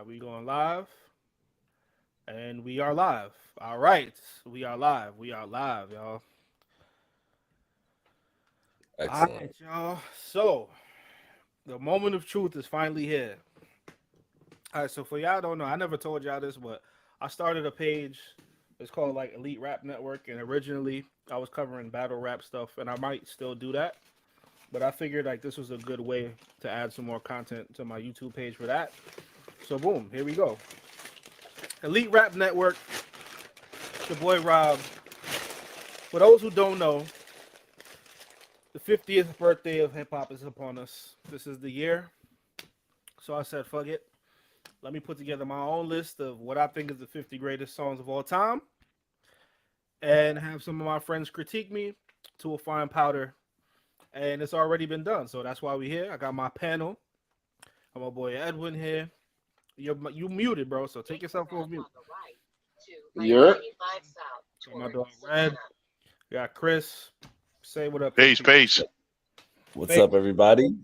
We going live, and we are live. All right, we are live. We are live, y'all. All Excellent. right, y'all. So the moment of truth is finally here. All right. So for y'all don't know, I never told y'all this, but I started a page. It's called like Elite Rap Network, and originally I was covering battle rap stuff, and I might still do that. But I figured like this was a good way to add some more content to my YouTube page for that. So boom, here we go. Elite Rap Network. The boy Rob. For those who don't know, the 50th birthday of hip hop is upon us. This is the year. So I said, fuck it. Let me put together my own list of what I think is the 50 greatest songs of all time and have some of my friends critique me to a fine powder. And it's already been done. So that's why we're here. I got my panel. I got my boy Edwin here. You muted, bro. So take yourself off mute. You're Got my dog Red. We got Chris. Say what up to the Peace, people. peace. What's up, everybody?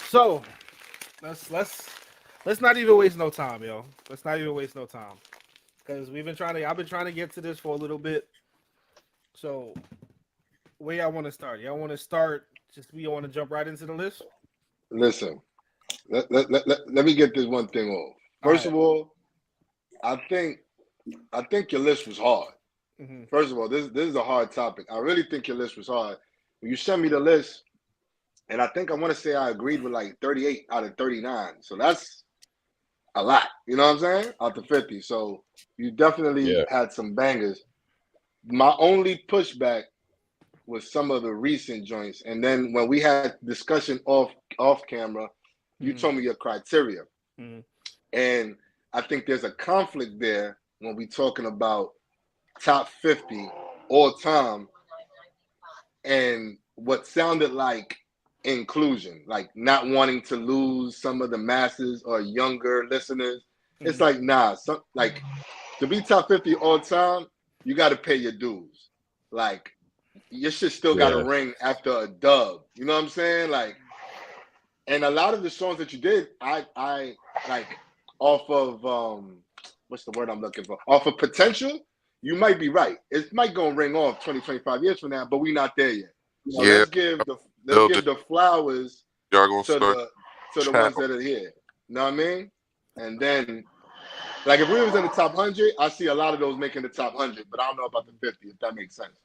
So let's not even waste no time, yo. Let's not even waste no time because I've been trying to get to this for a little bit. So where y'all want to start? Y'all want to start? Just we want to jump right into the list. listen. Let me get this one thing off. All First right. of all, I think your list was hard. Mm-hmm. First of all, this is a hard topic. I really think your list was hard. When you sent me the list, and I think I want to say I agreed with like 38 out of 39. So that's a lot. You know what I'm saying? Out the 50. So you definitely Yeah. had some bangers. My only pushback was some of the recent joints. And then when we had discussion off camera, you Mm-hmm. told me your criteria. Mm-hmm. And I think there's a conflict there when we talking about top 50 all time and what sounded like inclusion, like not wanting to lose some of the masses or younger listeners. It's Mm-hmm. like, nah, like to be top 50 all time, you got to pay your dues. Like, your shit still got to Yeah. ring after a dub. You know what I'm saying? Like, and a lot of the songs that you did, I like off of what's the word I'm looking for? Off of potential, you might be right. It might go and ring off 20, 25 years from now, but we not there yet. So Yeah, let's build give it. the flowers Y'all gonna to start the chat. ones that are here. You know what I mean? And then like if we was in the top 100, I see a lot of those making the top 100, but I don't know about the 50 if that makes sense.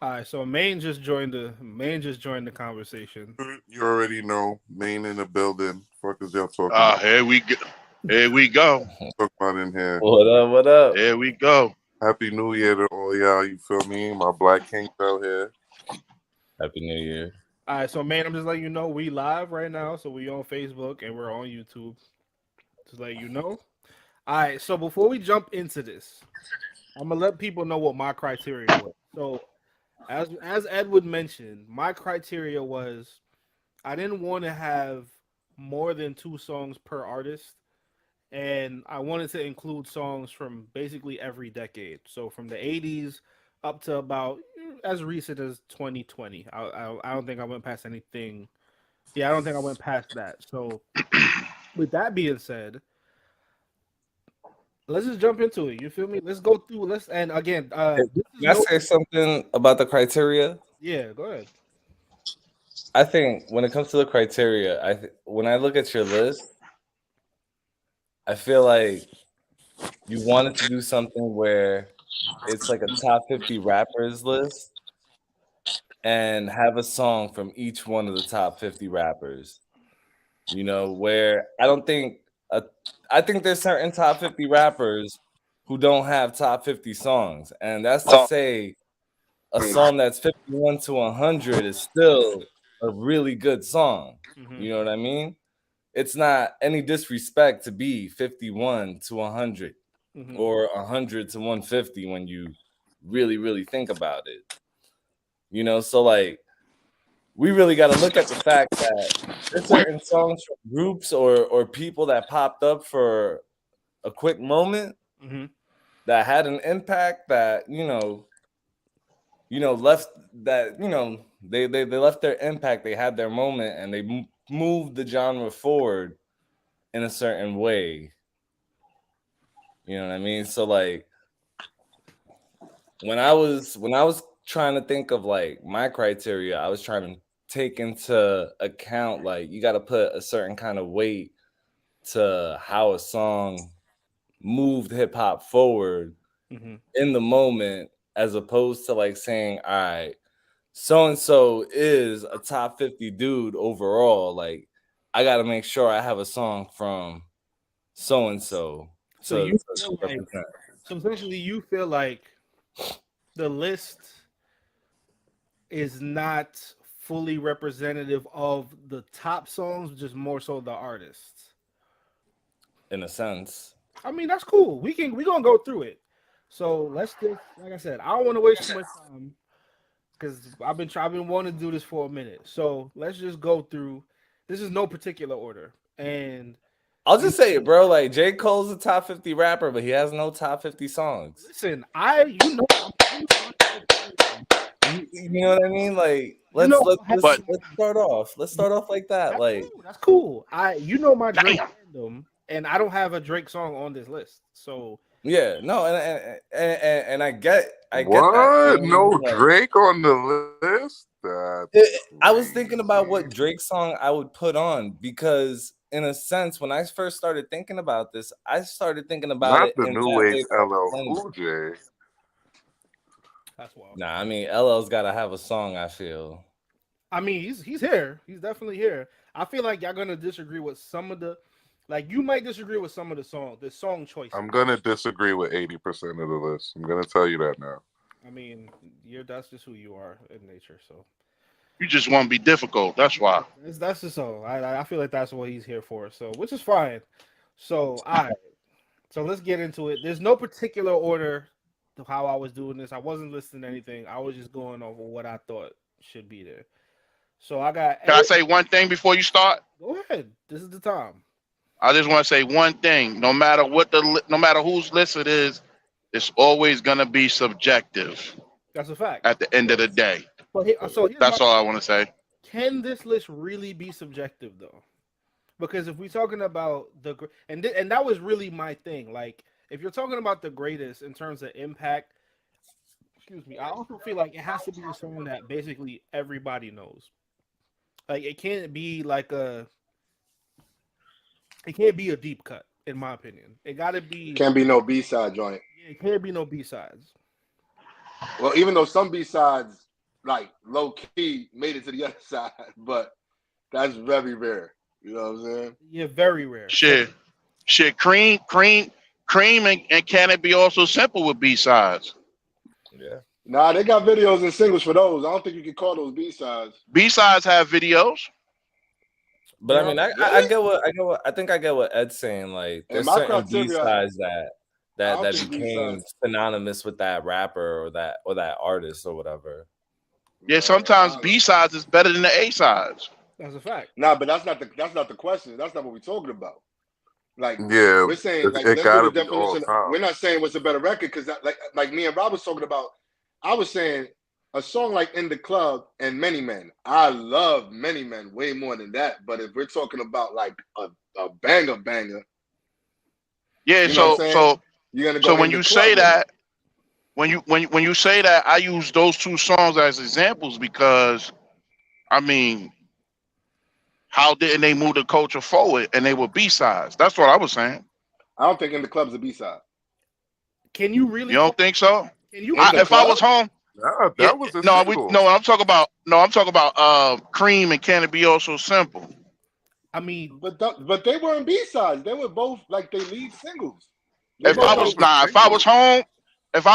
All right. So Main just joined the conversation. You already know. Main in the building. Fuck is y'all talking Ah, here we go. Here we go. about in here? What up? What up? Here we go. Happy New Year to all y'all. You feel me? My black kings out here. Happy New Year. All right. So I'm just letting you know we live right now. So we on Facebook and we're on YouTube. Just let you know. All right. So before we jump into this, I'm gonna let people know what my criteria was. So as Edward mentioned, my criteria was I didn't want to have more than two songs per artist, and I wanted to include songs from basically every decade. So from the '80s up to about as recent as 2020. I don't think I went past anything. Yeah, I don't think I went past that. So with that being said, let's just jump into it. You feel me? Let's go through. Let's and again, Hey, this is can I no. say something about the criteria? Yeah, go ahead. I think when it comes to the criteria, when I look at your list, I feel like you wanted to do something where it's like a top 50 rappers list and have a song from each one of the top 50 rappers. Where I think there's certain top 50 rappers who don't have top 50 songs. And that's to say a song that's 51 to 100 is still a really good song. Mm-hmm. You know what I mean? It's not any disrespect to be 51 to 100 Mm-hmm. or 100 to 150 when you really, really think about it. So like we really got to look at the fact that there's certain songs from groups or people that popped up for a quick moment Mm-hmm. that had an impact that left that they left their impact. They had their moment and they moved the genre forward in a certain way. You know what I mean? So like when I was trying to think of like my criteria, I was trying to take into account like you got to put a certain kind of weight to how a song moved hip hop forward in the moment, as opposed to like saying, all right, so and so is a top 50 dude overall. Like, I got to make sure I have a song from so and so. So you feel like, so essentially you feel like the list is not fully representative of the top songs, just more so the artists. In a sense. I mean, that's cool. We're gonna go through it. So let's just, like I said, I don't want to waste too much time because I've been wanting to do this for a minute. So let's just go through. This is no particular order, and I'll just say it, bro. Like J. Cole's a top 50 rapper, but he has no top 50 songs. Listen, you know what I mean? Like, let's start off. Let's start off like that. That's like cool. That's cool. My Drake fandom, and I don't have a Drake song on this list. So yeah, no, and I get what? That. No like, Drake on the list. I was thinking about what Drake song I would put on because, in a sense, when I first started thinking about this, I started thinking about not it. The new age LL Cool J. That's wild. Nah, I mean LL's got to have a song. I feel. I mean, he's here. He's definitely here. I feel like y'all gonna disagree with some of the, like you might disagree with some of the song choices. I'm gonna disagree with 80% of the list. I'm gonna tell you that now. I mean, that's just who you are in nature. So you just want to be difficult. That's why. That's just so. I feel like that's what he's here for. So, which is fine. So, all right. So let's get into it. There's no particular order to how I was doing this. I wasn't listing anything. I was just going over what I thought should be there. So I got. Can I say one thing before you start? Go ahead. This is the time. I just want to say one thing. No matter whose list it is, it's always gonna be subjective. That's a fact. At the end of the day. But that's all I want to say. Can this list really be subjective though? Because if we're talking about and that was really my thing. Like if you're talking about the greatest in terms of impact, I also feel like it has to be a song that basically everybody knows. Like it can't be a deep cut, in my opinion. It gotta be. Can't be no B-side joint. Yeah, it can't be no B-sides. Well, even though some B-sides, like low key, made it to the other side, but that's very rare. You know what I'm saying? Yeah, very rare. Shit. Cream, and Can It Be Also Simple with B-sides? Yeah. Nah, they got videos and singles for those. I don't think you can call those B-sides. B-sides have videos. But I mean, I get what I think I get what Ed's saying. Like, there's certain B-sides that became synonymous with that rapper or that artist or whatever. Yeah, sometimes B-sides is better than the A-sides. That's a fact. Nah, but that's not the question. That's not what we're talking about. Like, yeah, we're saying like let's do the definition. We're not saying what's a better record because like me and Rob was talking about. I was saying a song like In the Club and Many Men. I love Many Men way more than that. But if we're talking about like a banger, yeah. You know so you're gonna go. So when you say that, when you say that, I use those two songs as examples because, I mean, how didn't they move the culture forward and they were B-sides? That's what I was saying. I don't think In the Club's a B-side. Can you really? You don't think so? Can you? If I was home. Nah, that was a single. I'm talking about Cream and Can It Be Also Simple. I mean, but they weren't B-sides. They were both like they lead singles. If I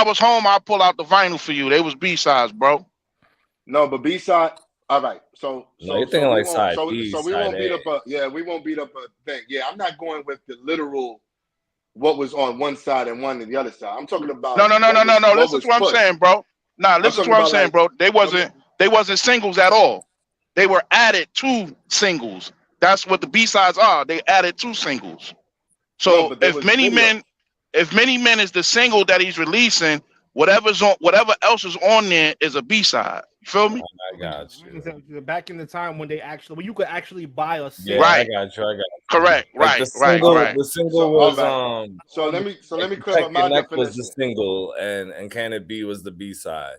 was home, I'd pull out the vinyl for you. They was B-sides, bro. No, but B-side. All right. So you're thinking like side B, so we won't beat up a thing. Yeah, I'm not going with the literal what was on one side and one on the other side. I'm talking about no. Listen to what I'm saying, bro. Nah, listen to what I'm saying, bro. They wasn't singles at all. They were added to singles. That's what the B-sides are. They added two singles. So if Many Men is the single that he's releasing, whatever else is on there is a B-side. You feel me? I got you. Back in the time when you could actually buy a Yeah, single. Right. I got you. Correct. Like The single was So let me like clear up my Neck definition. was the single, and Can It Be was the B-side.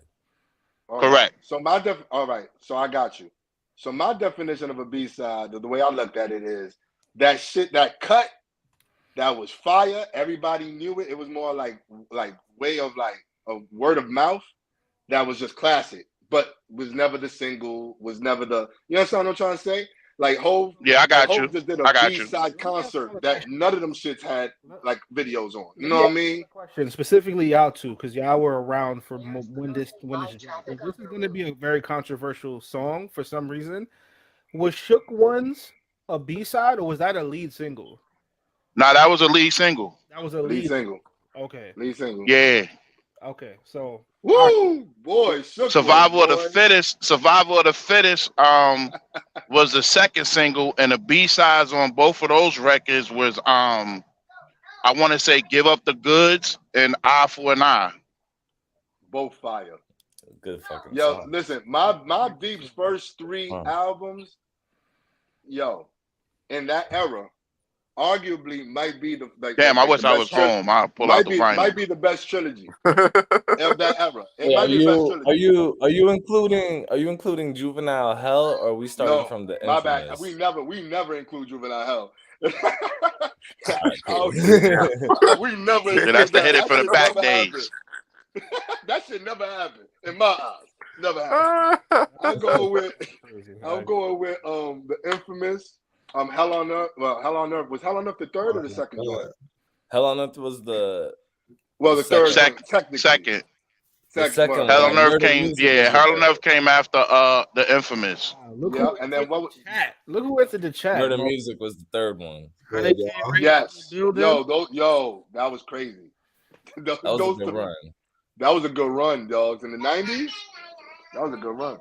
Correct. So all right. So I got you. So my definition of a B-side, the way I looked at it is that shit, that cut, that was fire. Everybody knew it. It was more like way of like a word of mouth. That was just classic, but was never the single. Was never the. You understand what I'm trying to say? Like Hov. Yeah, I got you. Hov just did I a got you. B-side concert that none of them shits had like videos on. You know what I mean? Question specifically y'all two, because y'all were around for when this dropped. If this is going to be a very controversial song for some reason, was Shook Ones a B-side or was that a lead single? Nah, that was a lead single. That was a Lead single. Okay. Lead single. Yeah. Okay. So Woo, boy, Shook Survival Ones, of the boy. Fittest. Survival of the Fittest. Was the second single, and the B-sides on both of those records was I want to say "Give Up the Goods" and "Eye for an Eye." Both fire. Good fucking Yo, song. listen, my Deep's first 3 albums, yo, in that era, arguably might be the like. Damn, I wish the I best was trilogy. home. I'll pull out the vinyl. Might be the best trilogy of that era. It Wait, might be the best trilogy. are you including Juvenile Hell, or are we starting No, from the my Infamous? bad. We never include Juvenile Hell. Cool. We never. Yeah, that's the hit it that for the shit back never days. happened. That shit never happened in my eyes. Never happened. I'm going with the Infamous Hell on Earth. Well, Hell on Earth was Hell on Earth the third or the second joint? Hell on Earth was the third Second. one, technically. Second. The second one. Hell on Earth Murder came. Music Yeah, was the Hell on third. Earth came after the Infamous. Yeah, and then what? Look who entered the chat. Murder bro. Music was the third one. Yes. Yo, that was crazy. That was a good run. That was a good run, dogs. In the 90s, that was a good run.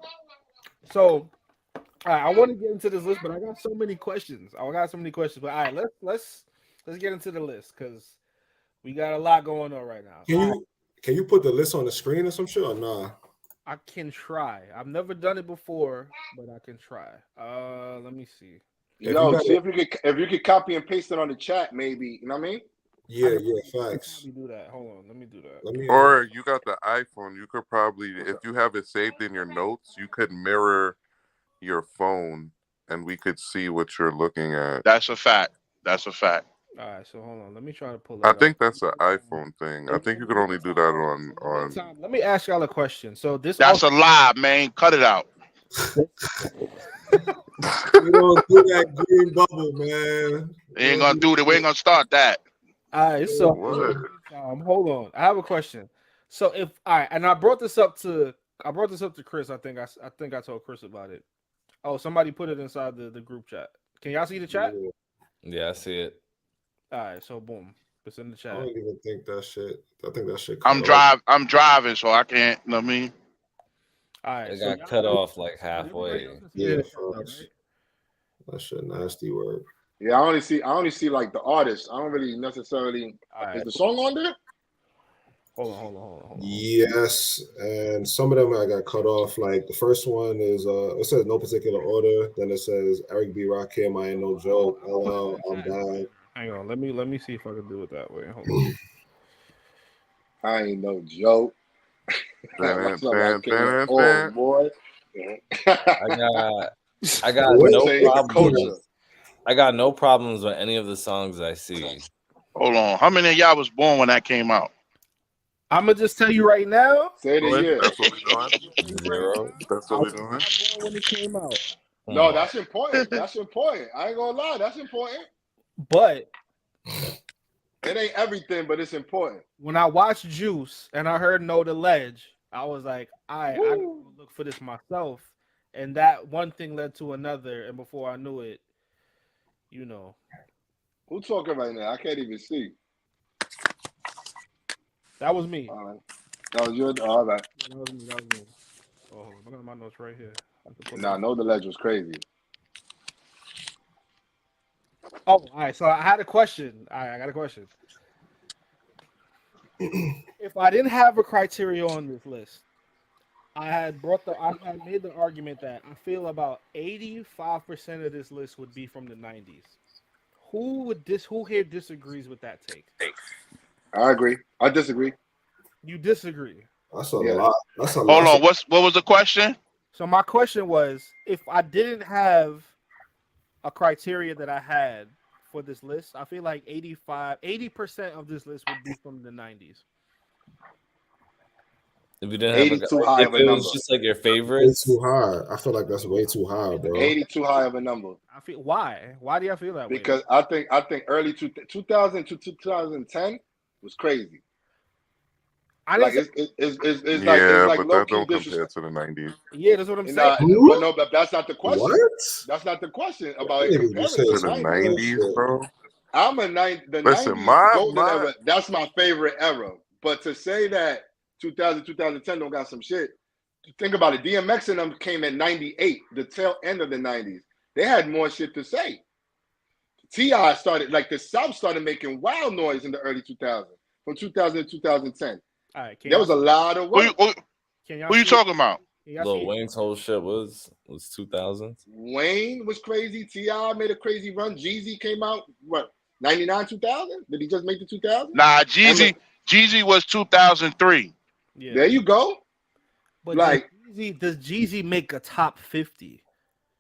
So, all right, I want to get into this list, but I got so many questions. But all right, let's get into the list because we got a lot going on right now. Can you put the list on the screen or some shit or nah? I can try. I've never done it before, but I can try. Let me see. Yo, see if you could copy and paste it on the chat, maybe. You know what I mean? Yeah, facts. Let me do that. Hold on, let me do that. Or you got the iPhone, you could probably, if you have it saved in your notes, you could mirror your phone and we could see what you're looking at. That's a fact. All right, so hold on. Let me try to pull it I up. think that's an iPhone thing. I think you can only do that on. Let me ask y'all a question. So That's a lie, man. Cut it out. We don't do that green bubble, man. We ain't gonna do that. We ain't gonna start that. All right, so What? hold on. I have a question. So and I brought this up to Chris. I think I told Chris about it. Oh, somebody put it inside the group chat. Can y'all see the chat? Yeah, I see it. All right, so boom, it's in the chat. I don't even think that shit. I think that shit. I'm driving, so I can't. You know what I mean? All right, It got cut off like halfway. Yeah, folks. That shit nasty word. Yeah, I only see like the artist. I don't really necessarily. Right. Is the song on there? Hold on. Yes, and some of them I got cut off. Like the first one is it says no particular order. Then it says Eric B. Rakim, I ain't no joke. LL, I'm dying. Hang on, let me see if I can do it that way. Hold on. I ain't no joke. Oh boy. I got no problems. I got no problems with any of the songs I see. Hold on. How many of y'all was born when that came out? I'm gonna just tell you right now. Say it again. That's what we're doing. 0. That's what we're doing. When it came out. No, that's important. That's important. I ain't gonna lie. That's important. But it ain't everything, but it's important. When I watched Juice and I heard Know the Ledge, I was like, I gotta look for this myself. And that one thing led to another, and before I knew it, you know. Who talking right now? I can't even see. That was me. All right. That was your. All right. That was me. Oh, look at my notes right here. Nah, Know the Ledge was crazy. Oh, all right. So I had a question. All right, I got a question. If I didn't have a criteria on this list, I had made the argument that I feel about 85% of this list would be from the 90s. Who here disagrees with that take? I agree. I disagree. You disagree. That's a Yeah. lot. That's a Hold lot. on. What was the question? So my question was, if I didn't have a criteria that I had for this list, I feel like 80% of this list would be from the 90s. If you didn't 80 have too high if of a it number. was just like your Way favorites, too high. I feel like that's way too high, bro. 80 too high of a number. I feel why? Why do I feel that way? Because I think early 2000 to 2010 was crazy. I Like didn't it's Yeah, like but low that key don't compare disrespect. to the 90s. yeah, that's what I'm saying. Nah, but no, but that's not the question. What? That's not the question about it Niggas be comparing saying to To the the some 90s. bullshit. 90s, bro. I'm the Listen, 90s golden my era. That's my favorite era. But to say that 2000, 2010 don't got some shit, think about it. DMX and them came at 98, the tail end of the 90s. They had more shit to say. T.I. started, like the South started making wild noise in the early 2000s, from 2000 to 2010. All right, There was a lot of work. Can y'all Who you see it? talking about? Can y'all Lil see it? Wayne's whole shit was 2000s. Wayne was crazy. T.I. made a crazy run. Jeezy came out, what, 99, 2000? Did he just make the 2000? Nah, Jeezy was 2003. Yeah. There you go. But Like, does Jeezy make a top 50?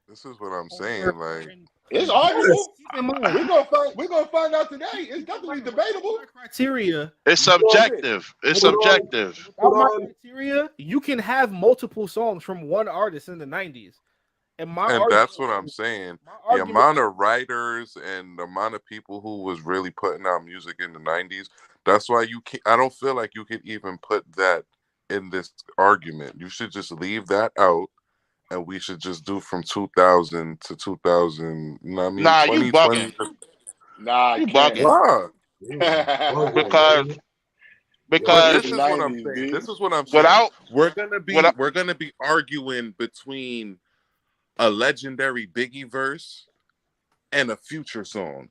This is what I'm saying. Like, it's arguable. Keep in mind, We're gonna find out today. It's definitely debatable. criteria. It's subjective. It's subjective. Without my on. criteria, you can have multiple songs from one artist in the 90s. And that's what I'm saying. my The argument- amount of writers and the amount of people who was really putting out music in the 90s. That's why I don't feel like you could even put that in this argument. You should just leave that out. And we should just do from 2000 to 2000. You know what I mean? Nah, you 2020. Nah, You I can't. bugging. Nah. Because But this the is what I'm 90s, saying. dude. This is what I'm saying. without We're gonna be arguing between a legendary Biggie verse and a Future song,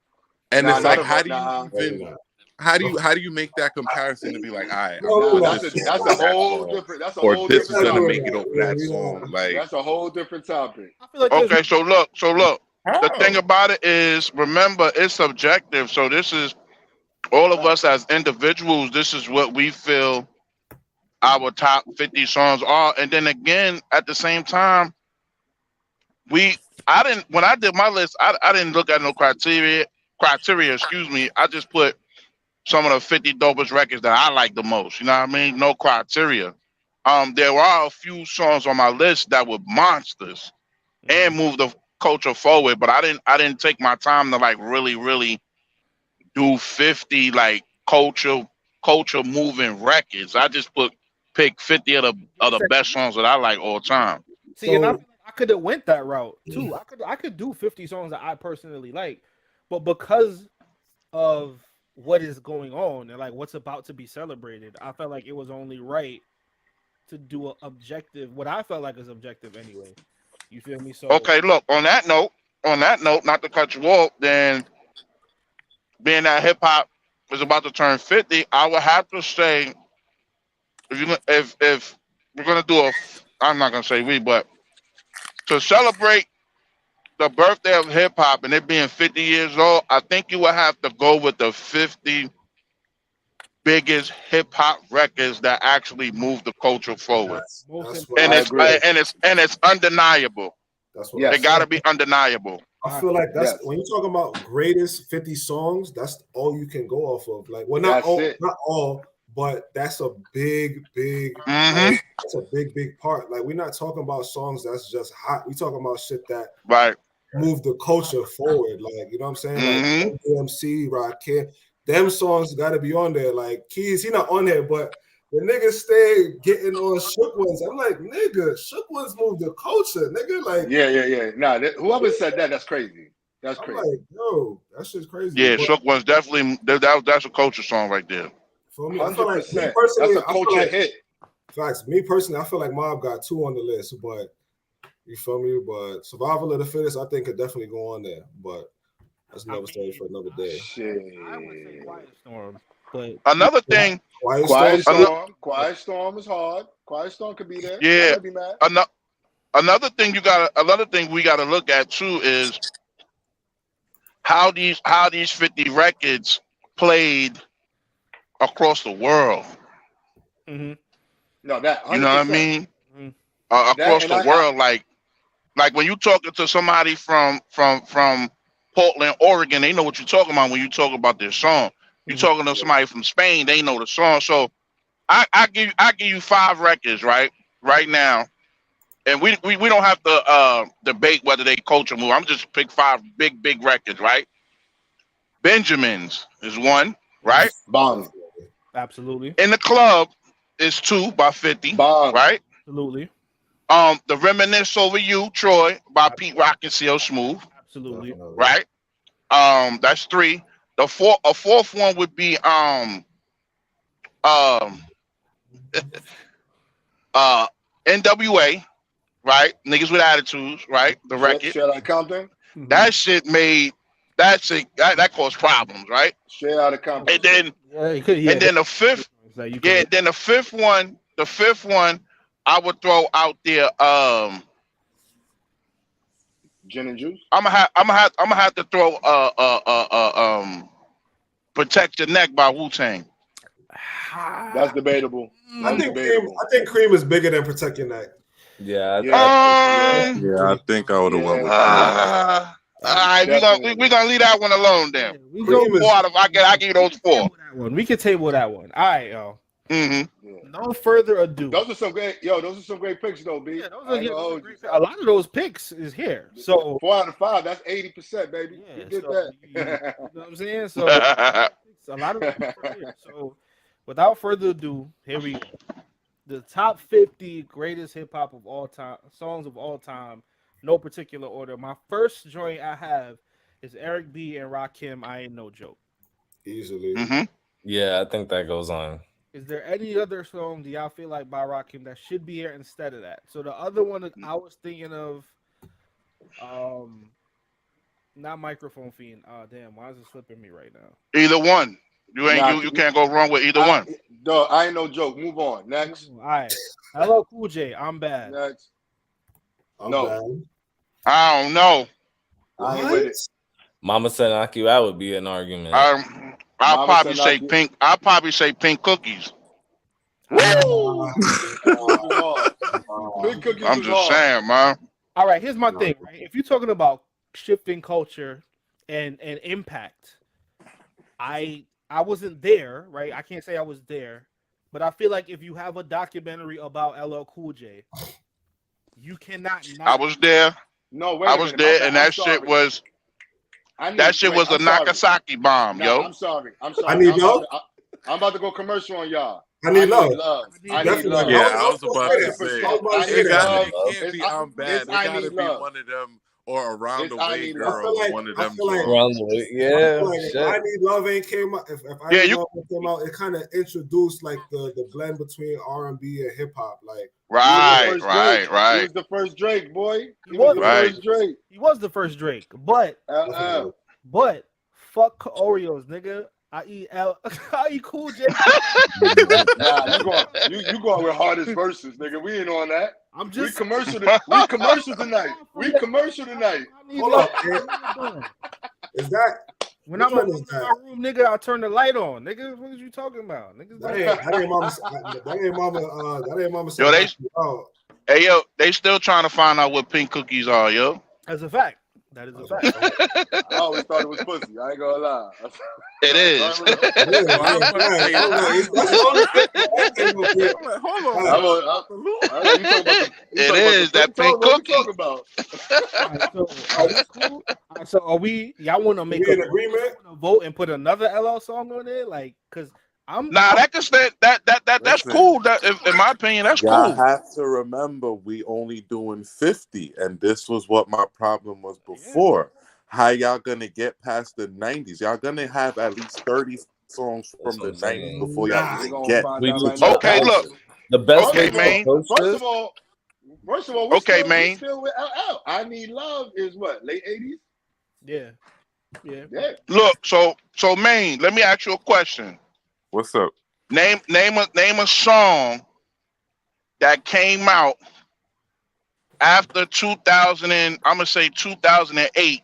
and Nah, it's like, not how about- do nah. you even how do you make that comparison to be like, all right, I'm No, gonna Nah, put that's this a song over that whole song, different. That's a or whole this is different gonna topic. make it over that song. Like, That's a whole different topic. I feel like there's- okay, so look. The how? thing about it is, remember, it's subjective. So this is all of us as individuals. This is what we feel our top 50 songs are, and then again, at the same time, when I did my list, I didn't look at no criteria. Excuse me. I just put some of the 50 dopest records that I like the most. You know what I mean? No criteria. There are a few songs on my list that were monsters and move the culture forward, but I didn't take my time to like really do 50 like culture moving records. I just pick 50 of the best songs that I like all time. See, and I feel like I could have went that route too. I could do 50 songs that I personally like, but because of what is going on and like what's about to be celebrated, I felt like it was only right to do an objective, what I felt like is objective anyway. You feel me? So Okay, look, on that note, not to cut you off, then being that hip hop is about to turn 50, I would have to say if we're gonna do I'm not gonna say we, but to celebrate the birthday of hip hop and it being 50 years old, I think you would have to go with the 50 biggest hip hop records that actually move the culture forward. That's Most what And I it's agree. and it's undeniable. That's what Yes. I It gotta be undeniable. I feel like that's Yes. when you're talking about greatest 50 songs, that's all you can go off of. Like, well, not That's all, it. but that's a big Mhm. that's a big part. Like, we're not talking about songs that's just hot. We talking about shit that Right. move the culture forward. Like, you know what I'm saying? Mhm. Like DMC, Rakim, them songs got to be on there. Like Keys, he not on there, but the niggas stay getting on Shook Ones. I'm like, nigga, Shook Ones move the culture, nigga. Like, Yeah. Nah, whoever said that, that's crazy. That's I'm crazy. like, yo, that shit's crazy. Yeah, But Shook One's definitely that's a culture song right there. for me, I feel like me 100%. personally, That's a I feel culture like, hit. facts. Me personally, I feel like Mob got 2 on the list, but you feel me? But Survival of the Fittest, I think could definitely go on there. But that's another story for another day. Shit. I would say Quiet Storm. But Another thing, Quiet Storm is hard. Quiet Storm could be there. Yeah. I might be mad. another thing we gotta look at too is how these 50 records played across the world. mhm. No, that 100%. You know what I mean? Mhm. Across the world, like when you talking to somebody from Portland, Oregon, they know what you're talking about when you talk about this song. You Mhm. talking to somebody from Spain, they know the song. So I give you 5 records right now, and we don't have to debate whether they culture move. I'm just pick 5 big records, right? Benjamin's is 1, right? Bomb. Absolutely. In the Club is 2 by 50, Bomb. right? Absolutely. The Reminisce Over You, Troy by Pete Rock and CL Smooth, Absolutely. right? That's 3. A fourth one would be NWA, right? Niggas with Attitudes, right? The record. Straight out of Compton. Mhm. That shit that caused problems, right? Straight out of Compton. And then and then the fifth, then the fifth one, I would throw out there. Gin and Juice. I'm gonna have to throw Protect Your Neck by Wu-Tang. That's debatable. I think Cream is bigger than Protect Your Neck. Yeah. I think I would have went with All right, we're gonna leave that one alone then. We go 4 out of I give you those 4. We can table that one. All right, yo. Mm-hmm. No further ado. Those are some great picks though, B. Yeah, a lot of those picks is here. So 4 out of 5, that's 80%, baby. Yeah, you get so that. you know what I'm saying? So a lot of them are here. So without further ado, here we go. The top 50 greatest hip hop of all time, songs of all time, no particular order. My first joint I have is Eric B and Rakim, I Ain't No Joke. Easily. Mm-hmm. Yeah, I think that goes on. Is there any other song do y'all feel like by Rakim that should be here instead of that? So the other one that I was thinking of, not Microphone Fiend. Damn, why is it slipping me right now? Either one. You can't go wrong with either one. No, I Ain't No Joke. Move on. Next. All right. Hello, Cool J. I'm bad. Next. No. Bad. I don't know. I ain't with it. Mama Said Knock You Out would be an argument. I'll probably say pink. I'll probably say Pink Cookies. Woo! I'm just saying, man. All right, here's my thing. Right? If you're talking about shifting culture and impact, I wasn't there, right? I can't say I was there, but I feel like if you have a documentary about LL Cool J, you cannot. I was there. No, wait. I was there, and that shit was. That shit was a Nagasaki bomb, yo. I'm sorry. I need love. I'm about to go commercial on y'all. I need love. I need love. Yeah, I was about to say. It can't be I'm bad. It gotta be love. one of them or Around the I Way Need Girl. Love. One of I them. feel like- Around the Way, yeah. If I Need Love ain't came out, if I Need Love came out, it kind of introduced like the blend between R&B and hip hop, like. Right. He was the first Drake, boy. He was the first Drake. He was the first Drake, but fuck Oreos, nigga. I eat Cool J. You going with hardest verses, nigga. We ain't on that. I'm just we commercial tonight. Hold up, is that when I'm in my room, nigga? I turn the light on, nigga. What are you talking about, nigga? That ain't mama. Hey yo, they still trying to find out what Pink Cookies are, yo. That's a fact. That is a fact. I always thought it was pussy. I ain't gonna lie. It is. It is that Pink Cookie. So are we? Y'all want to make an agreement? Vote and put another LL song on there, like, cause that's cool. That in my opinion, that's Y'all cool. have to remember we only doing 50, and this was what my problem was before. How y'all gonna get past the 90s? Y'all gonna have at least 30 songs from the 90s before y'all even get. Okay, look. The best way to approach this. First of all, okay, man. Still with LL. I Need Love is what, late 80s? Yeah. Look, so Maine, let me ask you a question. What's up? Name a song that came out after 2000 and I'm gonna say 2008.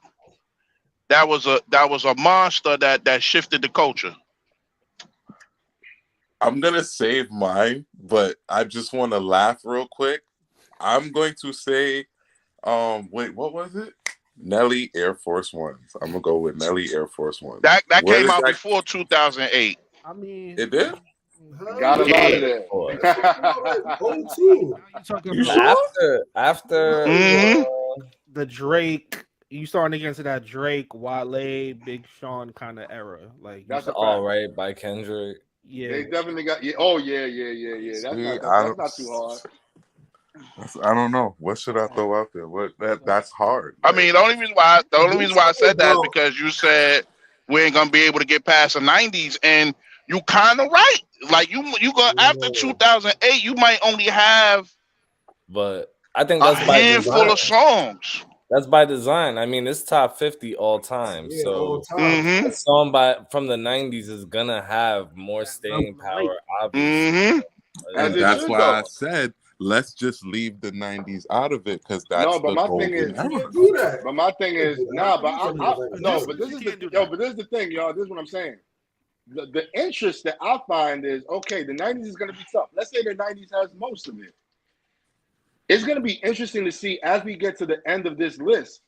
That was a monster that shifted the culture. I'm gonna save mine, but I just want to laugh real quick. I'm going to say, wait, what was it? Nelly Air Force Ones. I'm gonna go with Nelly Air Force Ones. That Where came does out that- before 2008. I mean, It did? Got him out of there. Oh, too. now you talking You about sure? After Mhm. the Drake. You starting to get into that Drake, Wale, Big Sean kind of era. Like That's a All fact. Right by Kendrick. yeah, They definitely got. Yeah. Oh yeah. That's See, not too hard. I don't know. What should I throw out there? That's hard. I mean, the only reason why I said that is because you said we ain't gonna be able to get past the 90s, and you kind of right. Like you go after 2008, you might only have But I think a that's by handful design. of songs. That's by design. I mean, it's top 50 all time. Yeah, So all time. Mm-hmm. a song from the 90s is gonna have more staying power, obviously. Mm-hmm. As And it that's should, why though. I said let's just leave the 90s out of it because that's No, but the my golden thing is- era. Do that. But my thing is, nah. But no. But this You is can't do the that. But this is the thing, y'all. This is what I'm saying. The interest that I find is okay. The 90s is gonna be tough. Let's say the 90s has most of it. It's gonna be interesting to see as we get to the end of this list,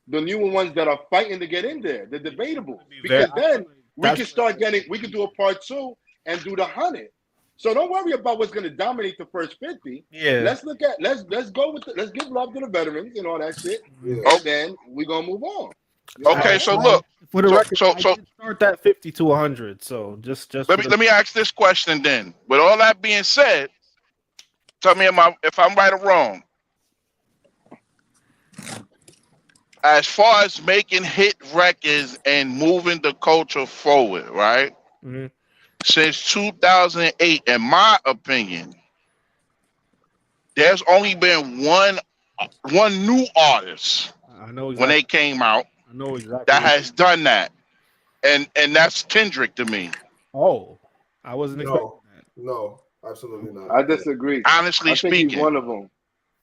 the newer ones that are fighting to get in there, the debatable. Because then we can start getting. We can do a part 2 and do the 100. So don't worry about what's going to dominate the first 50. yeah. Let's look at let's go with let's give love to the veterans and all that shit, Yeah. and then we're gonna move on. You know what Okay, I'm so saying? look, For the So- record, so- I so- did start that 50 to 100. So just let me ask this question then. With all that being said, tell me if I'm right or wrong. As far as making hit records and moving the culture forward, right? Mhm. Since 2008, in my opinion, there's only been one new artist I know exactly. when they came out I know exactly. that has done that, and that's Kendrick to me. Oh, I wasn't expecting No, that. no, absolutely not. I disagree. Honestly I think speaking, he's one of them.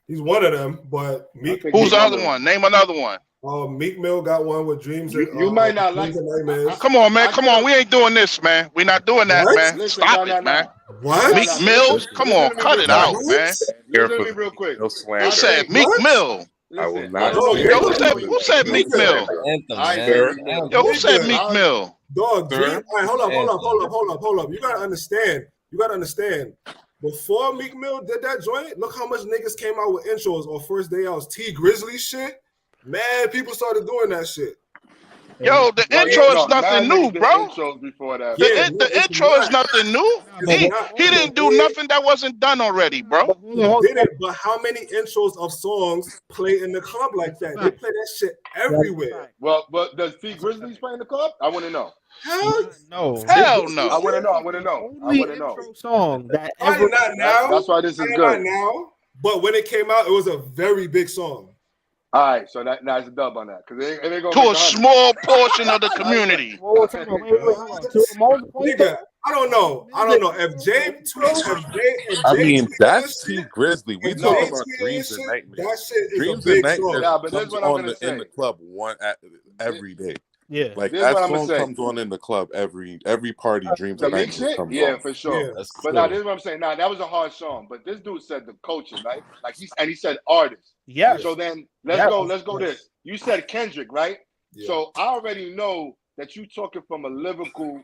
He's one of them, but Meek. think who's he's the one other of one? Name another one. Meek Mill got one with Dreams. You might not like Dreams and Nightmares. Come on, man. I Come get on. it. We ain't doing this, man. We're not doing that, What? man. Listen, Stop no, it, man. What? Meek No, no, Mill? listen, Come listen on, to me cut real it out, quick. man. Listen to me real quick. No Who slander. said Meek What? Mill? I will Listen, not. Yo, Yo, who Yo, said Meek listen. Mill? Anthem, I man. hear Anthem. you. Yo, who said Nigga, Meek Mill? Dog, Sir? Dream. All right, hold up. You gotta understand. Before Meek Mill did that joint, look how much niggas came out with intros on First Day Out's T Grizzly shit. Man, people started doing that shit. Yo, the intro is nothing new, bro. Intros before that. Yeah, The it's intro is not. nothing new. It's He not. didn't do nothing that wasn't done already, bro. He did it, but how many intros of songs play in the club like that? They play that shit everywhere. Well, but does T Grizzlies play in the club? I want to know. Hell, No. Hell I no. want to know. I want to know. I Only want to know. intro song that probably ever. not now. That's why this is Probably good. not now. But when it came out, it was a very big song. All right, so that's a dub on that because they gonna To make a 100. small portion of the community. Whoa, wait, hold on. To a most Nigga, I don't know. If Jay I mean, that's T T Grizzly. We If talking Jay about tweeted Dreams shit, and Nightmares. that shit is Dreams a big and song. Nightmares Yeah, but this comes is what I'm on gonna in the say. club every day. Yeah. Like This is that what I'm gonna song say. comes on in the club every party. Dreams The and Meek Nightmares shit? comes Yeah, on. for sure. Yeah. That's But true. now this is what I'm saying. Now that was a hard song, but this dude said the culture, right? Like he said artist. Yeah. So then let's Yeah. go this. You said Kendrick, right? Yeah. So I already know that you talking from a lyrical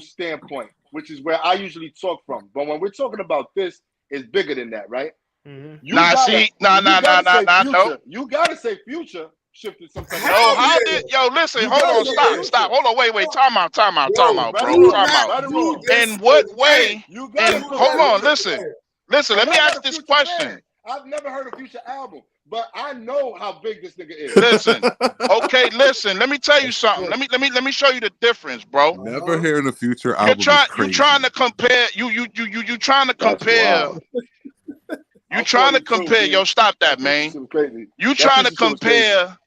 standpoint, which is where I usually talk from. But when we're talking about this, it's bigger than that, right? Mhm. You Nah, gotta- see, you gotta say nah, Future. no. You gotta say Future shifted some kind of. Yo, Hell how yeah. did listen? You Hold gotta on, say stop. Hold on, wait. Time out, Yo, bro. right Time or out. right or wrong. In what way? You gotta And do hold that. on, listen. Listen, let And me I'm ask not a this Future question. fan. I've never heard a Future album, but I know how big this nigga is. Listen, okay, listen. Let me tell you something. Let me show you the difference, bro. Never hearing a Future You're album. trying to compare. You trying to compare. wild. You trying to compare. Yo, stop that, man. Shit was crazy. You That trying to Future shit was crazy. compare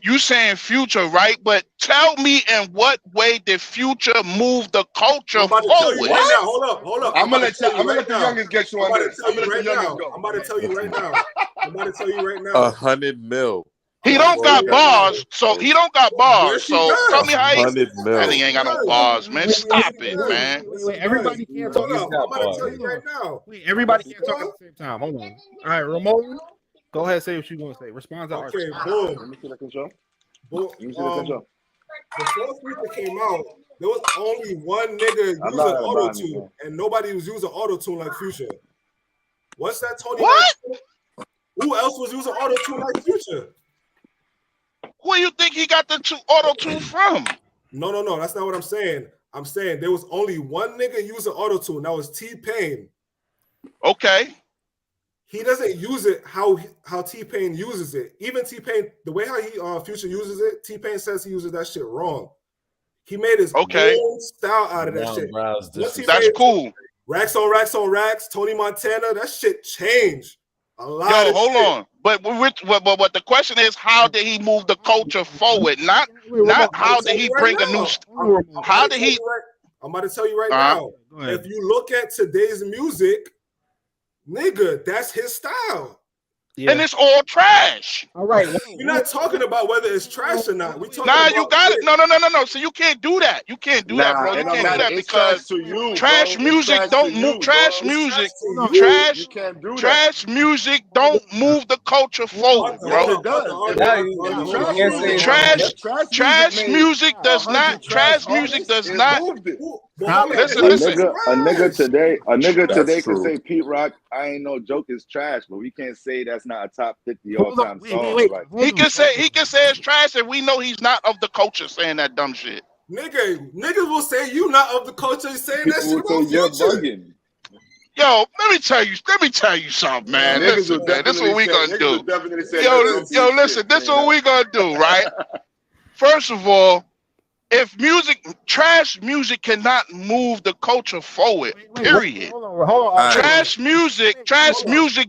you saying Future, right? But tell me in what way did Future move the culture I'm about to tell you forward? right now. Hold up. I'm gonna tell you let the youngest get you on this. I'm gonna let the youngest go. I'm about to tell you right now. I'm about to tell you right now. 100 mil. He don't got bars, so he don't got bars. Yes, he So does. tell me how he. 100 That mil. nigga ain't got no bars, man. Stop it, man. Wait, everybody can't talk. Hold up. I'm about to tell you right now. Wait, everybody can't talk at the same time. Hold on. All right, Ramon, go ahead. Say what you gonna say. Respond to Okay, Archie. boom. Let me see the control. Boom. Let me see the control. Before Future came out, there was only one nigga using auto-tune, and nobody was using auto-tune like Future. What's that, Tony? What? Who else was using auto-tune like Future? Where you think he got the auto-tune from? No, that's not what I'm saying. I'm saying there was only one nigga using auto-tune. That was T-Pain. Okay. He doesn't use it how T-Pain uses it. Even T-Pain, the way how Future uses it, T-Pain says he uses that shit wrong. He made his own style out of that shit. That's cool. Racks on racks on racks, Tony Montana, that shit changed a lot. Yo, hold on. But the question is, how did he move the culture forward? Not how did he bring a new. How did he? I'm about to tell you right now. If you look at today's music, nigga, that's his style. Yeah. And it's all trash. All right. We're not talking about whether it's trash or not. We talking nah, about you got it. No. So you can't do that. You can't do that, bro. You can't do that because trash music don't move. Trash music. Trash. Trash music don't move the culture forward, bro. Trash music does not. Trash music does not. Listen. A nigga today That's could true. say Pete Rock, I ain't no joke, is trash, but we can't say that's not a top 50 all-time song. Right? He can say it's trash, and we know he's not of the culture saying that dumb shit. Niggas will say you not of the culture saying that shit about You're Future. bugging. Yo, let me tell you something, man. Listen, man, this is what we gonna do. Yo, listen, this is what we gonna do, right? First of all, if trash music cannot move the culture forward, period. Hold on. Trash music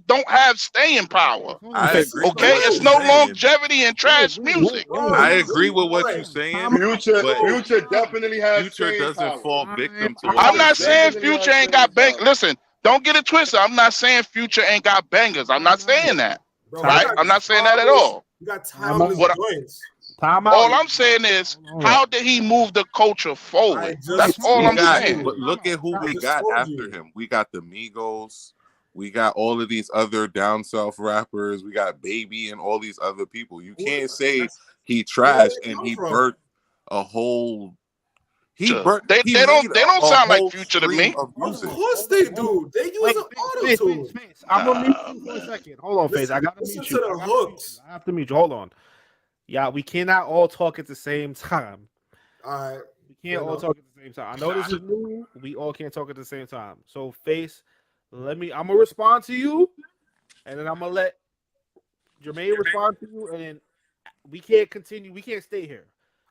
don't have staying power. I agree. Okay, it's no longevity in trash music. I agree with what you're saying. Future definitely has. Future doesn't fall victim to. I'm not saying Future ain't got bangers. Listen, don't get it twisted. I'm not saying Future ain't got bangers. I'm not saying that. Bro, Right? I'm not saying that at all. You got timeless joints. All I'm saying is, how did he move the culture forward? That's all I'm saying. But look at who we got after him. We got the Migos. We got all of these other down south rappers. We got Baby and all these other people. You can't say he trashed and he burnt a whole. They don't sound like Future to me. Of course they do. They use an auto-tune. I'm gonna mute you for a second. Hold on, Faze. I gotta mute you. I have to mute you. Hold on. Yeah, we cannot all talk at the same time. All right. We can't all talk at the same time. I know this is new. We all can't talk at the same time. So, Face, I'm gonna respond to you, and then I'm gonna let Jermaine respond to you, and then we can't continue. We can't stay here.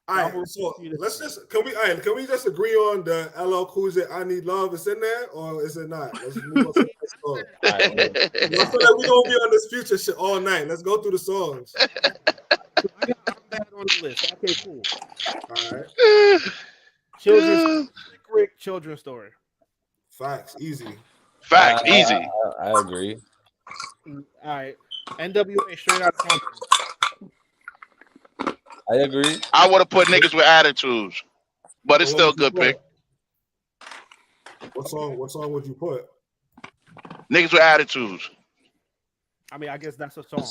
All right, so let's just can we just agree on the LL Cool J I Need Love is in there or is it not? Let's move on to the next song. I feel like we're gonna be on this Future shit all night. Let's go through the songs. I'm bad on the list. Okay, cool. All right. Children's story. Facts, easy. Facts, easy. I agree. All right. NWA straight out of Compton. I agree. I would have put niggas with attitudes, but it's still a good pick. What song would you put? Niggas with attitudes. I mean, I guess that's a song.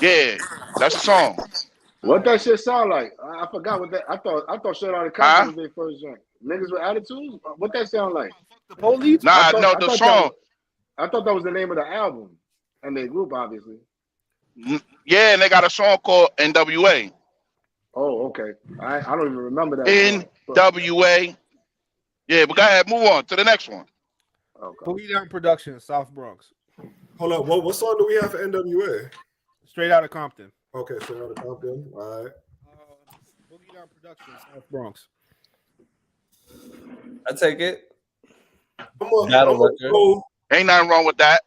Yeah, that's a song. What that shit sound like? I forgot what that. I thought Straight Outta Compton was their first joint. Niggas with attitudes. What that sound like? The Police? The song. I thought that was the name of the album and their group, obviously. Yeah, and they got a song called NWA. Oh, okay. I don't even remember that. NWA. Yeah, but go ahead, move on to the next one. Okay. Boogie Down Productions, South Bronx. Hold up, what song do we have for NWA? Straight Outta Compton. Okay, Straight Outta Compton. All right. Boogie Down Productions, South Bronx. I take it. Ain't nothing wrong with that.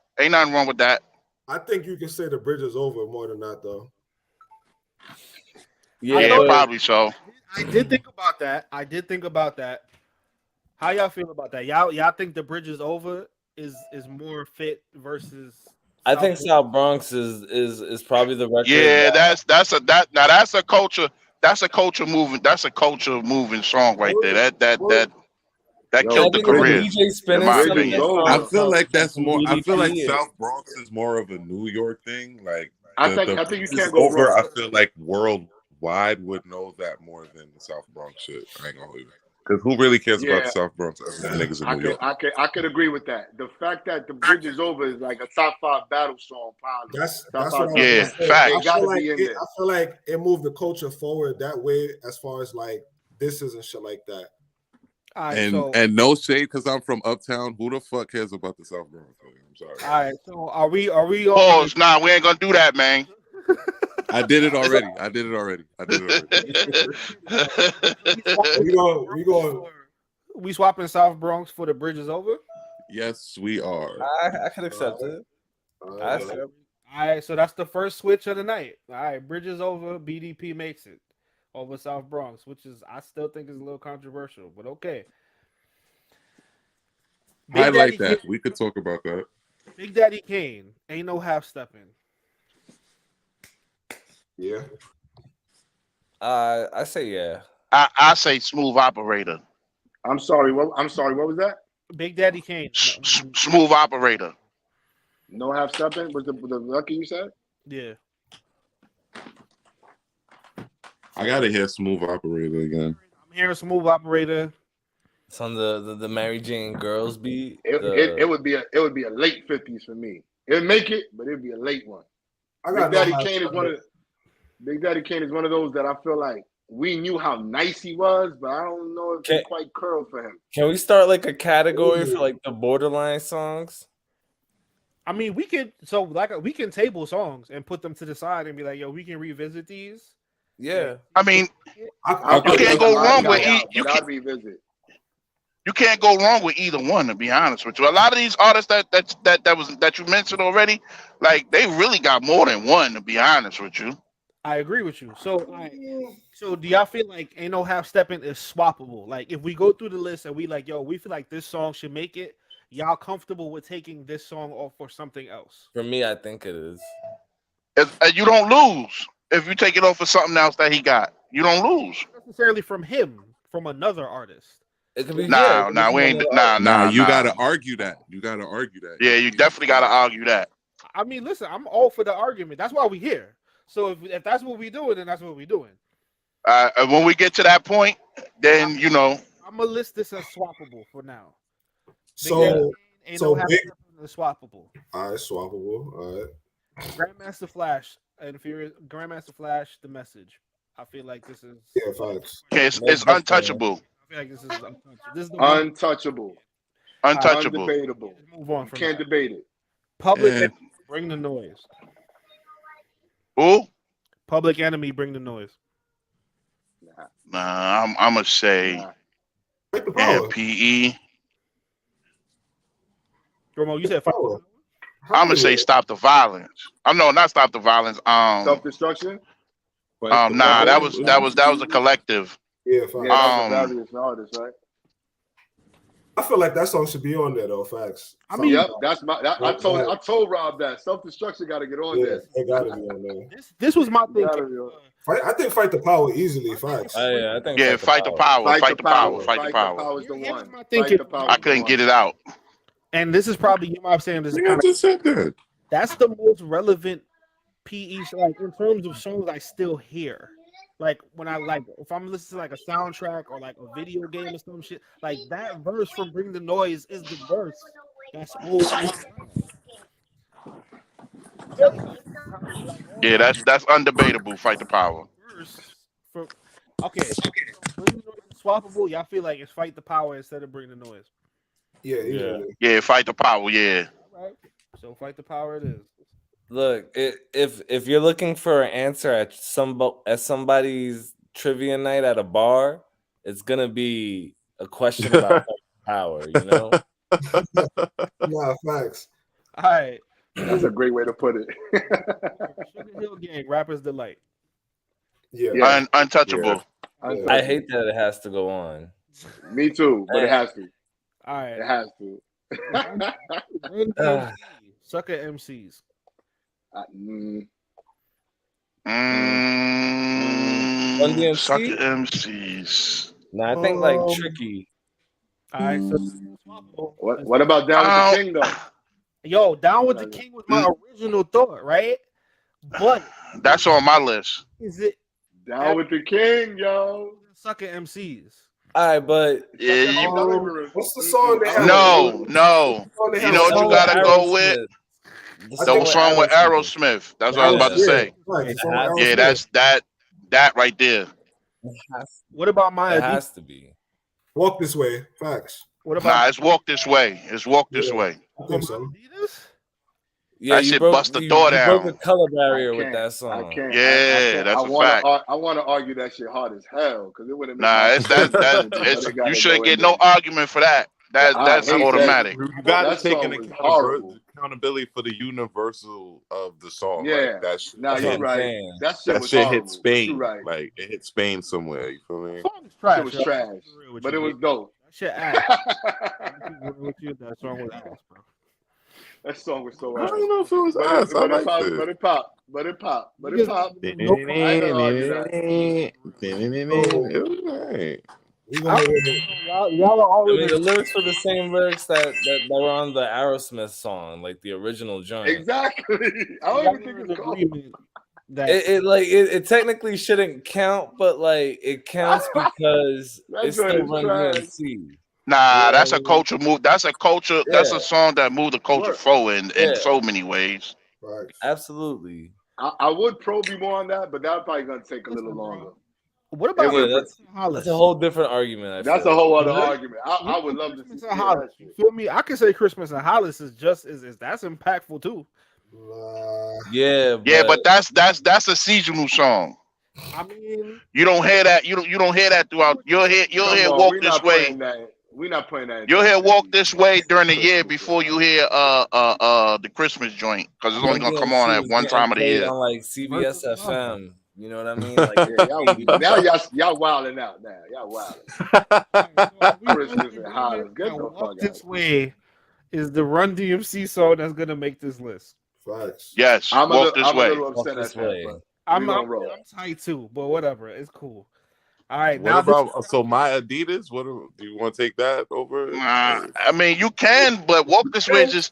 I think you can say The Bridge Is Over more than that, though. Yeah, but probably so. I did think about that. How y'all feel about that? Y'all think the bridge is over is more fit versus I think South South Bronx is probably the record. Yeah, that's a culture. That's a culture moving. That's a culture moving song right there. That Yo, killed the think it's career. DJ Spinning in my something opinion. Bro, I feel like that's from more. I feel like BDP. South Bronx is more of a New York thing. Like I the think you Bronx can't is go over. wrong. I feel like worldwide would know that more than the South Bronx shit. I ain't gonna hold you. Because who really cares about Yeah, the South Bronx other than niggas in New York? I could agree with that. The fact that the bridge is over is like a top 5 battle song, probably. That's Top what I 5 was Yeah, gonna say. facts. They gotta like be in there. I feel like it moved the culture forward that way, as far as like disses and shit like that. All right, And no shade because I'm from Uptown. Who the fuck cares about the South Bronx? I'm sorry. all right. So are we all Pause. Nah, we ain't gonna do that, man. I did it already. we swapping South Bronx for the bridge is over? Yes, we are. I can accept it. I accept. All right, so that's the first switch of the night. All right, bridge is over. BDP makes it over South Bronx, which is I still think is a little controversial, but okay. Highlight that. We could talk about that. Big Daddy Kane ain't no half stepping. Yeah. I say yeah. I say Smooth Operator. I'm sorry. What was that? Big Daddy Kane. Smooth Operator. No half stepping? Was the lucky you said? Yeah. I gotta hear Smooth Operator again. I'm hearing Smooth Operator. It's on the Mary Jane Girls beat. It would be a late 50s for me. It would make it, but it'd be a late one. Big Daddy Kane is one of those that I feel like we knew how nice he was, but I don't know if it's quite curled for him. Can we start like a category for like the borderline songs? I mean, we can table songs and put them to the side and be like, yo, we can revisit these. Yeah. I mean, you can't go wrong with you can't go wrong with either one, to be honest with you. A lot of these artists that you mentioned already, like they really got more than one, to be honest with you. I agree with you. So do y'all feel like Ain't No Half Stepping is swappable? Like if we go through the list and we like, yo, we feel like this song should make it, y'all comfortable with taking this song off for something else? For me, I think it is. You don't lose if you take it off for something else that he got. You don't lose. Not necessarily from him, from another artist. It could be nah. You gotta argue that. Yeah, you definitely gotta argue that. I mean, listen, I'm all for the argument. That's why we here. So if that's what we doing, then that's what we doing. When we get to that point, then you know. I'm gonna list this as swappable for now. So swappable. All right, swappable. All right. Grandmaster Flash and Grandmaster Flash, The Message. I feel like this is facts. Okay, it's untouchable. I feel like this is untouchable. Untouchable. Untouchable. Undebatable. Move on from Can't debate it. Public Enemy, Bring the Noise. Who? Public Enemy, Bring the Noise. Nah, I'm gonna say PE. Romo, you said Power. I'm gonna say Stop the Violence. No, not Stop the Violence. Self-destruction. Nah, that was a collective. Yeah, various artists, right? I feel like that song should be on there though. Facts. I mean, yep, I told Rob that Self-Destruction got to get on there. It got to be on there. This was my thing. I think Fight the Power easily. Facts. I think. Yeah, Fight the Power. Fight the Power. Fight the Power is the one. I couldn't get it out. And this is probably, you know what I'm saying? This I just said that. That's the most relevant PE, like in terms of songs I still hear. Like when if I'm listening to like a soundtrack or like a video game or some shit, like that verse from Bring the Noise is the verse. That's all. Yeah, that's undebatable. Fight the Power. Okay. Bring the Noise is swappable. Y'all feel like it's Fight the Power instead of Bring the Noise. Yeah, Fight the Power. Yeah. All right. So Fight the Power it is. Look, if you're looking for an answer at somebody's trivia night at a bar, it's gonna be a question about power, you know. Yeah, facts. All right, that's a great way to put it. Sugar Hill Gang, Rapper's Delight. Yeah. Untouchable. I hate that it has to go on. Me too, but it has to. All right. It has to. Run DMC, Sucker MCs. Run DMC? Sucker MCs. Nah, I think like Tricky. All right. So, what about Down with the King though? Yo, Down with the King was my original thought, right? But that's on my list. Is it Down with the King, yo? Sucker MCs. All right, but what's the song they have? No. You know what you gotta go with? The song with Aerosmith. That's what I was about to say. Yeah, that's that right there. What about my? It has to be. Walk This Way. Facts. What about? Nah, it's Walk This Way. It's Walk This Way. I think so. Yeah, that shit bust the door down. You broke the color barrier with that song. Yeah, that's a fact. I want to argue that shit hard as hell because it wouldn't. Nah, you shouldn't get no argument for that. That's automatic. You got to take an accountability for the universal of the song. Yeah, like, nah, you're right. That shit hit Spain. Right. Like it hit Spain somewhere. You feel me? It was trash, but it was dope. That shit ass. That song was ass, bro. That song was so I ass. don't know if it was ass. I liked it. But it popped. But it popped. It was alright. Y'all are always. I mean, the lyrics were the same lyrics that were on the Aerosmith song, like the original joint. Exactly. I don't even think it's called. It technically shouldn't count, but like it counts because it's still Run DMC. Nah, that's a culture move. That's a culture. Yeah. That's a song that moved the culture forward in so many ways. Right. Absolutely. I would probe you more on that, but that's probably gonna take a little longer. What about that's a whole different argument. That's a whole other argument. I would love to see Hollis. You feel me? I can say Christmas in Hollis is just as that's impactful too. Yeah, but that's a seasonal song. I mean, you don't hear that. You don't hear that throughout. You'll hear Walk This Way. We're not playing that. You'll hear Walk This Way during the year before you hear the Christmas joint because it's only gonna come on at one time of the year. On like CBS FM. You know what I mean? Like, now y'all wilding out now. Y'all wilding. Christmas in Hollis. Get the fuck out. This Way is the Run DMC song that's gonna make this list. Facts. Yes. Walk This Way. Walk This Way. I'm tight too, but whatever. It's cool. All right. What about so my Adidas? What do you want to take that over? I mean, you can, but Walk This Way is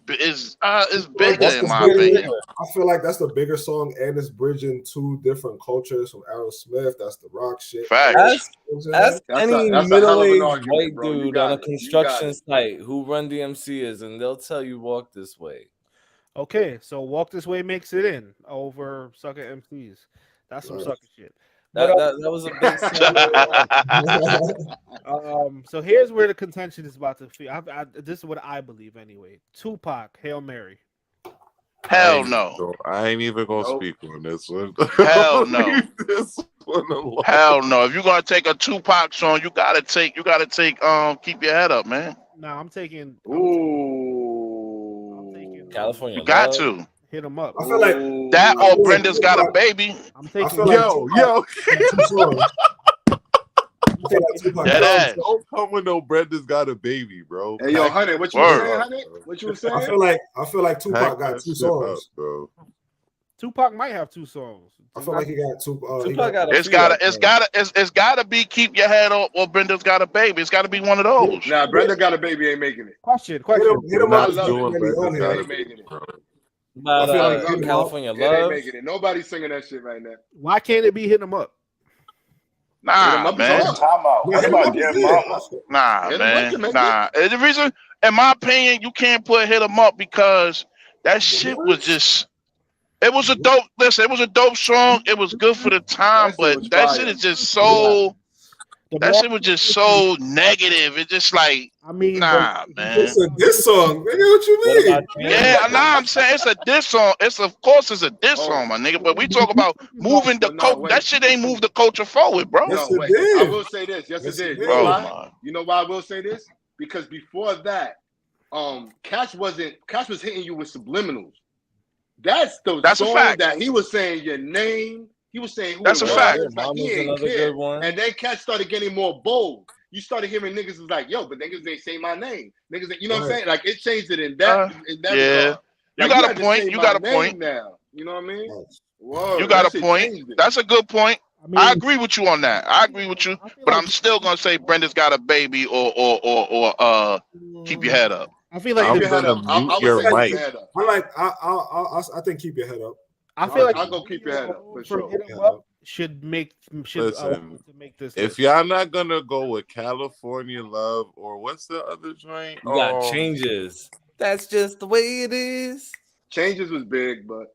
bigger in my opinion. I feel like that's the bigger song, and it's bridging two different cultures from Aerosmith. That's the rock shit. Facts. That's any middle-aged white dude on a construction site who Run DMC is, and they'll tell you Walk This Way. Okay, so Walk This Way makes it in over Sucker MCs. That's some sucker shit. That was a big so here's where the contention is about to feel. This is what I believe anyway. Tupac, Hail Mary. Hell no. I ain't even gonna speak on this one. Hell no. Hell no. If you're gonna take a Tupac song, you gotta take Keep Your Head Up, man. Nah, I'm taking California. You got to. Hit him up. I feel like that or Brenda's Got a Baby. I'm taking yo. That don't come with no Brenda's Got a Baby, bro. Hey, yo, honey, what you were saying, honey? What you were saying? I feel like Tupac got two songs, bro. Tupac might have two songs. I feel like he got two. It's gotta be Keep Your Head Up or Brenda's Got a Baby. It's gotta be one of those. Nah, Brenda Got a Baby ain't making it. Question. Hit him up. California Love. Love. It ain't making it. Nobody's singing that shit right now. Why can't it be Hit 'em Up? Nah, man. Nah, man. Nah. The reason, in my opinion, you can't put Hit 'em Up because that shit was just. It was a dope. Listen, it was a dope song. It was good for the time, but that shit is just so. That shit was just so negative. It's just like, nah, man. It's a diss song, nigga. What you mean? Yeah, I'm saying it's a diss song. Of course it's a diss song, my nigga. But we talk about moving the culture. That shit ain't moved the culture forward, bro. Yes, it did. I will say this. Yes, it did. You know why? You know why I will say this? Because before that, Cash was hitting you with subliminals. That's the song that he was saying your name. He was saying who That's it a was. fact. It's like, Mama's he ain't another care. good one. And then cats started getting more bold. You started hearing niggas was like, yo, but niggas ain't say my name. Niggas, you know what I'm saying? Like it changed it in that yeah. regard. You Like, got a had to point. say You my got a name point. now. You know what I mean? Nice. Whoa, You got that a shit point. changed it. That's a good point. I mean, I agree with you on that. I agree with you, I feel but like I'm still gonna say Brenda's got a baby or keep your head up. I feel like I'm Keep your head gonna up. I mute would your say keep mic. your head up. I think keep your head up. I feel like I'll go keep your head up for sure. Hit 'em up should Listen, to make this. If y'all not gonna go with California Love or what's the other joint? You got Changes. That's just the way it is. Changes was big, but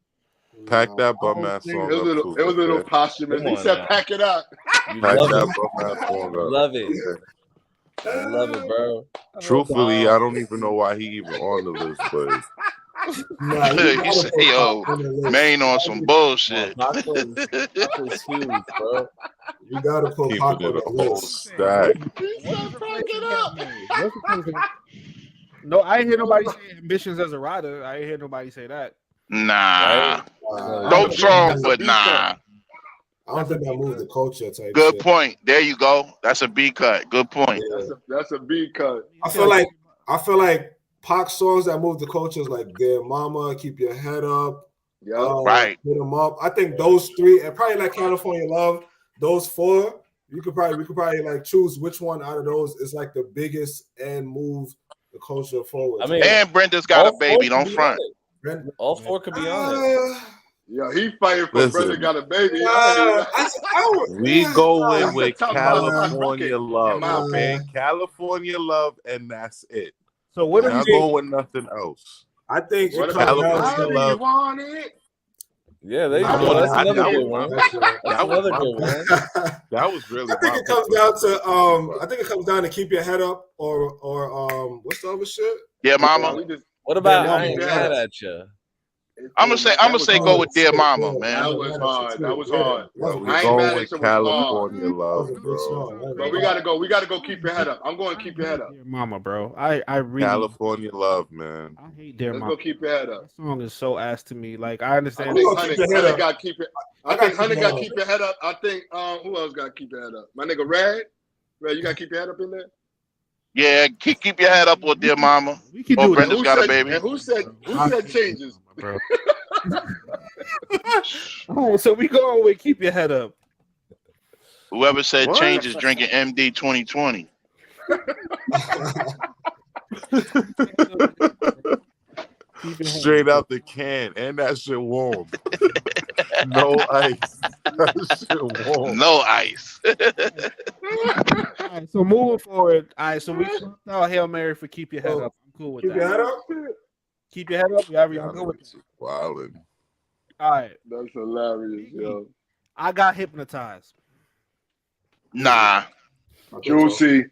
Pack that bum ass it song was a up little, too. it was a little okay? posthumous. Come He on said, now. "Pack it up." You Pack love that it. bum ass song up. Love it. Love it, bro. Truthfully, I don't even know why he even on the list, but Nah, You gotta say, put yo, Pac on the list. man on some bullshit. Pac was huge, bro. You gotta put keeping Pac it on a the whole list. stack. He said, "Pack it up." No, I ain't hear nobody say ambitions as a rider. I ain't hear nobody say that. Nah. Nah, Dope song, That's a but B nah. song. I don't think that moved the culture type Good shit. point. There you go. That's a B cut. Good point. That's a B cut. I feel like Pac songs that move the culture is like Dear Mama, Keep Your Head Up, Yeah. Right. Hit 'Em Up. I think those three, and probably like California Love, those four, we could probably like choose which one out of those is like the biggest and move the culture forward. I mean, And Brenda's got a all baby. four Don't could be front. on it. All four could be on it. Yeah, he fighting for Listen. Brother Got a Baby. We going That's with a tough one. California Love, In my okay? California Love, and that's it. So what We're do not you going with nothing else. I think What it about comes California down How to do you Love. want it? Yeah, there you I go. wanna- That's I- another that good was- one. That's right. That's That was another my good one. That was really. I think my it comes pick. down to I think it comes down to Keep Your Head Up or what's the other shit? Dear Yeah, Mama. we just, What about Yeah, I Ain't yeah. Mad at You? I'm gonna say go with Dear Mama, man. That was hard. That was hard. Yeah, we I ain't going mad with at you. Was hard. California Love, bro. But we gotta go. Keep your head up. I'm going to keep your head up. Dear Mama, bro. I really California Love, man. I hate Dear Let's Mama. go keep your head up. That song is so ass to me. Like I I understand. think gonna keep your head Hunter up. got to keep it. I I think gotta Hunter keep got my- to keep your head up. I think who else got to keep your head up? My nigga Red. You got to keep your head up in there. Yeah, keep your head up or Dear Mama. We can Or do Brenda's that. got a said, baby. And who said changes? Bro. All right, so we going with keep your head up. Whoever said What? change is drinking MD 2020. Keep your head Straight up. out the can, and that shit warm. No ice. That shit warm. No ice. All right, so moving forward. All right, so we swapped out Hail Mary for keep your head up. I'm cool with Keep that. Your Head Up. Keep your head up. Y'all Y'all go with niggas is wildin'. All right, That's hilarious, yo. I got hypnotized. Nah. Juicy.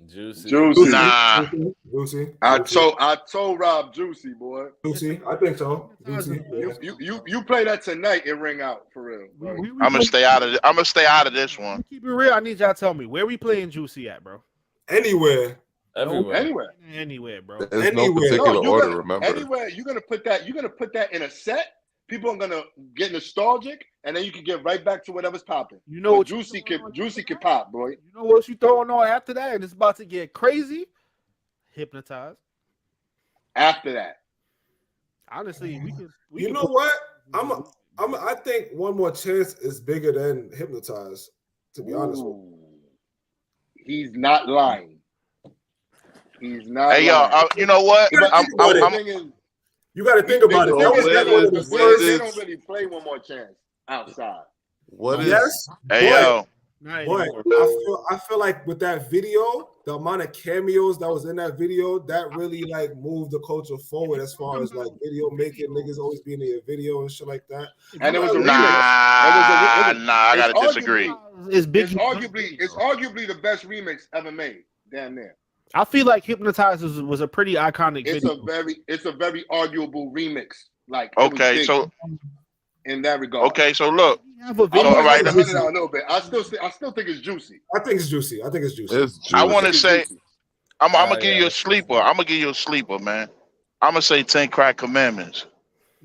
Juicy. Juicy. Nah. Juicy. I told Rob Juicy, boy. Juicy. I think so. Juicy. You play that tonight, it ring out for real. Bro. I'm gonna stay out of this one. Keep it real. I need y'all to tell me where we playing Juicy at, bro. Anywhere. Everywhere. Anywhere. Anywhere, bro. There's no Anywhere. particular No, order, remember? Anywhere. You're gonna put that in a set. People are gonna get nostalgic, and then you can get right back to whatever's popping. You know But what Juicy you can pop, boy. You know what you throwing on after that, and it's about to get crazy. Hypnotized. After that, Honestly, we You can know what? I think One More Chance is bigger than Hypnotized, to be honest with you. Ooh. He's not lying. He's not. Hey lying. yo, you know what? You gotta think about it. You got to think about it. The That thing was is, like one of the they first. don't really play One More Chance outside. What is Yes, Hey yo, not but anymore. I feel like with that video, the amount of cameos that was in that video, that really like moved the culture forward as far as like video making, niggas always being in a video and shit like that. And it was a nah, remix. It was- nah. I gotta it's disagree. It's big. It's arguably the best remix ever made. Damn near. I feel like Hypnotized was a pretty iconic It's video. a very arguable remix. Like it was Okay, big so in that regard. okay, so look. We have a I'm video. all right, gonna cut it out a little bit. I still think it's juicy. I think it's juicy. it's I juicy. wanna It's say juicy. I'm gonna give you a sleeper. I'm gonna give you a sleeper, man. I'm gonna say 10 Crack Commandments.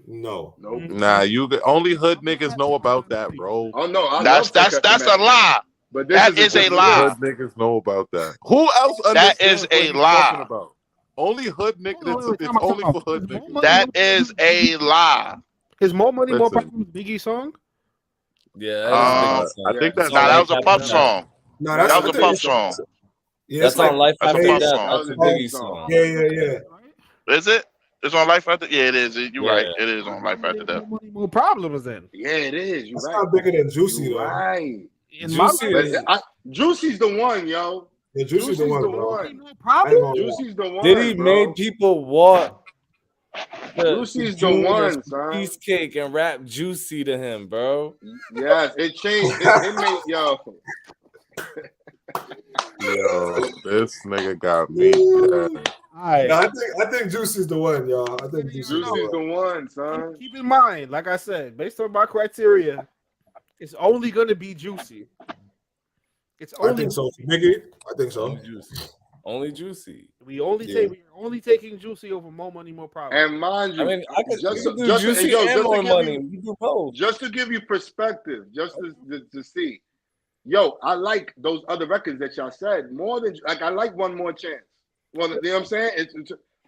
No. Nope. Nah, only hood niggas know about that, bro. Oh no, That's a lie. But this That is a different lie. Hood niggas know about that. Who else That understands is what a he's lie. talking about? Only hood niggas. It's only for hood niggas. That is a lie. Is More Money, More Listen. Problems Biggie song? Yeah, that is a big song. I think that's Nah, that was a Life Puff After song. No, That that's was a Puff song. Yeah, That's it's like on Life that's a After Puff Death. song. That's a Biggie song. Yeah. Is it? It's on Life After. Yeah, it is. You're Yeah. right. It is on Life After Death. More Money, More Problems then. Yeah, it is. You're That's right. not bigger than Juicy You're though. right. In my Juicy life, is- Juicy's the one, yo. Yeah, Juicy's the one, bro. More Problems. Juicy's the one. Diddy bro. made people walk to Juicy's the June or one, some son. cheesecake and rap Juicy to him, bro. Yes, it changed. It made yo. Yo, this nigga got me dead. Alright. No, I think Juicy's the one, y'all. I think Juicy's Juicy's the one. the one, son. Keep in mind, like I said, based on my criteria, it's only gonna be Juicy. It's I only think so. Biggie, I think so. Only Juicy. Only Juicy. we're only taking Juicy over More Money, More Problems. And mind you, I mean, I could just, do just, Juicy yo, and just to More give Money. you- We do both. just to give you perspective, just to see. Yo, I like those other records that y'all said more than like I like One More Chance. Well, you know what I'm saying?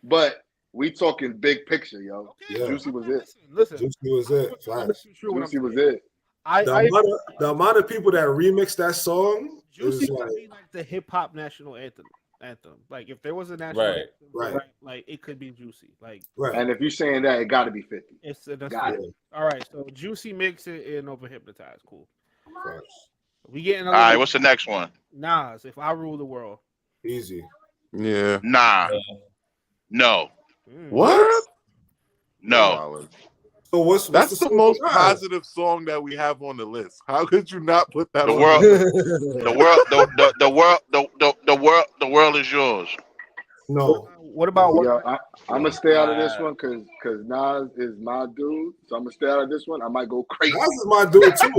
But we talking big picture, yo. Yeah. Juicy was it. Listen, Juicy was it. Facts. Juicy was it. The amount of people that remixed that song Juicy is could like, be like the hip hop national anthem. Like if there was a national Right. anthem, Right. like it could be Juicy. Like right. And if you're saying that, it got to be 50. it's that's Got it. All right, so Juicy makes it in over Hypnotized. Cool. Facts. We getting All right, what's the next one? Nas, If I Rule the World. Easy. Yeah. Nah. No. What? No. So what's That's the song most for Nas? positive song that we have on the list. How could you not put that The on world, the the world is yours. No. What about Yo, I'm gonna stay out of this one because Nas is my dude. So I'm gonna stay out of this one. I might go crazy. Nas is my dude too.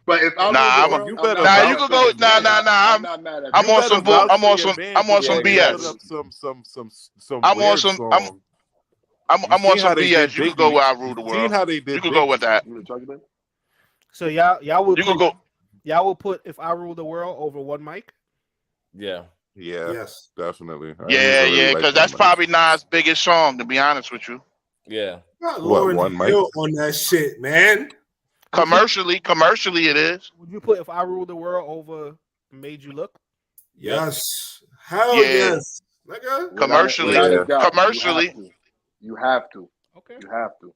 But if I'm Nah, with the you world, better I'm Nah, not you mad could at go. it. Nah. I'm not mad at I'm it. on some bull. I'm on some BS. I'm on some. I'm on some BS. You can go where I rule the Seen world. how they did. You can go with that. so y'all would You can go. y'all will put If I Rule the World over One Mic? Yeah. Yeah, Yes. definitely. Yeah, because that's probably Nas' biggest song. To be honest with you, Yeah. Not What, Lauryn one mic? Hill on that shit, man. commercially, it is. Would you put If I Rule the World over Made You Look? Yes. Hell Yeah. yes. Nigga. Commercially, Without a doubt, commercially. you have to. Okay. You have to.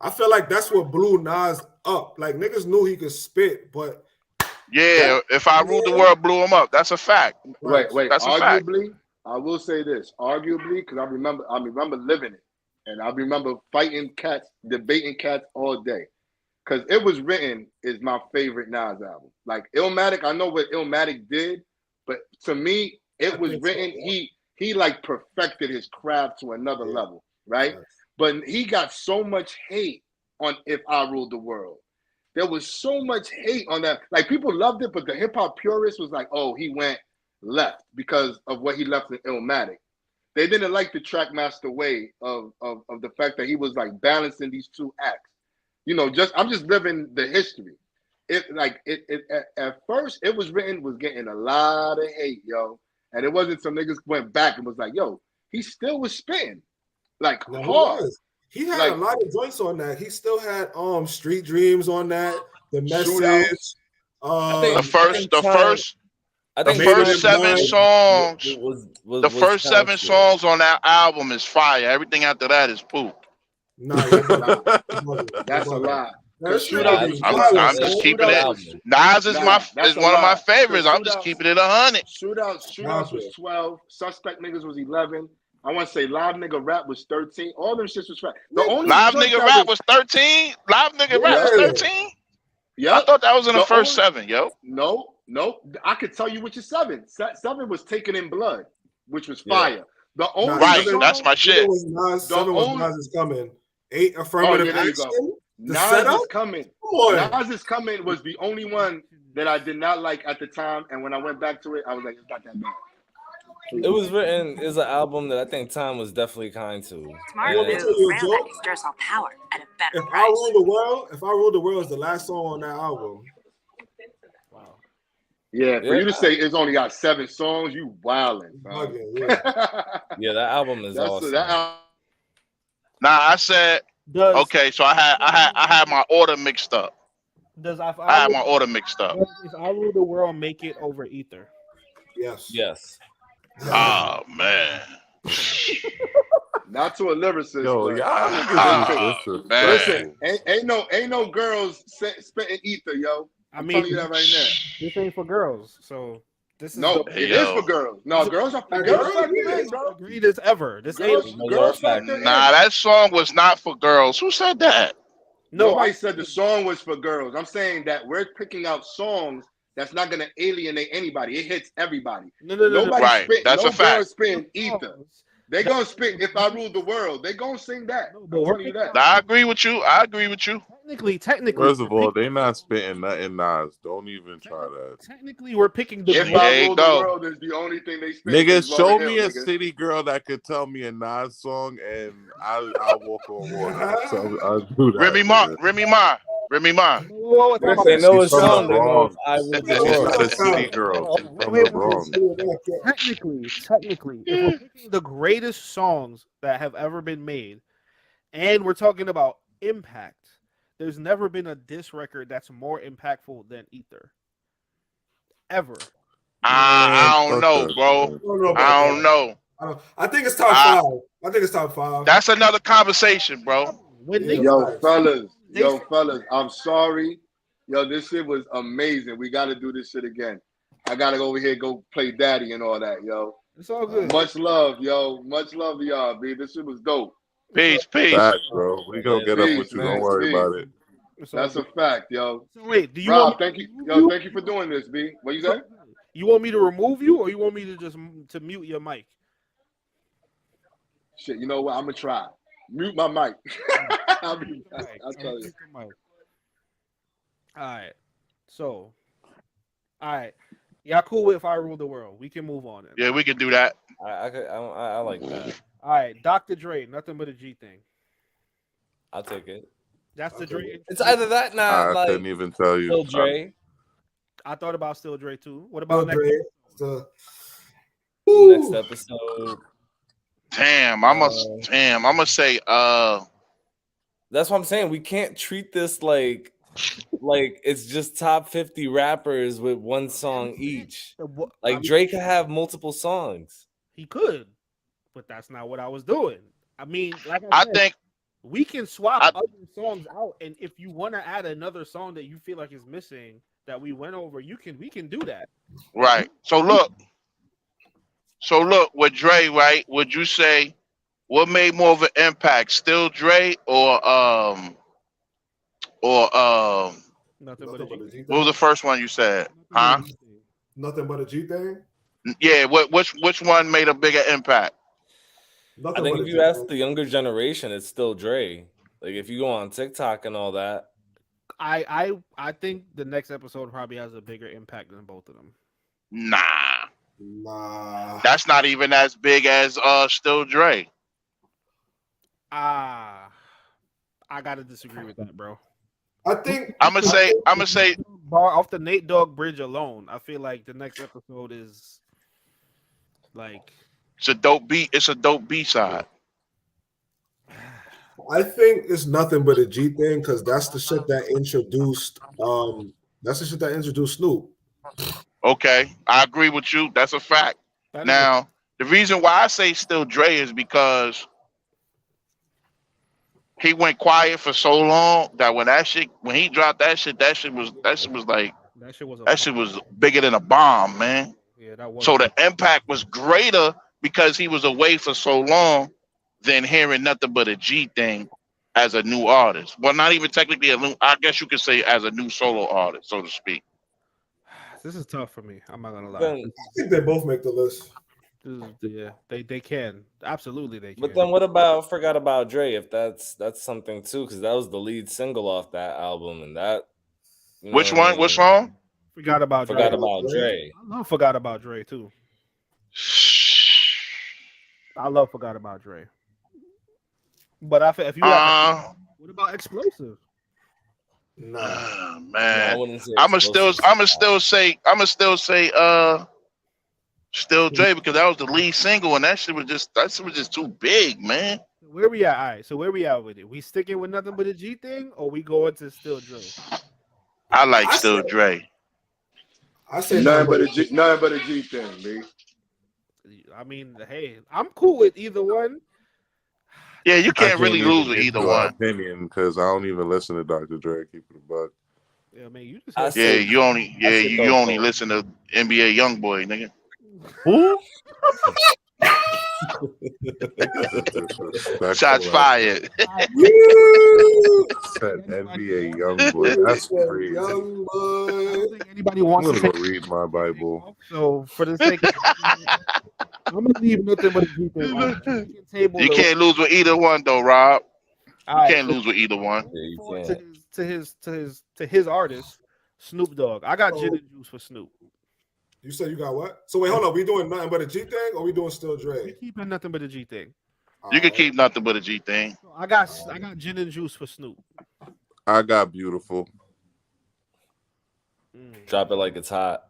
I feel like that's what blew Nas up. Like niggas knew he could spit, but Yeah, If I Ruled the World blew him up. That's a fact. Wait. That's a fact. Arguably, I will say this. Arguably, because I remember living it, and I remember fighting cats, debating cats all day. Because It Was Written is my favorite Nas album. Like Illmatic, I know what Illmatic did, but to me, It Was Written. He like perfected his craft to another level, right? But he got so much hate on If I Ruled the World. There was so much hate on that. Like people loved it, but the hip hop purists was like, "Oh, he went left because of what he left in Illmatic." They didn't like the Trackmaster way of the fact that he was like balancing these two acts. You know, I'm just living the history. At first, It Was Written was getting a lot of hate, yo, and it wasn't some niggas went back and was like, "Yo, he still was spitting like no, hard." he had Like- a lot of joints on that. He still had Street Dreams on that. The message. Shootouts. The first I The think first Made seven It songs, was the first kinda 7 shit. songs on that album is fire. Everything after that is poop. Nah, That's a lot. That's Shootouts- I'm just keeping it. Nas is that's is a one of my lot. favorites. I'm just Shootouts- keeping it 100. Shootouts was 12. Suspect niggas was 11. I want to say Live Nigga Rap was 13. All them shits was fat. The only Live joint Nigga that Rap was 13. Live Nigga Rap was 13. Yeah. I thought that was in the The first only- 7, yo. No. I could tell you which is 7. 7 was Taken in Blood, which was Yeah. fire. The only Right, song- that's my shit. Seven was Nas is coming. 8 affirmative there you action. go. The Nas setup? is coming. Come on. Nas is coming was the only one that I did not like at the time, and when I went back to it, I was like, it's not that bad. It was written is an album that I think Time was definitely kind to. I want to tell you a joke. If I Rule the World is the last song on that album. Wow. Yeah, for you to say it's only got 7 songs, you wildin'. Yeah, that album is awesome. Nah, I said okay. So I had my order mixed up. Does I had my order mixed up. Does I Rule the World make it over Ether? Yes. Yes. Oh man. Not to a lyricist. Yo, y'all man. Listen, ain't no girls spitting ether, yo. I'm telling you that right now. This ain't for girls, so this is it is for girls. No, girls are for girls. Agreed as ever. This ain't girls. Nah, that song was not for girls. Who said that? Nobody said the song was for girls. I'm saying that we're picking out songs that's not gonna alienate anybody. It hits everybody. No. Right. That's a fact. Girls spitting ether. They gonna spit If I Ruled the World. They gonna sing that. I'm telling you that. I agree with you. Technically. First of all, they not spitting nothing Nas. Don't even try that. Technically, we're picking the. If I Ruled the World is the only thing they spit. Niggas, show me a city girl that could tell me a Nas song, and I'll walk on water. So I'll do that. Remy Ma. If they know a song, they know I Rule the She's World. not a city girl. She's from the Bronx. Technically, if we're picking the greatest songs that have ever been made, and we're talking about impact, there's never been a diss record that's more impactful than Ether. Ever. I don't know, bro. I don't know. I think it's top 5. That's another conversation, bro. Yo, fellas, I'm sorry. Yo, this shit was amazing. We got to do this shit again. I got to go over here, go play daddy and all that, yo. It's all good. Much love, yo. Much love to y'all, B. This shit was dope. Peace. Fact, bro. We gonna get up with you. Don't worry about it. That's a fact, yo. So wait, do you Rob, thank you. Yo, thank you for doing this, B. What you say? You want me to remove you, or you want me to just to mute your mic? Shit, you know what? I'm gonna try. Mute my mic. I'll tell you. All right. So, all right. Y'all cool with If I Rule the World? We can move on. Yeah, we can do that. I like that. All right, Dr. Dre, Nothing But a G Thing. I'll take it. That's the Dre. It's either that now. I couldn't even tell you. Still Dre. I thought about Still Dre too. What about next episode? Damn, I'm gonna say that's what I'm saying. We can't treat this like it's just top 50 rappers with one song each. Like Drake could have multiple songs. He could, but that's not what I was doing. I mean, like I think we can swap other songs out, and if you want to add another song that you feel like is missing that we went over, we can do that. Right. So look with Dre, right? Would you say what made more of an impact, Still Dre or Nothing But a G Thing? What was the first one you said? Huh? Nothing But a G Thing? Yeah, which one made a bigger impact? I think if you ask the younger generation, it's Still Dre. Like if you go on TikTok and all that. I think the next episode probably has a bigger impact than both of them. Nah. That's not even as big as Still Dre. I gotta disagree with that, bro. I think I'm gonna say bar off the Nate Dogg bridge alone. I feel like the next episode is like it's a dope beat. It's a dope B-side. I think it's Nothing But a G Thing because that's the shit that introduced Snoop. Okay, I agree with you. That's a fact. Now, the reason why I say Still Dre is because he went quiet for so long that when he dropped that shit was bigger than a bomb, man. Yeah, that was. So the impact was greater because he was away for so long than hearing Nothing But a G Thing as a new artist. Well, not even technically I guess you could say as a new solo artist, so to speak. This is tough for me. I'm not gonna lie. I think they both make the list. Yeah, they can. Absolutely they can. But then what about Forgot About Dre? If that's something too, because that was the lead single off that album, and that. Which one? What song? Forgot About Dre. Forgot About Dre. I love Forgot About Dre too. I love Forgot About Dre. But if you have, what about Explosive? Nah, No, I man. wouldn't say I'ma still say Still Dre because that was the lead single and that shit was just too big, man. Where we at? All right, so where we at with it? We sticking with Nothing But a G thing, or we going to Still Dre? I like Still Dre. I say nothing but a G thing, man. I mean, hey, I'm cool with either one. Yeah, you can't really lose with either one. Opinion because I don't even listen to Dr. Dre. Keep it a buck. Yeah, man, you just you only listen to NBA YoungBoy, nigga. Who? Shots fired. Said NBA YoungBoy. That's crazy. I don't think anybody wants I'm to gonna go read my Bible. So for the sake of I'm gonna leave Nothing But a G thing. You can't lose with either one though, Rob. You Right, can't lose with either one. Yeah, you to his artist, Snoop Dogg. I got Gin and Juice for Snoop. You said you got what? So wait, hold on. We doing Nothing But a G thing, or we doing Still Dre? We keeping Nothing But a G thing. You can keep Nothing But a G thing. So I got Gin and Juice for Snoop. I got Beautiful. Drop It Like It's Hot.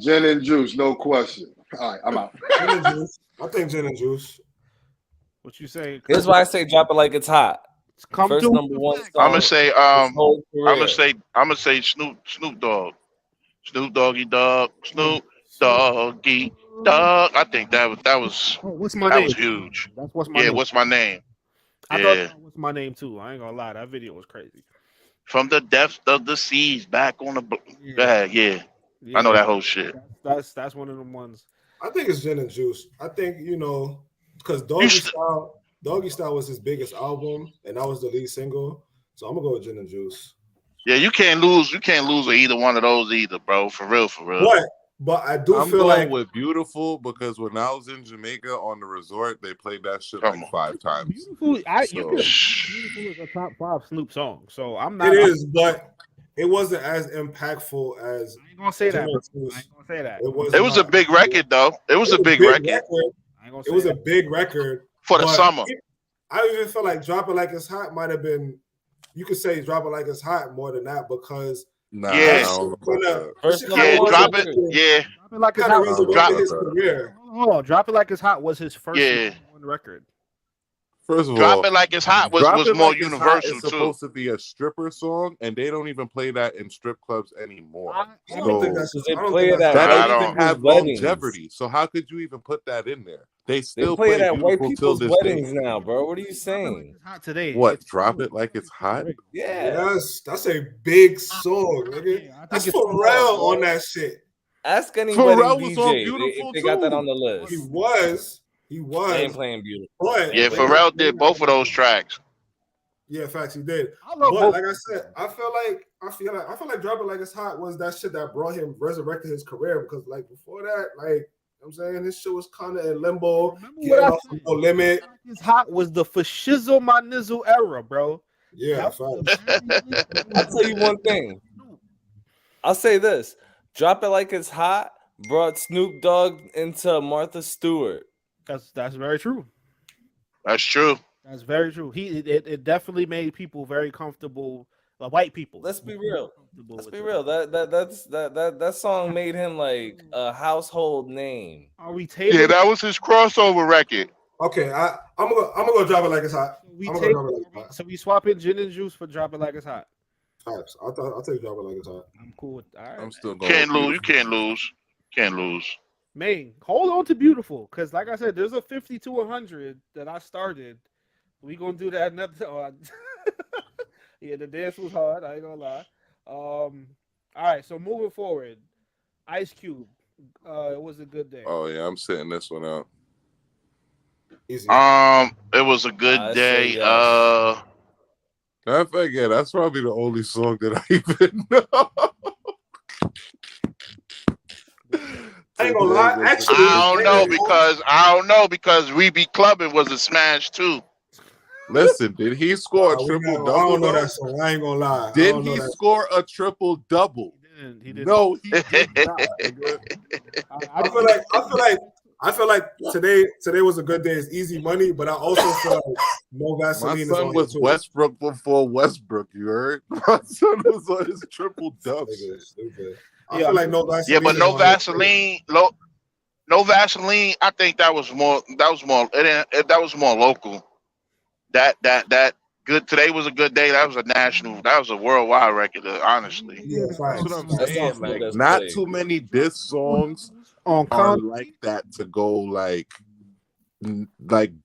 Gin and Juice, no question. All right, I'm out. Gin and Juice. I think Gin and Juice. What you say? Here's why I say Drop It Like It's Hot. First number one song. I'm gonna say his whole career. I'm gonna say Snoop Dogg. Snoop Doggy Dogg. Snoop Doggy Dogg. I think that was What's my name? was huge. That's What's My Name. What's my name? I thought that was my name too. I ain't gonna lie, that video was crazy. From the depths of the seas, back on the bag. Yeah. I know that whole shit. That's one of them ones. I think it's Gin and Juice. I think because Doggy Style was his biggest album, and that was the lead single. So I'm gonna go with Gin and Juice. Yeah, you can't lose with either one of those either, bro. For real. But I do I'm feel going like with Beautiful because when I was in Jamaica on the resort, they played that shit like 5 times. Beautiful is a top 5 Snoop song. So I'm not. It is, but it wasn't as impactful as. I ain't gonna say that. It was a big record though. It was a big record. It was a big record for the summer. I even feel like Drop It Like It's Hot might have been. You could say Drop It Like It's Hot more than that because. Nah, Drop it. Yeah, Drop It Like It's Hot. His career. Hold on, Drop It Like It's Hot was his first one record. First of all, Drop It Like It's Hot was more universal it's too. supposed to be a stripper song, and they don't even play that in strip clubs anymore. I don't think that's. They play it at that I doesn't don't. even have weddings. longevity. So how could you even put that in there? They still play it at Beautiful white till people's this weddings day. now, bro. What are you saying? It's hot today. What? Drop It Like It's Hot? Yeah. Yes, that's a big song, nigga. Yeah, I think That's it's Pharrell on that shit. Ask any Pharrell wedding was on DJ Beautiful, if they got that too. on the list. He was. They ain't playing Beautiful. But Yeah, Pharrell did both of those tracks. Yeah, facts, he did. I love But both. like I said, I feel like Drop It Like It's Hot was that shit that brought him resurrected his career because like before that, like you know what I'm saying, this shit was kind of in limbo. Remember what I said? No Limit. It's hot was the for shizzle my nizzle era, bro. Yeah, That facts. was I'll tell you one thing. I'll say this. Drop It Like It's Hot brought Snoop Dogg into Martha Stewart. That's very true. That's true. That's very true. It definitely made people very comfortable. White people. Let's be real. Let's with be it. real. That song made him like a household name. Are we Yeah, tailoring? that was his crossover record. Okay, I'm gonna go Drop It Like It's Hot. We I'm gonna take, Drop It Like It's Hot. so we swapping Gin and Juice for Drop It Like It's Hot. Facts. I'll take Drop It Like It's Hot. I'm cool with all right. I'm still going. Can't with lose. You Beautiful. can't lose. Man, hold on to Beautiful, because like I said, there's a 50 to 100 that I started. We gonna do that another. Yeah, the dance was hard. I ain't gonna lie. All right, so moving forward, Ice Cube. It was a good day. Oh yeah, I'm sitting this one out. Easy. It was a good I day. say yes. I forget. That's probably the only song that I even know. I ain't gonna lie. Actually, I don't know because We Be Clubbing was a smash too. Listen, did he score a triple I double? don't know that song. I ain't gonna lie. Did he score a triple double? He didn't. No, he did not. All I feel like today was a good day. It's easy money, but I also feel like no My Vaseline is son on was here too. Westbrook before Westbrook. You heard? My son was on his triple double. I feel like no Vaseline. Yeah, but no is on here, too. Vaseline, no Vaseline. I think that was more. That was more local. That good. Today was a good day. That was a national. That was a worldwide record. Honestly. Yeah, That's facts. what I'm That's saying. not Like, that's not played. too many diss songs On are con- like that to go like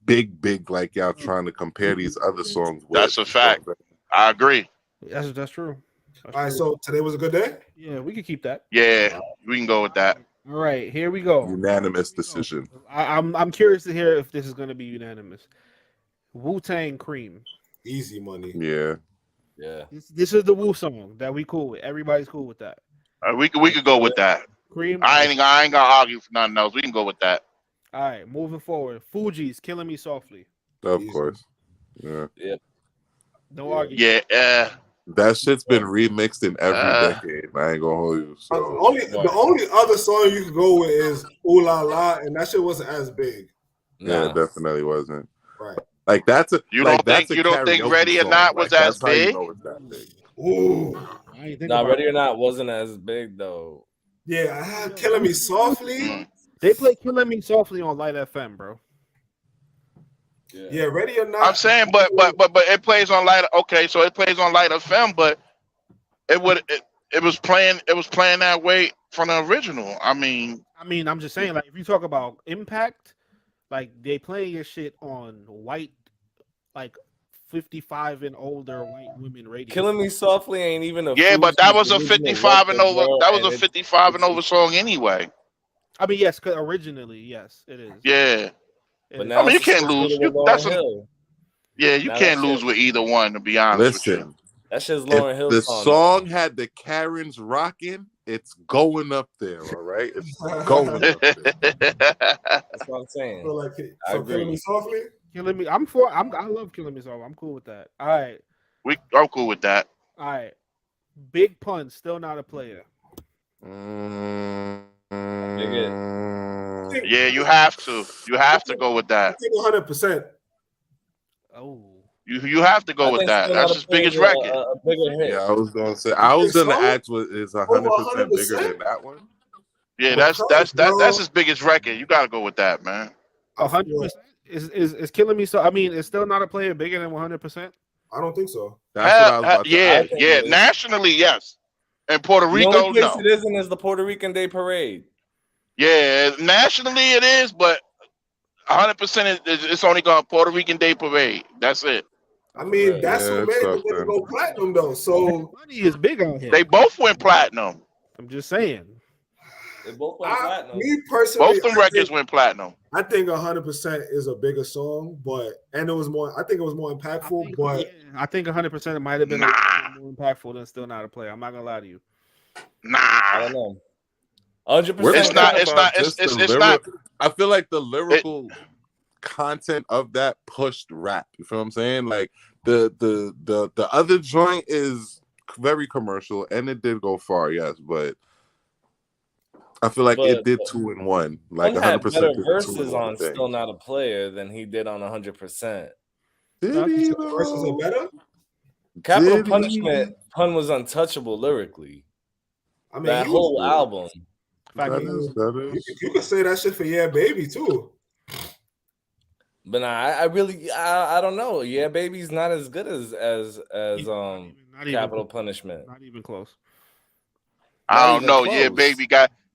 big like y'all trying to compare these other songs with. That's a fact. I agree. That's true. That's All right, true. so today was a good day. Yeah, we could keep that. Yeah, we can go with that. All right, here we go. Unanimous decision. I'm curious to hear if this is going to be unanimous. Wu-Tang Cream. Easy money. Yeah. Yeah. This is the Wu song that we cool with. Everybody's cool with that. We could go with that. Cream. I ain't gonna argue for nothing else. We can go with that. All right, moving forward. Fuji's Killing Me Softly. Of Easy. course. Yeah. No argument. Yeah. That shit's been remixed in every decade. I ain't gonna hold you. So The only other song you could go with is Ooh La La, and that shit wasn't as big. yeah, Nah. it definitely wasn't. Right. Like that's a You like, don't that's think a you don't think karaoke Ready or song. Not was Like, as that's how you big? know it's that big. Ooh. I ain't think Nah, about Ready it. or Not wasn't as big though. Yeah, I had Killing Me Softly. Mm. They play Killing Me Softly on Light FM, bro. Yeah, Ready or Not. I'm saying, but it plays on Light. Okay, so it plays on Light FM, but it was playing that way from the original. I mean, I'm just saying, like, if you talk about impact, like they playing your shit on white, like 55 and older white women radio. Killing Me Softly ain't even a yeah, but that was a Fuji's original 55 and record, over. bro, That was and a it- 55 and over song anyway. I mean, yes, 'cause originally, yes, it is. Yeah, It But is. now I mean, you it's can't associated lose. with Lauryn That's a- Hill. yeah, you Now can't that lose shit- with either one. To be honest with you. Listen, That shit's Lauryn if Hill the song. song had the Karens rocking, it's going up there. All right, it's going up there. That's what I'm saying. So like, I so agree. Killing Me Softly. Killing Me. I love Killing Me Softly. I'm cool with that. All right, I'm cool with that. all right. Big Pun, still not a player. Yeah, you have to. You have to go with I that. think 100%. Oh, You have to go I with think that. Still That's Not a his Player biggest is record. a bigger hit. Yeah, I was gonna say. I was think gonna so? ask, what is 100% bigger 100%? than that one? Yeah, Because, bro, that's his biggest record. You gotta go with that, man. 100%. Is Killing Me so? I mean, it's still not a player bigger than 100%. I don't think so. That's what I was about to Yeah, ask. I think yeah. it is. Nationally, yes. And Puerto The Rico, only place no. it isn't is the Puerto Rican Day Parade. Yeah, nationally it is, but 100% it's only going Puerto Rican Day Parade. That's it. I mean, Right. that's Yeah, what it's made tough, it didn't man. go platinum though. So Money is big out here. They both went platinum. I'm just saying. They both went platinum. me personally, Both them records went platinum. I think 100% is a bigger song, and it was more. I think it was more impactful, but I think 100% might have been a Nah. little more impactful than Still Not a Player. I'm not gonna lie to you. I Nah. don't know. 100%. We're It's talking not- it's about not- just it's- the it's lyric- I feel like the lyrical content of that pushed rap. You feel what I'm saying? Like the other joint is very commercial, and it did go far, yes, but I feel like it But- did 2 in 1. Like Pun had 100% better did 2 in verses 1 on thing. Still Not a Player than he did on 100%. Did he, the verses though? are better. Capital Did he? Punishment, Pun was untouchable lyrically. I mean, That he was whole good. album. Fact That is, is. You could say that shit for Yeah Baby too. But nah, I really I don't know. Yeah, Baby's not as good as not even Capital close. Punishment. Not even close. I Not don't even know. close.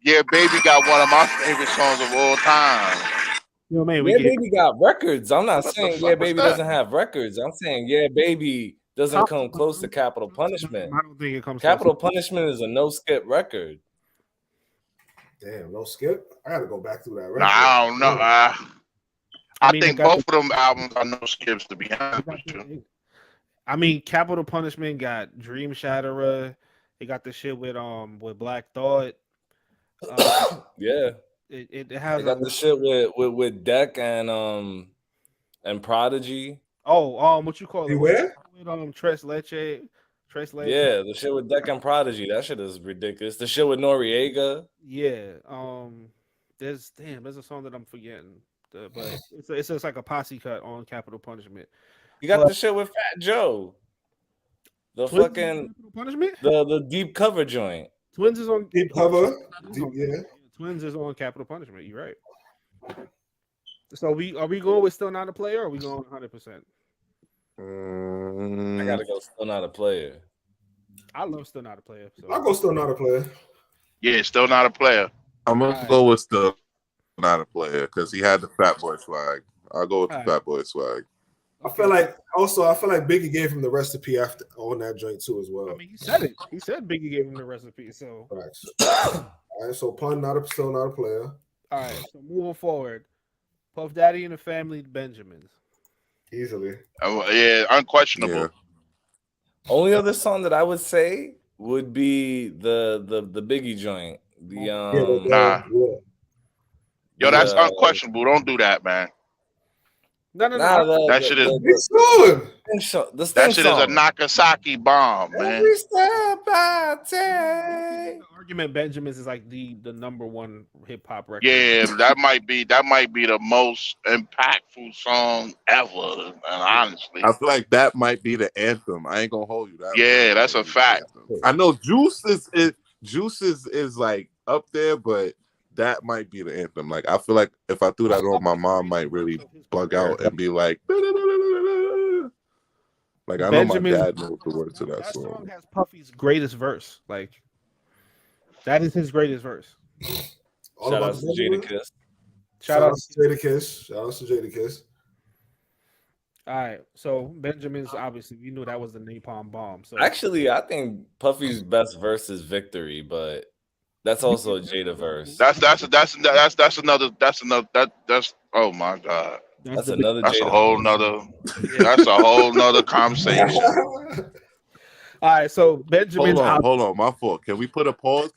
Yeah, Baby got one of my favorite songs of all time. You know what I mean? Yeah, Baby got records. I'm not What the saying fuck Yeah was Baby that? doesn't have records. I'm saying Yeah Baby doesn't come close to Capital Punishment. I don't think it comes. Capital close. Punishment is a no skip record. Damn, no skip. I gotta go back through that record. Nah, I don't know. I mean, think they got both of them albums are no skips, to be honest with you. I mean, Capital Punishment got Dream Shatterer. They got the shit with Black Thought. Yeah. It has I got the shit with Deck and Prodigy. what you call it? Beware? With Tres Leche. Yeah, the shit with Deck and Prodigy. That shit is ridiculous. The shit with Noriega. Yeah. There's a song that I'm forgetting, but it's just like a posse cut on Capital Punishment. You got the shit with Fat Joe. The Twins fucking Capital Punishment. the deep cover joint. Twins is on Deep cover. Yeah. Twins is on Capital Punishment. You're right. So are we going with Still Not a Player, or are we going 100%? I gotta go. Still Not a Player. I love Still Not a Player. So. I'll go Still Not a Player. Yeah, Still Not a Player. I'm gonna Alright. go with Still Not a Player because he had the Fat Boy swag. I'll go with the Alright. Fat Boy swag. I feel like Biggie gave him the recipe after on that joint too as well. I mean, he said it. He said Biggie gave him the recipe. So Facts. All right, so Pun Still Not a Player. all right. So moving forward, Puff Daddy and the Family Benjamins. Easily. Yeah, unquestionable. Yeah. Only other song that I would say would be the Biggie joint. Nah. Yo, that's unquestionable. Don't do that, man. No. That shit is It's good. that shit is a Nagasaki bomb, man. Every step I take. The argument Benjamins is like the number one hip hop record. Yeah, that might be the most impactful song ever. And honestly, I feel like that might be the anthem. I ain't gonna hold you that. Yeah, that's a fact. I know Juice is like up there, but that might be the anthem. Like I feel like if I threw that on, my mom might really bug out and be like, like I know my dad knows the words to that song song. has Puffy's greatest verse. Like that is his greatest verse. All Shout about out to the Benjamin. Jadakiss. Shout out to Jadakiss. Shout out to Jadakiss. All right. So Benjamins, obviously, we knew that was the napalm bomb. So Actually, I think Puffy's best verse is Victory, but that's also a Jada verse. that's another. Oh my god. That's another That's Jada a whole nother. That's a whole nother conversation. All right. So Benjamin's Hold on, my fault. Can we put a pause?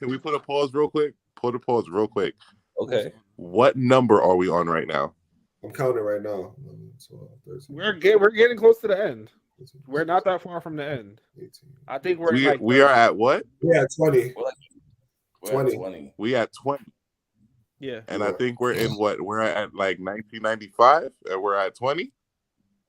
Real quick? Put a pause real quick. Okay. What number are we on right now? I'm counting right now. 11, 12, 13, we're getting close to the end. We're not that far from the end. 18. I think we're We are at what? Yeah, 20. We're 20. at 20. We at 20. Yeah. And I think we're in what? We're at like 1995 and we're at 20.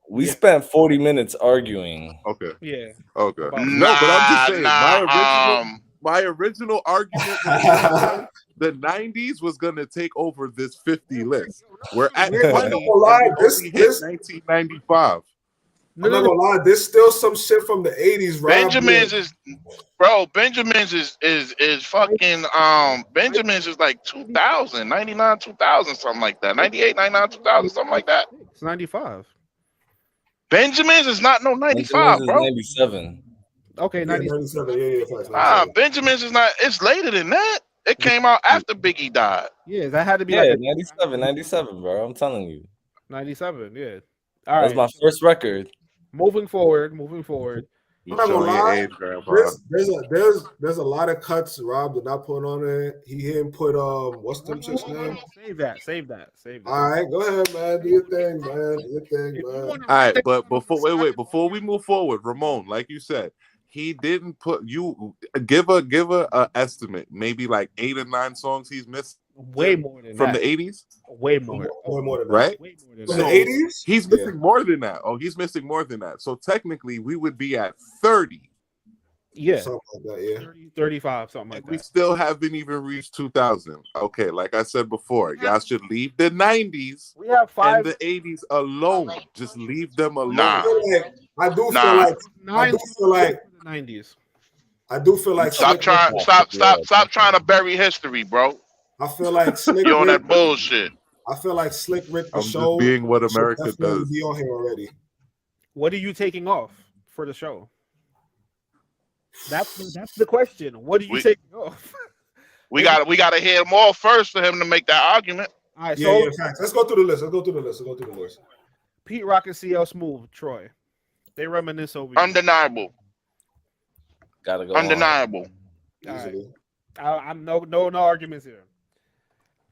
We spent 40 minutes arguing. Okay. Yeah. Okay. Nah, No, but I'm just saying my original argument was the 90s was gonna take over this 50 list. We're at 20. I'm not gonna lie, this hit 1995. I'm not gonna lie, there's still some shit from the 80s. Benjamin's is fucking Benjamin's is like 2000, 99, 2000, something like that. 98, 99, 2000, something like that. It's 95. Benjamin's is not no 95, bro. 97. Okay, 97. Yeah. Benjamin's is not. It's later than that. It came out after Biggie died. Yeah, that had to be Yeah, 97, bro. I'm telling you. 97. Yeah. That All was right. my first record. Moving forward. I'm not gonna lie. There's a lot of cuts Rob did not put on it. He didn't put what's them chick's name? Save that. All right, go ahead, man. Do your thing, man. All right, but before we move forward, Ramon, like you said, he didn't put you give a estimate, maybe like 8 or 9 songs he's missed. Way more than from that. the 80s. Way more. More than that. Right? Way more than From that. the 80s? He's missing more than that. Oh, he's missing more than that. So technically, we would be at 30. Yeah. Something like that, yeah. 30, 35, something like And we that. still haven't even reached 2000. Okay, like I said before, y'all should leave the 90s We have 5 and the 80s alone. Just leave them alone. Nah. I do Nah. feel like the 90s. Stop trying to bury history, bro. I feel like Slick You on Rick, that bullshit. I feel like Slick Rick the I'm show just being what should America definitely does. be on here already. What are you taking off for the show? That's the question. What are you taking off? We gotta hear them all first for him to make that argument. All right, Yeah, so facts. Let's go through the list. Pete Rock and CL Smooth, Troy. They reminisce over you. Undeniable. Gotta go. Undeniable. All right. Easily. I'm no arguments here.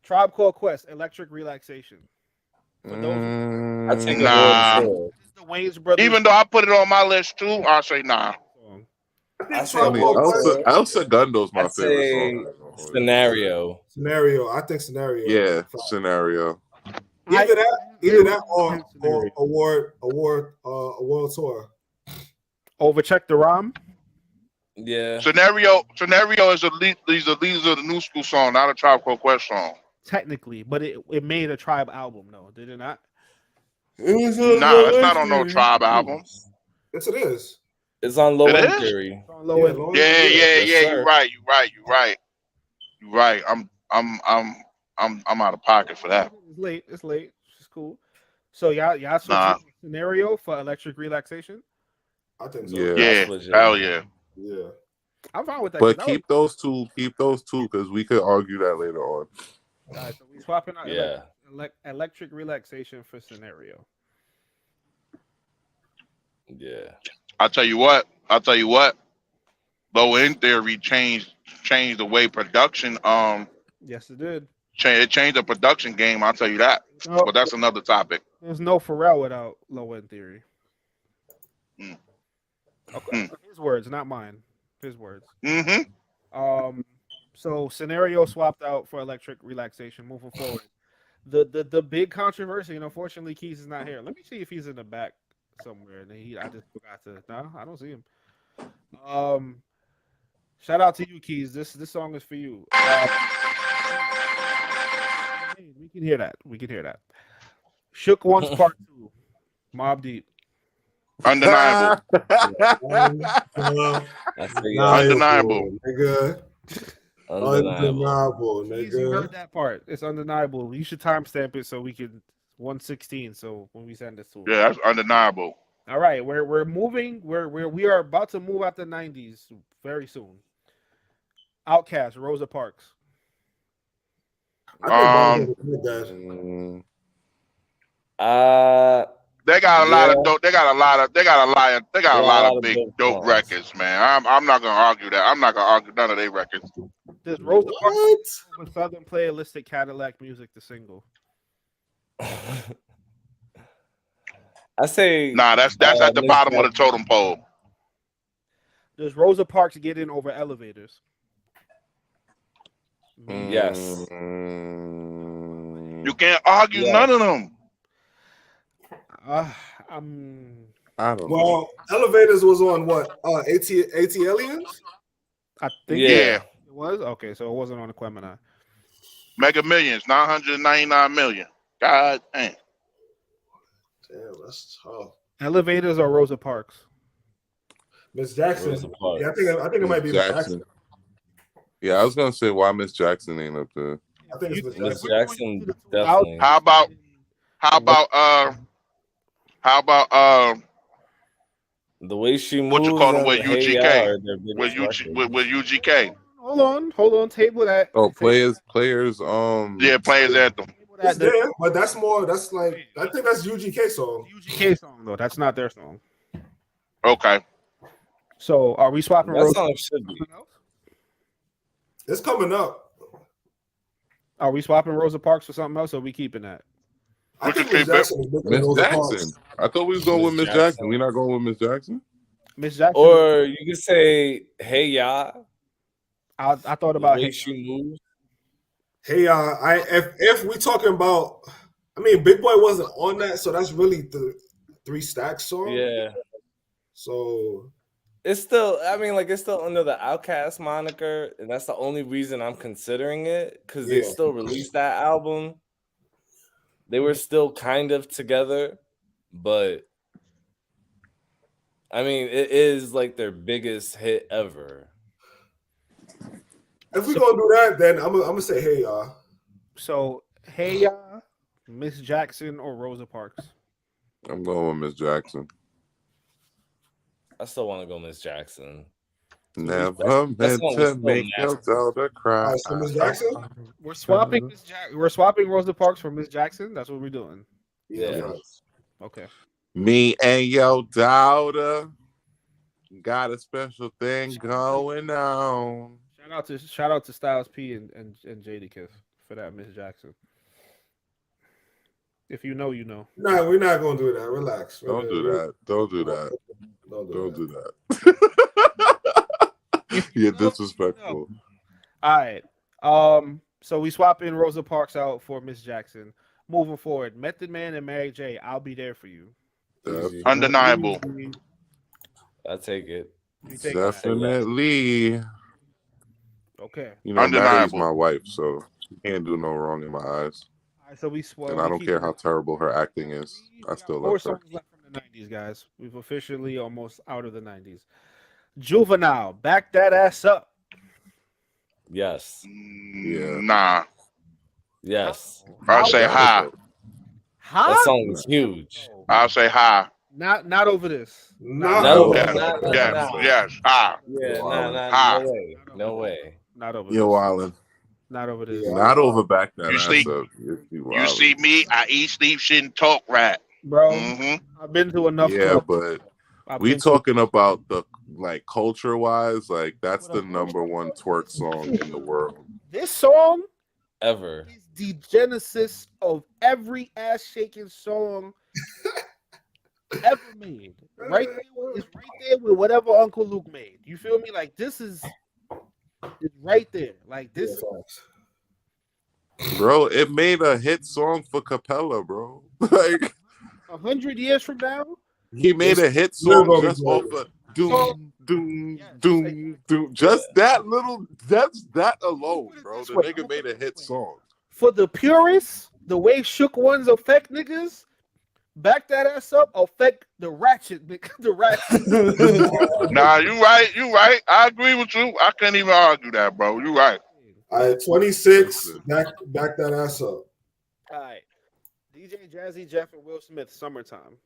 Tribe Called Quest, Electric Relaxation. For those I take Nah. a the Wayne's brothers. Even though I put it on my list too, I'll say nah. song. I say I mean, El Segundo's my favorite song. Scenario. Scenario. I think scenario. Yeah, scenario. Either that or a world tour. Overcheck the ROM. Yeah. Scenario is these are the new school song, not a Tribe Called Quest song. Technically, but it made a Tribe album, though, did it not? Nah, that's not on no Tribe album. Yes, it is. It's on Low End Theory. Yeah. You're right. I'm out of pocket for that. It's late. It's cool. So y'all switching scenario for Electric Relaxation? I think so. Yeah. Hell yeah. Yeah. I'm fine with that. But keep those two because we could argue that later on. All right, so we swapping out Yeah. Electric Relaxation for scenario. Yeah. I'll tell you what. Low End Theory changed the way production. Yes, it did. It changed the production game. I'll tell you that. No, But that's another topic. There's no Pharrell without Low End Theory. Okay, his words, not mine. His words. Mm-hmm. So scenario swapped out for Electric Relaxation. Moving forward, the big controversy, and unfortunately, Keys is not here. Let me see if he's in the back somewhere. I just forgot to. No, I don't see him. Shout out to you, Keys. This song is for you. We can hear that. Shook One's Part 2. Mobb Deep. Undeniable. Undeniable, nigga. Undeniable, nigga. You heard that part. It's undeniable. You should timestamp it so we can 116. So when we send this to him. Yeah, that's undeniable. All right, we're moving. We are about to move out the 90s very soon. Outkast, Rosa Parks. They got a lot of big dope records, man. I'm not gonna argue that. I'm not gonna argue none of their records. Does Rosa Parks with Southern Playalistic Cadillac Music the single? I say that's at the bottom of the totem pole. Does Rosa Parks get in over Elevators? Yes. You can't argue none of them. I don't know. Well, Elevators was on what? AT Aliens? I think it was. Okay, so it wasn't on Aquemini. Mega Millions, 999 million. God damn. Damn, that's tough. Elevators or Rosa Parks? Miss Jackson. Yeah, I think it might be Miss Jackson. Yeah, I was gonna say why Miss Jackson ain't up there. I think it's Miss Jackson definitely. How about the way she moves? What you call them with UGK? With UGK. Hold on. Table that. Oh, players. Yeah, Players Anthem. It's there, but that's more. That's like I think that's UGK song. UGK song though. That's not their song. Okay. So are we swapping? That song should be. It's coming up. Are we swapping Rosa Parks for something else, or are we keeping that? I think Miss Jackson. Miss Jackson. I thought we was going with Miss Jackson. We not going with Miss Jackson. Miss Jackson. Or you could say, "Hey Ya." I thought about the way she moves. Hey Ya. If we talking about, I mean, Big Boy wasn't on that, so that's really the 3 Stacks song. Yeah. So it's still, I mean, like it's still under the Outkast moniker, and that's the only reason I'm considering it because they still released that album. They were still kind of together, but I mean, it is like their biggest hit ever. If we're gonna do that, then I'm gonna say Hey Ya. So Hey Ya, Miss Jackson, or Rosa Parks? I'm going with Miss Jackson. I still want to go Miss Jackson. Never meant to make your daughter cry. So Miss Jackson? We're swapping we're swapping Rosa Parks for Miss Jackson. That's what we're doing. Yeah. Okay. Me and your daughter got a special thing going on. Shout out to Styles P and Jadakiss for that Miss Jackson. If you know, you know. No, we're not gonna do that. Relax. Don't do that. Don't do that. Don't do that. You're disrespectful. All right. So we swap in Rosa Parks out for Miss Jackson. Moving forward, Method Man and Mary J. I'll be there for you. Easy. Undeniable. I take it. You take that. Definitely. Okay. You know, Maddie's Undeniable. my wife, so she can't do no wrong in my eyes. All right, so we And I don't care how terrible her acting is. I still Four love her. songs left from the 90s, guys. We've officially almost out of the 90s. Juvenile, back that ass up. Yes. Yeah. Nah. Yes. I'll say high. Huh? That song was huge. I'll say high. Not over this. Not No, over. Yes. not- Yes. not- Yes. High. Yeah, High. no way. No way. Not over Yo, this. Island. Not over this. Yeah. Not over back that You ass see- up. You see me, I eat, sleep, shit, and talk rap. Bro, Mm-hmm. I've been to enough. Yeah, clubs. but I've we been to- talking about the like culture wise, like that's the number one twerk song in the world. This song Ever. is the genesis of every ass shaking song ever made. Right there, it's right there with whatever Uncle Luke made. You feel me? Like this is it's right there. Like this. Bro, it made a hit song for Capella, bro. Like 100 years from now, he made a hit Still song gonna be just playing. off of doom, doom, Yes, doom, doom. Just that little, that's that alone, Put it bro. this The way. nigga made a hit song. for the purists, the way shook ones affect niggas, back that ass up affect the ratchet, the ratchet. Nah, you right. You right. I agree with you. I can't even argue that, bro. You right. All right, 26. Back that ass up. All right, DJ Jazzy Jeff and Will Smith, Summertime.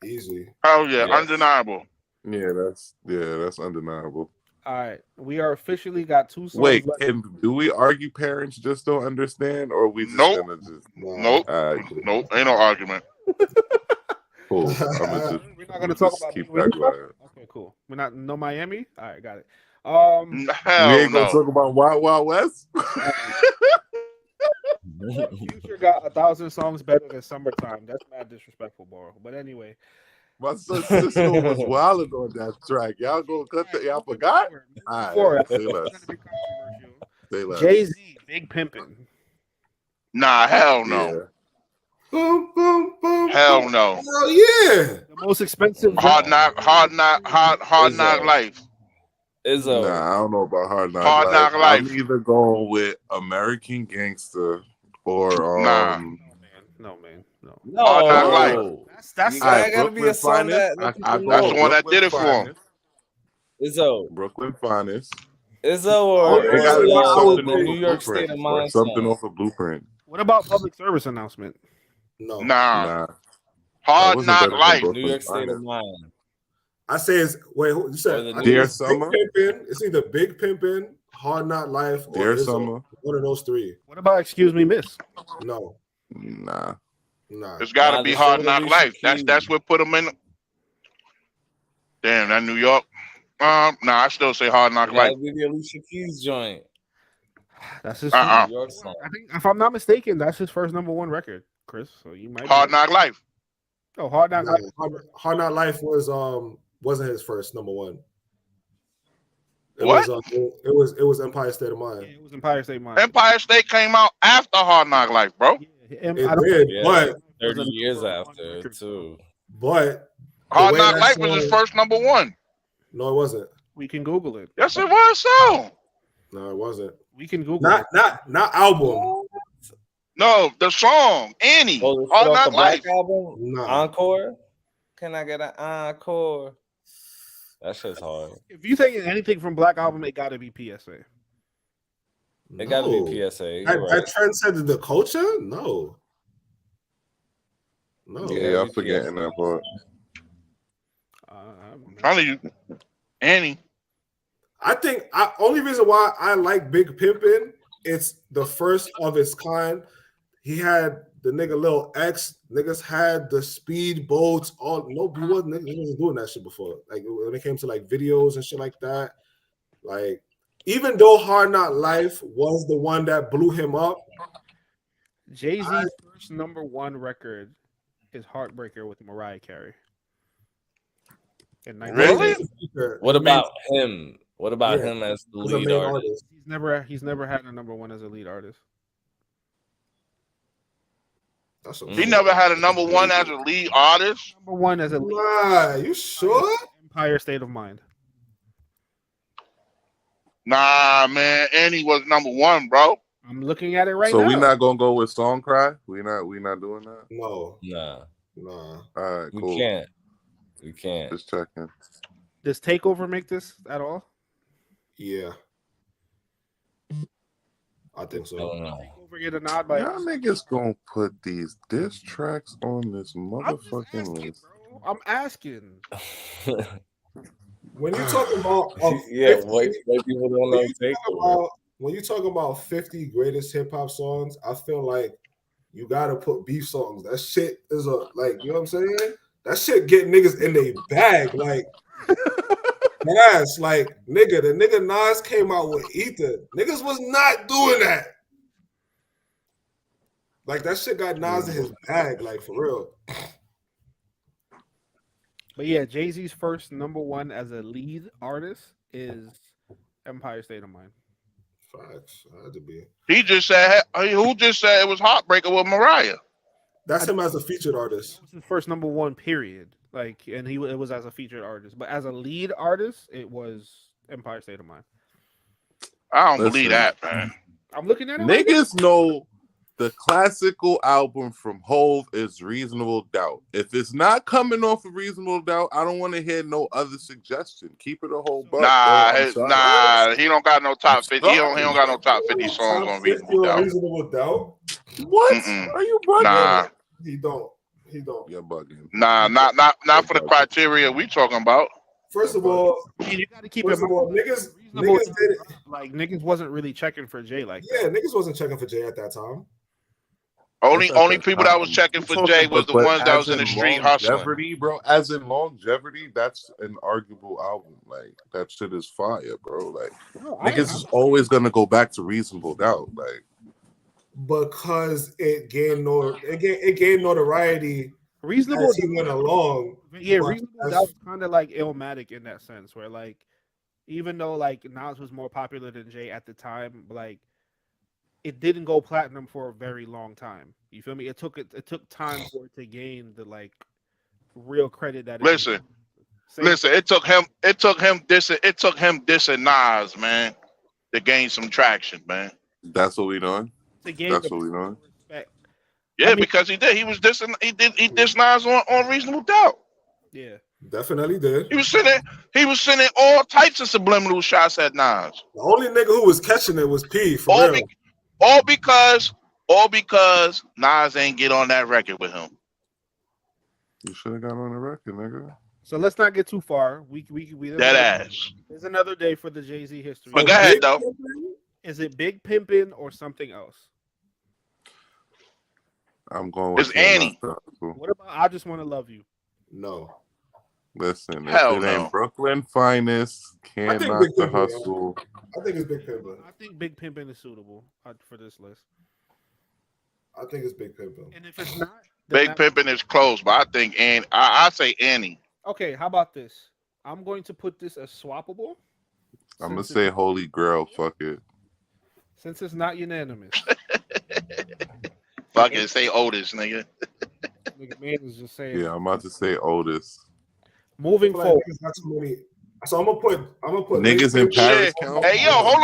Easy. Oh yeah, Yes. undeniable. Yeah, that's undeniable. All right, we are officially got two songs. Wait, left. and do we argue parents just don't understand, or we just Nope. gonna just Nope. Nope. Ain't no argument. cool? I'm gonna just, We're not gonna talk just about keep Where you that from? quiet. Okay, cool. We're not no Miami. All right, got it. Hell We ain't gonna no. talk about Wild Wild West. Future got 1,000 songs better than Summertime. That's mad disrespectful, bro. But anyway, My son Cisco was wilding on that track. Y'all gonna cut that? Y'all forgot? All Before, right, it's say less. gonna be controversial. Say less. Jay-Z, Big Pimpin'. Nah, hell no. Yeah. Boom, boom, boom. Hell boom. no. Hell yeah. The most expensive. Hard knock life. Izzo. Nah, I don't know about Hard Knock Hard Life. Knock Life. I'm either going with American Gangster or Nah. No, man. No. No. Hard Knock Life. That's You that gotta be a song that I people go That's the one that Brooklyn did it for him. Finest. Izzo. Brooklyn Finest. Izzo or It gotta be something the off New of York State Blueprint, of or Mind something song. off of Blueprint. What about public service announcement? No. Nah. Nah, Hard wasn't knock better than life. Brooklyn New York State Finest. of Mind. I say it's wait. You Or said the I think Dear it's Big Summer? Pimpin'. It's either Big Pimpin', Hard Knock Life, or Dear Izzo. Summer. One of those three. What about Excuse Me, Miss? No, Nah. nah. It's got to Nah, be the Hard show with knock Alicia life. Keys. That's what put him in. Damn, that New York. Nah, I still say Hard knock Gotta life. be the Alicia Keys joint. That's his. Uh-uh. New York song. I think, if I'm not mistaken, that's his first #1 record, Chris. So you might. Hard be... knock life. Oh, Hard Knock. Nah, Hard Knock Life wasn't his first #1. What? It was Empire State of Mind. Yeah, it was Empire State Mind. Empire State came out after Hard knock life, bro. Yeah, and It I don't- did, Yeah. but 30 was a years #1 after, record. too. Hard way knock that life was his song- first #1. No, it wasn't. We can Google it. Yes, it was so. No, it wasn't. We can Google it. Not album. No, the song Annie. Oh, the shit Hard off knock the Black life. album? No. Encore? Can I get an encore? That shit's hard. If you take anything from Black Album, it got to be PSA. It gotta No. be PSA. That, You're right. that transcended the culture? No. No. Yeah, I'm forgetting that part. I'm telling you, Annie. I think only reason why I like Big Pimpin', it's the first of its kind. He had the nigga Lil X. Niggas had the speed boats. All nobody wasn't doing that shit before. Like when it came to like videos and shit like that. Like even though Hard Knock Life was the one that blew him up, Jay-Z's first #1 record is Heartbreaker with Mariah Carey. In Really? What about him? What about Yeah, him as the He's a lead main artist? He's never had a number one as a lead artist. That's some He shit. never had a number one as a lead artist. Number one as a lead Nah, you sure? Empire State of Mind. Nah, man, Annie was number one, bro. I'm looking at it right So now. we not gonna go with Song Cry? We not doing that? No, Nah, nah. All right, we cool. can't. We can't. Just checking. Does Takeover make this at all? Yeah, I think I so. don't know. Takeover get a nod by Y'all niggas gonna put these diss tracks on this I'm just motherfucking asking, list. bro. I'm asking. When you talking about Yeah, 50 white people don't know Takeover. when you talk about 50 greatest hip hop songs, I feel like you gotta put beef songs. That shit is a like, you know what I'm saying? That shit get niggas in their bag. Like, yes, like nigga, the nigga Nas came out with Ether. Niggas was not doing that. Like that shit got Nas in his bag, like for real. But yeah, Jay-Z's first number one as a lead artist is Empire State of Mind. Facts. Had to be. He just said, who just said it was Heartbreaker with Mariah? That's him as a featured artist. It was his first number one, period. Like, and it was as a featured artist, but as a lead artist, it was Empire State of Mind. I don't Listen. believe that, man. I'm looking at it. Right now. Niggas know the classical album from Hove is Reasonable Doubt. If it's not coming off of Reasonable Doubt, I don't want to hear no other suggestion. Keep it a whole buck. Nah, he don't got no top 50. He don't got no top 50 songs on Reasonable Doubt. Reasonable Doubt. What? Mm-mm. Are you bugging? Nah, He don't. He don't. You're bugging. nah, not for the criteria we talking about. First of all, You got to keep first in of all, mind, niggas Reasonable did it. like niggas wasn't really checking for Jay like that. Yeah, niggas wasn't checking for Jay at that time. Only people that was checking for Jay was the ones that was in the street hustling. Longevity, bro. As in Longevity, that's an arguable album. Like that shit is fire, bro. Like No, niggas is always gonna go back to Reasonable Doubt. Like Because it gained notoriety Reasonable as he went along. Yeah, but Reasonable as- Doubt was kind of like Illmatic in that sense, where like even though like Nas was more popular than Jay at the time, like it didn't go platinum for a very long time. You feel me? It took time for it to gain the like real credit that. Listen, it took him dissing Nas, man, to gain some traction, man. that's what we doing. to gain That's the what we doing. respect. Yeah, I mean- because he did. He was dissing. He dissed Nas on Reasonable Doubt. Yeah, Definitely did. He was sending all types of subliminal shots at Nas. The only nigga who was catching it was P for All, real. all because Nas ain't get on that record with him. You should have got on the record, nigga. so let's not get too far. We That ass. There's another day for the Jay-Z history. But go ahead, though. Is it Big Pimpin' or something else? I'm going with It's Annie. What about I Just Want to Love You? No. Listen, Hell if it ain't no. Brooklyn Finest, Can't think Knock Big the Pimpin', Hustle. I think it's Big Pimpin'. I think Big Pimpin' is suitable for this list. I think it's Big Pimpin'. And if it's not, then Big Pimpin' is close, but I think I say Annie. Okay, how about this? I'm going to put this as swappable. I'm gonna since say it's- Holy Grail. Fuck it. since it's not unanimous. Fucking say Otis, nigga. Nigga, man is just saying. Yeah, I'm about to say Otis. Moving I feel like forward, niggas got too many. So I'm gonna put Niggas in Paris Yeah. count. Hey, yo, hold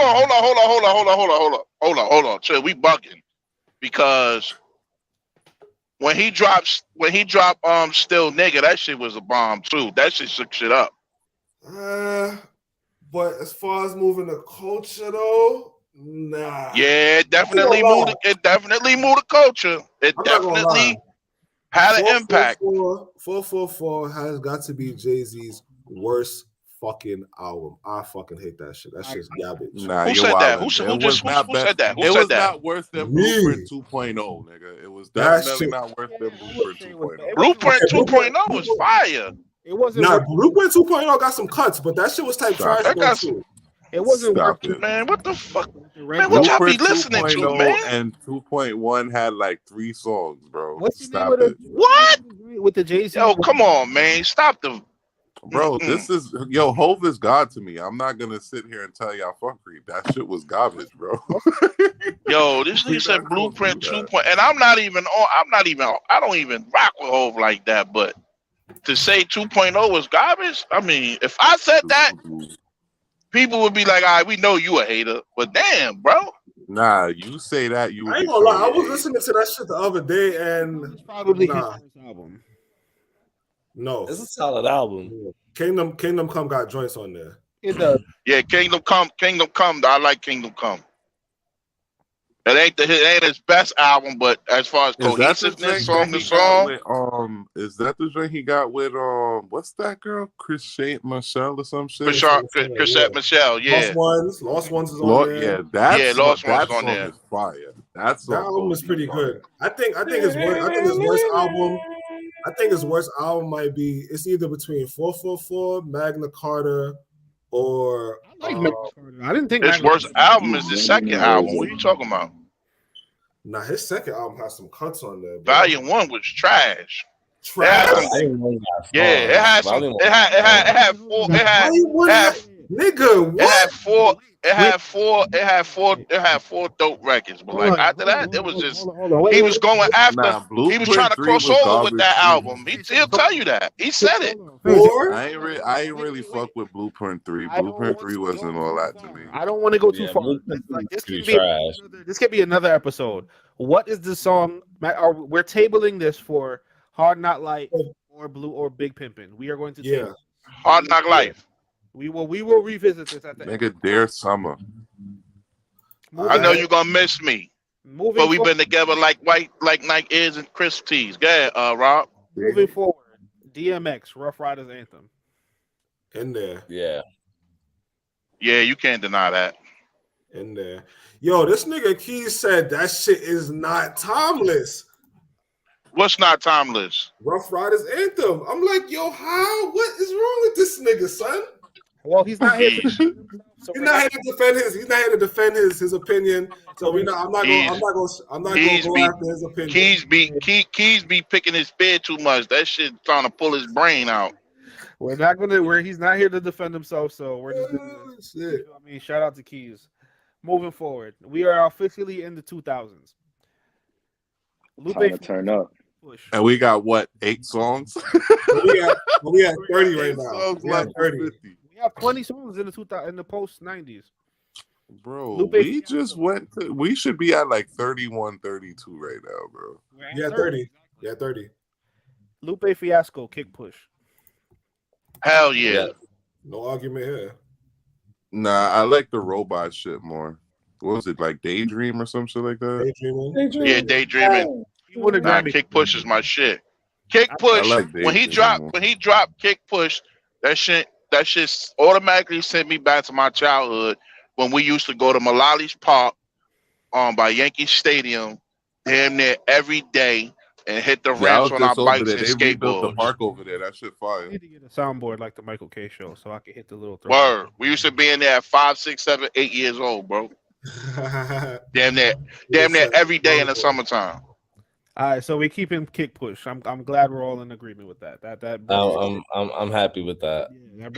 on. Chill, we bugging because when he dropped Still Nigga, that shit was a bomb too. That shit shook shit up. But as far as moving the culture though, nah. Yeah, it definitely I'm not moved. It definitely moved the culture. It I'm not gonna definitely lie. had an impact. 444 has got to be Jay-Z's worst fucking album. I fucking hate that shit. That shit's garbage. Nah, Who you're said that? wildin'. Who It was not who best- said that? Who It said was that? not worse than Me. Blueprint 2.0, nigga. It was That definitely shit- not worse than Blueprint 2.0. Blueprint Okay, 2.0 was fire. it wasn't. Nah, worth- Blueprint 2.0 got some cuts, but that shit was type Stop. trash. That got though, too. It wasn't Stop worth it. Man, what the fuck? the Man, what y'all be Blueprint listening to, 2.0 man? and 2.1 had like 3 songs, bro. What's the name Stop of the it. What? with the Jay-Z? Yo, come on, man. Stop the Bro, this is Hov is God to me. I'm not gonna sit here and tell y'all fuckery. That shit was garbage, bro. Yo, this nigga said Blueprint 2. And I don't even rock with Hov like that, but to say 2.0 was garbage, I mean, if I said that, people would be like, all right, we know you a hater, but damn, bro. Nah, you say that, you I ain't gonna lie, I was listening to that shit the other day, and It's probably his first album. No, It's a solid album. Kingdom Come got joints on there. It does. Yeah, Kingdom Come. I like Kingdom Come. It ain't his best album, but as far as cohesiveness, song to song, is that the joint he got with what's that girl, Chrisette Michelle or some shit? Chrisette Michelle, yeah. Lost Ones is on there. Yeah, Lost Ones on there. Is fire. That album is pretty good. I think his worst album. I think his worst album might be. It's either between 444, Magna Carta, or I didn't think his worst album is the second album. What are you talking about? Nah, his second album has some cuts on there. Volume 1 was trash. Trash. It had some. It had four. Nigga, what? It had four dope records, but like after that, it was just he was going after. He was trying to cross over with that album. He'll tell you that. He said it. I ain't really fuck with Blueprint 3. Blueprint 3 wasn't all that to me. I don't want to go too far. Like, this could be another episode. What is the song? We're tabling this for Hard Knock Life or Blue or Big Pimpin'. We are going to Hard Knock Life. We will revisit this at the end. Nigga, Dare Summer. I know you're gonna miss me. But we've been together like Nike is and Chris T's. Go ahead, Rob. Moving forward, DMX, Rough Riders Anthem. In there. Yeah. Yeah, you can't deny that. In there. Yo, this nigga Keys said that shit is not timeless. What's not timeless? Rough Riders Anthem. I'm like, yo, how? What is wrong with this nigga, son? Well, he's not here. He's not here to defend his. He's not here to defend his opinion. So I'm not going to go after his opinion. Keys be picking his beard too much. That shit trying to pull his brain out. We're not gonna. He's not here to defend himself. So we're just. I mean, shout out to Keys. Moving forward, we are officially in the 2000s. Lupe time to turn up. And we got what, 8 songs? we have 30 right now. We have 30. We have 20 songs in the post 90s. Bro, we should be at like 31, 32 right now, bro. Yeah, 30. Yeah, 30. Lupe Fiasco, Kick Push. Hell yeah. No argument here. Nah, I like the robot shit more. What was it, like Daydream or some shit like that? Daydreaming. Yeah, Daydreaming. Kick Push is my shit. Kick Push, when he dropped Kick Push, that shit automatically sent me back to my childhood when we used to go to Malali's Park by Yankee Stadium damn near every day and hit the ramps on our bikes and skateboards. The park over there, that shit fire. I need to get a soundboard like the Michael K show so I can hit the little throw. Word. We used to be in there at 5, 6, 7, 8 years old, bro. damn near every day in the summertime. All right, so we keep him Kick Push. I'm glad we're all in agreement with that. I'm happy with that. Yeah,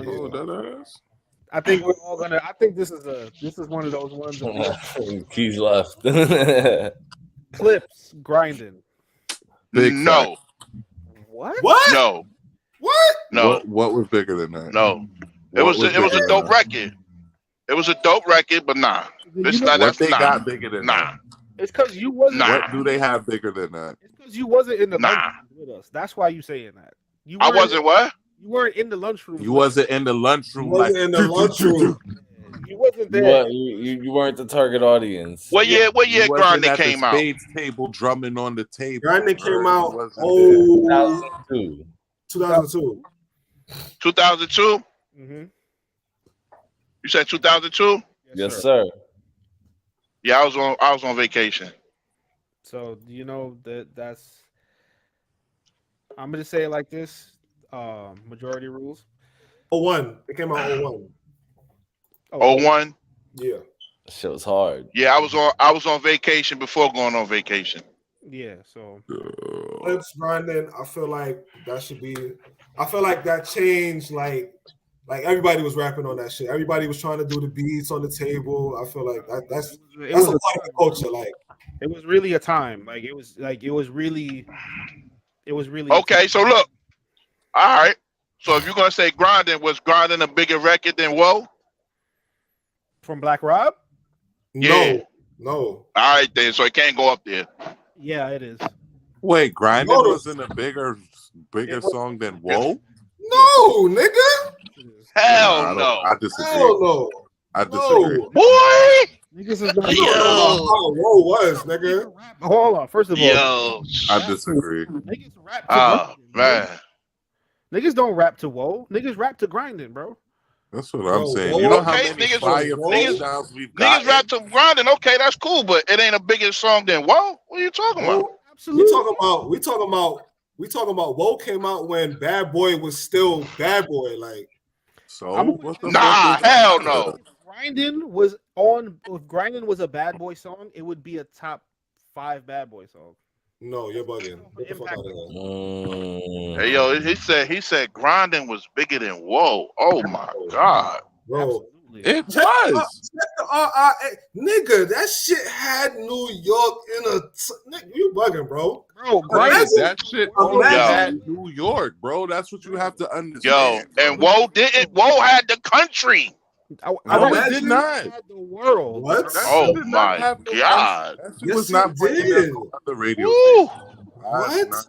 I think we're all gonna. I think this is one of those ones. Keys left. Clips grinding. No. What? No. What? No. What was bigger than that? No. It was a dope record. It was a dope record, but nah. Got bigger than that? It's because you wasn't. What do they have bigger than that? It's because you wasn't in the lunchroom with us. That's why you saying that. I wasn't what? You weren't in the lunchroom. You wasn't in the lunchroom. You wasn't in the lunchroom. You wasn't there. You weren't the target audience. What year Grinding came out? Spades table drumming on the table. Grinding came out 2002. 2002. 2002? Mm-hmm. You said 2002? Yes, sir. Yeah, I was on vacation. So you know that's. I'm gonna say it like this: majority rules. 01. It came out 01. 01? Yeah. Shit was hard. Yeah, I was on vacation before going on vacation. Yeah, so Clips grinding. I feel like that should be I feel like that changed. Like everybody was rapping on that shit. Everybody was trying to do the beats on the table. I feel like that's a part of the culture. Like it was really a time. Like it was really. Okay, so look. All right. So if you're gonna say Grinding, was Grinding a bigger record than Whoa? From Black Rob? Yeah. No. All right then. So it can't go up there. Yeah, it is. Wait, Grinding wasn't a bigger song than Whoa? No, nigga. Hell no. I disagree. Hell no. I disagree. Boy. Niggas is not how Whoa was, nigga. Hold on. First of all, I disagree. Niggas rap to Oh Grinding, man. Niggas don't rap to Whoa. Niggas rap to Grinding, bro. That's what I'm saying. Whoa, You know how okay, many niggas- fire niggas- freestyles we've got? Niggas rap to Grinding. Okay, that's cool, but it ain't a bigger song than Whoa. What are you talking about? Absolutely. We talking about Whoa came out when Bad Boy was still Bad Boy. Like So what the Nah, fuck is hell that? no. Grinding was on. If Grinding was a Bad Boy song, it would be a top 5 Bad Boy song. no, you're bugging. Get the fuck out of here. Hey yo, he said Grinding was bigger than Whoa. Oh my god. Bro. It Check was. the RIA. Nigga, that shit had New York in a nigga, you bugging, bro. Bro, Grinding, Imagine- that shit only imagine- had New York, bro. That's what you have to Yo, understand. and Whoa didn't. Whoa had the country. No, I it did not. had the world. What? That Oh shit did not my have no God. That shit Yes, was not it breaking did. on the radio. Woo. What?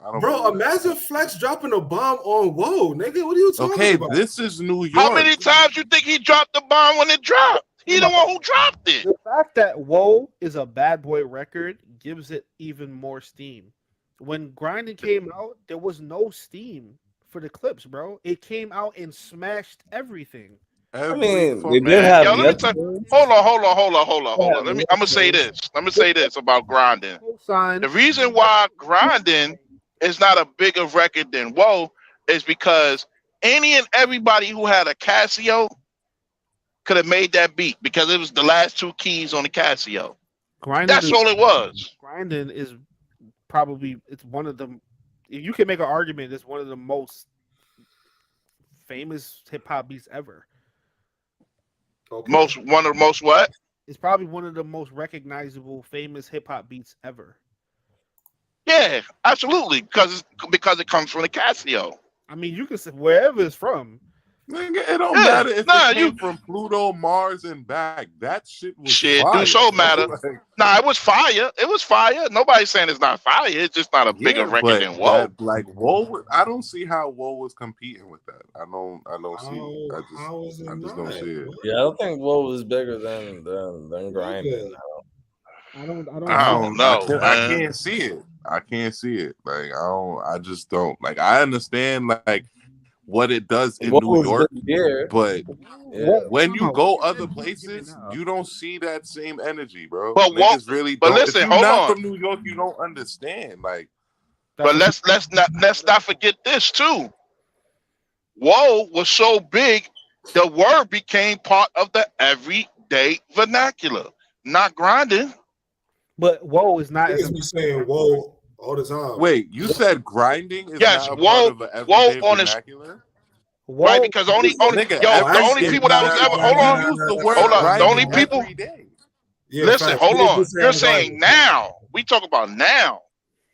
I don't Bro, believe imagine Flex dropping a bomb on Whoa, nigga. What are you that. talking Okay, about? this is New York. How many times you think he dropped the bomb when it dropped? He the one who dropped it. The fact that Whoa is a Bad Boy record gives it even more steam. When Grinding came out, there was no steam for the clips, bro. It came out and smashed everything. I mean, fuck- they Man, did have yo, let me tell Yep. Hold on. I'm gonna say this. I'm gonna say this about Grinding. Sign. The reason why Grinding is not a bigger record than Whoa is because any and everybody who had a Casio could have made that beat because it was the last 2 keys on the Casio. Grinding That's all it was. Grinding is probably one of the. If you can make an argument, it's one of the most famous hip hop beats ever. Okay. One of the most what? It's probably one of the most recognizable, famous hip hop beats ever. Yeah, absolutely. Because it comes from the Casio. I mean, you can say wherever it's from. Nigga, it don't Yeah, matter if nah, it came from Pluto, Mars, and back. That shit was Shit, fire, do so bro. matter. Like, Nah, it was fire. It was fire. Nobody's saying it's not fire. It's just not a bigger yeah, record but than Whoa. that, like Whoa, I don't see how Whoa was competing with that. I don't see. How is it I just not? don't see it. Yeah, I don't think Whoa was bigger than Grinding. I don't know, I man. can't see it. I can't see it. Like I just don't. Like I understand like what it does in Whoa New was York, big here. but Yeah. when you Come on. go other places, you don't see that same energy, bro. But Whoa- Niggas really but don't. listen, if you're hold not on. from New York, you don't understand. Like But let's not forget this too. Whoa was so big, the word became part of the everyday vernacular. Not Grinding. But Whoa is not. Niggas be saying Whoa all the time. wait, you said grinding is Yes, not a Whoa- part of an everyday Whoa on his- vernacular? Whoa, Right? Because only Nigga, the only every- people that was ever hold on. You use the word Hold on, the grinding only people- every day. Yeah, Listen, facts. hold Niggas on. be You're saying grinding. now. We talk about now,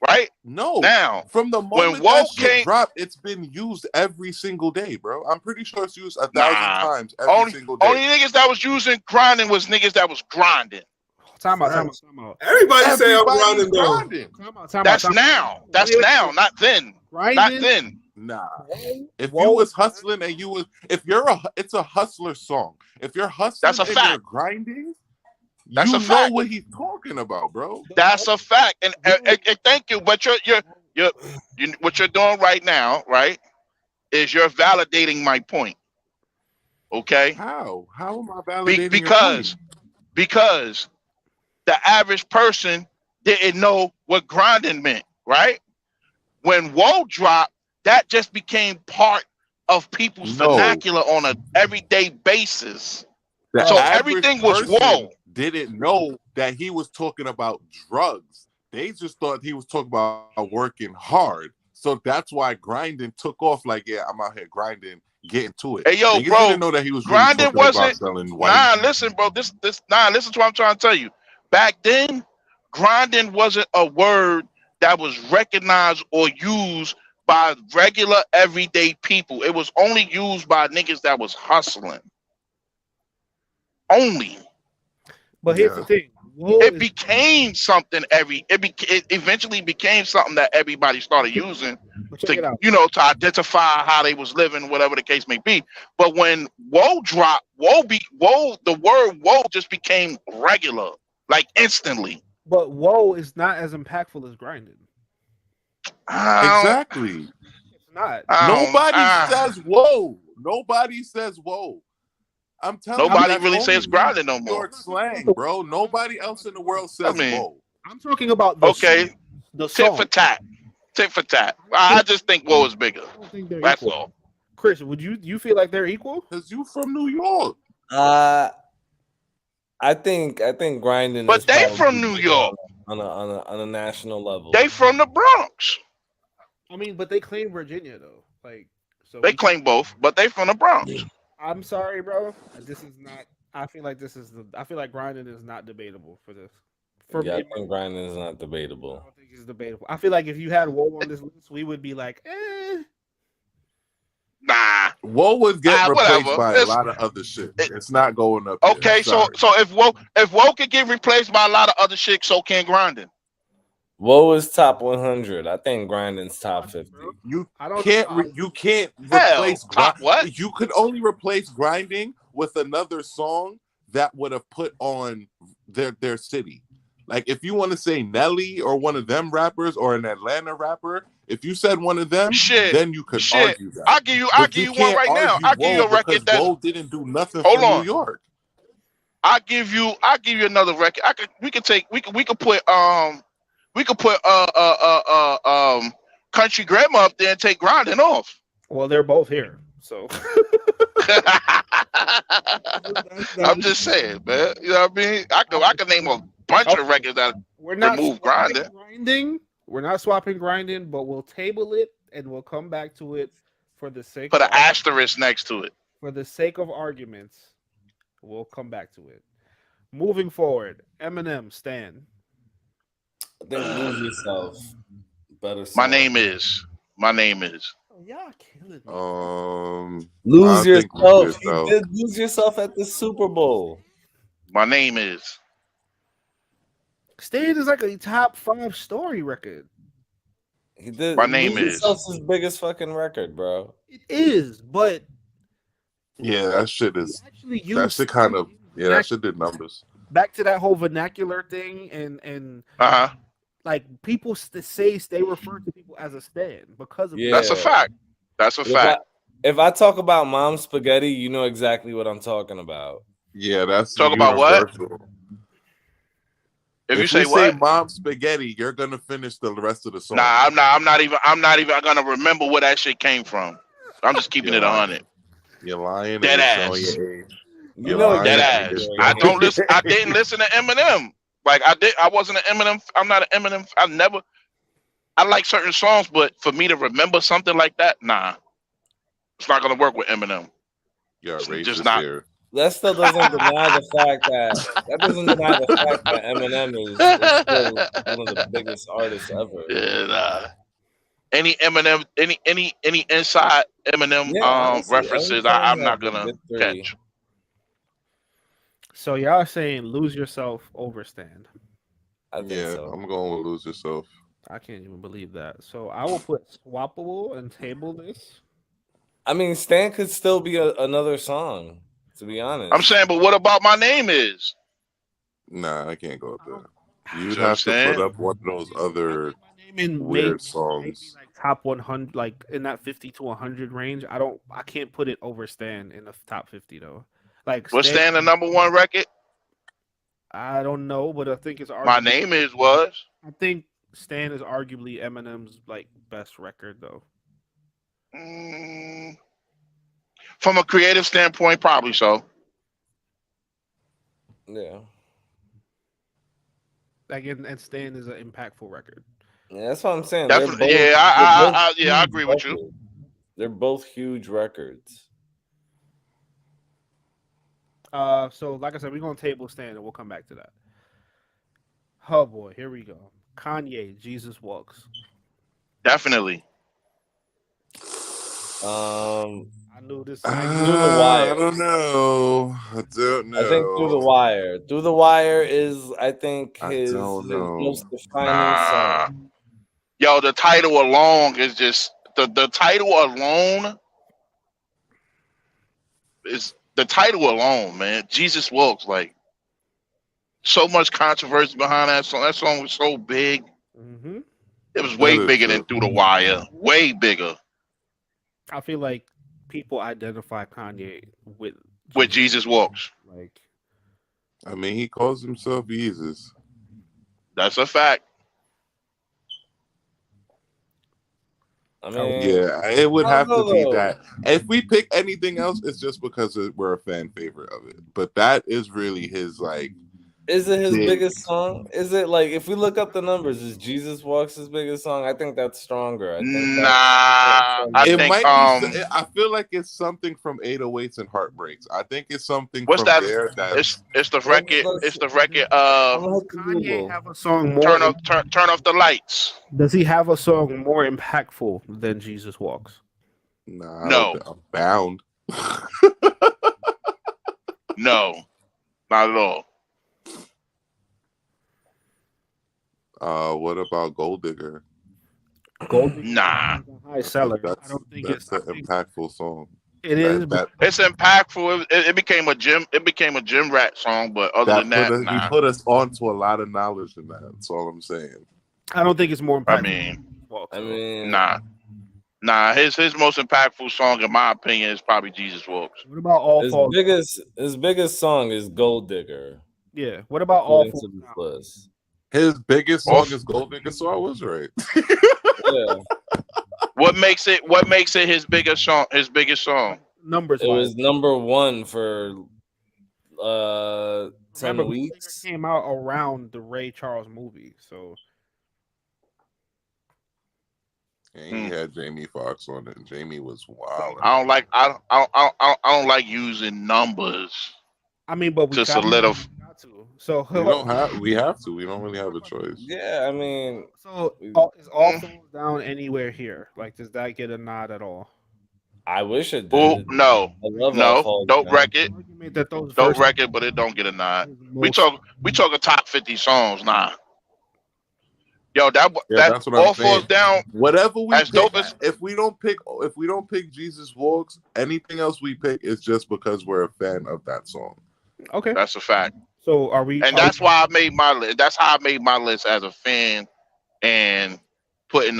right? No, Now. from the When moment Whoa that shit came- dropped, it's been used every single day, bro. I'm pretty sure it's used 1,000 Nah. times every Only single day. niggas that was using Grinding was niggas that was grinding. time out. Everybody say I'm Everybody's grinding though. grinding. That's now. That's now, not then. Not Grinding. then. Nah. If Whoa. you was hustling and you was, it's a hustler song. If you're hustling That's a and fact. you're grinding, That's you a know fact. what he's talking about, bro. That's a fact. And thank you. But you're what you're doing right now, right, is you're validating my point. Okay? How? How am I validating your Because point? because the average person didn't know what grinding meant, right? When Whoa dropped, that just became part of people's No. vernacular on an everyday basis. The So average everything was person Whoa. didn't know that he was talking about drugs. They just thought he was talking about working hard. So that's why grinding took off. Like, yeah, I'm out here grinding, getting to it. Hey, yo, Niggas bro, didn't know that he was really grinding talking about wasn't. selling white. Nah, listen, bro. Listen to what I'm trying to tell you. Back then, grinding wasn't a word that was recognized or used by regular everyday people. It was only used by niggas that was hustling. Only. But here's the thing. It became something it eventually became something that everybody started using to, you know, to identify how they was living, whatever the case may be. But when woe dropped, the word woe just became regular, like instantly. But woe is not as impactful as grinding. Exactly. It's not. Nobody says whoa. Nobody says whoa. I'm telling you, nobody really says grinding no more. New York slang, bro. Nobody else in the world says whoa. I'm talking about the song. The tit for tat. Tit for tat. I just think woe is bigger. That's equal. all. Chris, would you feel like they're equal? Because you from New York. I think grinding. But is they probably from New York. On a national level. They from the Bronx. I mean, but they claim Virginia though. Like, so they claim both, but they from the Bronx. I'm sorry, bro. This is not. I feel like I feel like grinding is not debatable for this. I think grinding is not debatable. I don't think it's debatable. I feel like if you had woe on this list, we would be like, Nah. Woe would get replaced by a lot of other shit. It's not going up. Okay, so if woe could get replaced by a lot of other shit, so can grinding. Woe is top 100. I think grinding's top 50. You can't replace what? You could only replace grinding with another song that would have put on their city. Like if you want to say Nelly or one of them rappers or an Atlanta rapper, if you said one of them, then you could argue that. I'll give you one right now. I'll give you a record that Woe didn't do nothing for New York. I'll give you another record. We could put Country Grammar up there and take grinding off. Well, they're both here, so I'm just saying, man. You know what I mean? I can name a bunch of records that remove grinding. We're not swapping grinding, but we'll table it and we'll come back to it for the sake. Put an asterisk next to it. For the sake of arguments, we'll come back to it. Moving forward, Eminem, Stan. I think Lose Yourself. Better song. My name is. Oh, y'all killing me. Lose Yourself. You did Lose Yourself at the Super Bowl. My name is. Stan is like a top 5 story record. He did. My name Lose is. Yourself's his biggest fucking record, bro. It is, but yeah, that shit is. That shit kind of that shit did numbers. Back to that whole vernacular thing and like people say they refer to people as a stan because of That's a fact. That's a fact. If I talk about Mom Spaghetti, you know exactly what I'm talking about. Yeah, that's talk about what? If you say Mom Spaghetti, you're gonna finish the rest of the song. Nah, I'm not even gonna remember where that shit came from. I'm just keeping it 100. You're lying. Dead ass. You know dead ass. I don't listen. I didn't listen to Eminem. Like I wasn't an Eminem. I'm not an Eminem. I like certain songs, but for me to remember something like that, nah, it's not gonna work with Eminem. Yeah, racist just not. Here. That still doesn't deny the fact that Eminem is still one of the biggest artists ever. Yeah, nah. Any Eminem, any inside Eminem references, I'm not gonna catch. So y'all are saying Lose Yourself over Stan. I think so. I'm going with Lose Yourself. I can't even believe that. So I will put Swappable and table this. I mean, Stan could still be another song, to be honest. I'm saying, but what about My Name Is? Nah, I can't go up there. You'd have to put up one of those other weird songs. Like top 100, like in that 50 to 100 range. I can't put it over Stan in the top 50 though. Like was Stan the number 1 record? I don't know, but I think it's My Name Is was. I think Stan is arguably Eminem's like best record though. From a creative standpoint, probably so. Yeah. Like and Stan is an impactful record. Yeah, that's what I'm saying. Definitely. They're I huge agree with you. records. They're both huge records. So like I said, we're gonna table stand and we'll come back to that. Oh boy, here we go. Kanye, Jesus Walks. Definitely. I knew this. I don't know. I don't know. I think Through the Wire. Through the Wire is, I think, his most defining song. Yo, the title alone is just the title alone is the title alone, man. Jesus Walks, like so much controversy behind that song. That song was so big. Mm-hmm. It was way bigger than Through the Wire. Way bigger. I feel like people identify Kanye with Jesus Walks. Like, I mean, he calls himself Jesus. That's a fact. I mean, yeah, it would have to be that. If we pick anything else, it's just because we're a fan favorite of it. But that is really his, like. Is it his biggest song? Is it like, if we look up the numbers, is Jesus Walks his biggest song? I think that's stronger. I feel like it's something from 808s and Heartbreaks. I think it's something What's from that? there. It's the record. It's the record. Kanye have a song more. Turn off the lights. Does he have a song more impactful than Jesus Walks? Nah, no. I'm bound. No, not at all. What about Gold Digger? Gold Digger, nah, high seller. I don't think it's an impactful song. It is. It's impactful. It became a gym. It became a gym rat song. But other than that, he put us onto a lot of knowledge in that. That's all I'm saying. I don't think it's more impactful. I mean, nah. His most impactful song, in my opinion, is probably Jesus Walks. What about All Falls? His biggest song is Gold Digger. Yeah. What about All Falls Down? His biggest song is Gold Digger, so I was right. Yeah. What makes it his biggest song? His biggest song. Numbers. It was number one for 10 weeks. It came out around the Ray Charles movie, so. And he had Jamie Foxx on it. And Jamie was wild. I don't like using numbers. I mean, but we to solidify. So we have to. We don't really have a choice. Yeah, I mean. So is All Falls Down anywhere here? Like, does that get a nod at all? I wish it did. Oh no, I love no, don't wreck it. Don't wreck it, it, but it don't get a nod. We talk a top 50 songs, nah. Yo, that's what All Falls Down. Whatever we as pick, dope as, if we don't pick Jesus Walks, anything else we pick is just because we're a fan of that song. Okay, that's a fact. So are we? And that's why I made my list. That's how I made my list as a fan, and putting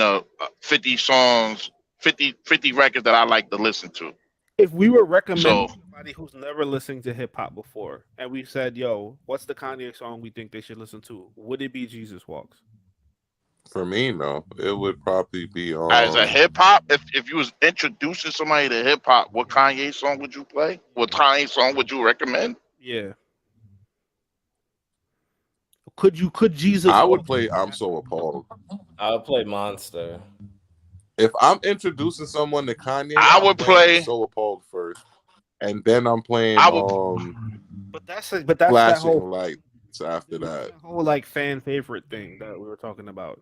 50 songs, 50 records that I like to listen to. If we were recommending somebody who's never listened to hip hop before, and we said, "Yo, what's the Kanye song we think they should listen to?" Would it be Jesus Walks? For me, no. It would probably be as a hip hop. If you was introducing somebody to hip hop, what Kanye song would you play? What Kanye song would you recommend? Yeah. Could Jesus? I would play I'm So Appalled. I would play Monster. If I'm introducing someone to Kanye, I would play So Appalled first, and then I'm playing. But that's that Flashing whole Lights after that. Whole like fan favorite thing that we were talking about.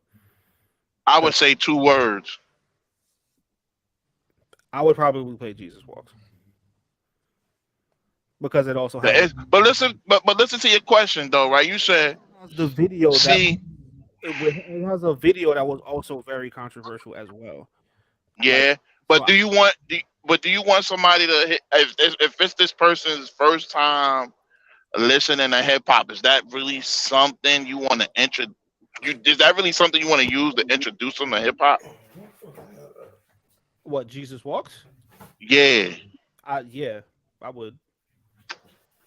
I would say 2 words. I would probably play Jesus Walks because it also has. But listen to your question though, right? You said the video. See, it has a video that was also very controversial as well. Yeah, but do you want somebody to hit, if it's this person's first time listening to hip hop? Is that really something you want to introduce? Is that really something you want to use to introduce them to hip hop? What, Jesus Walks? Yeah. Yeah, I would.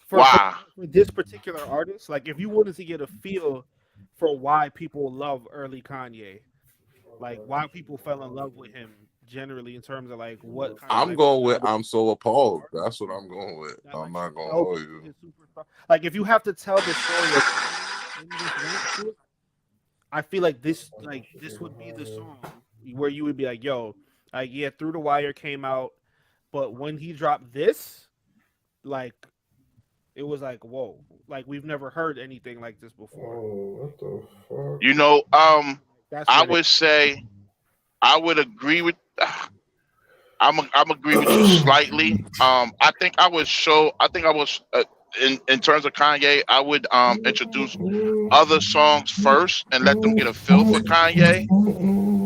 Why? For this particular artist, like if you wanted to get a feel for why people love early Kanye, like why people fell in love with him generally in terms of like what I'm going with I'm So Appalled. That's what I'm going with. I'm not going to hold you. Like if you have to tell the story of I feel like this would be the song where you would be like, yo, like yeah, Through the Wire came out, but when he dropped this, like it was like, whoa, like we've never heard anything like this before. Oh, what the fuck? You know, That's I what would say I would agree with. I'm agree with you slightly. I think I was in terms of Kanye, I would introduce other songs first and let them get a feel for Kanye.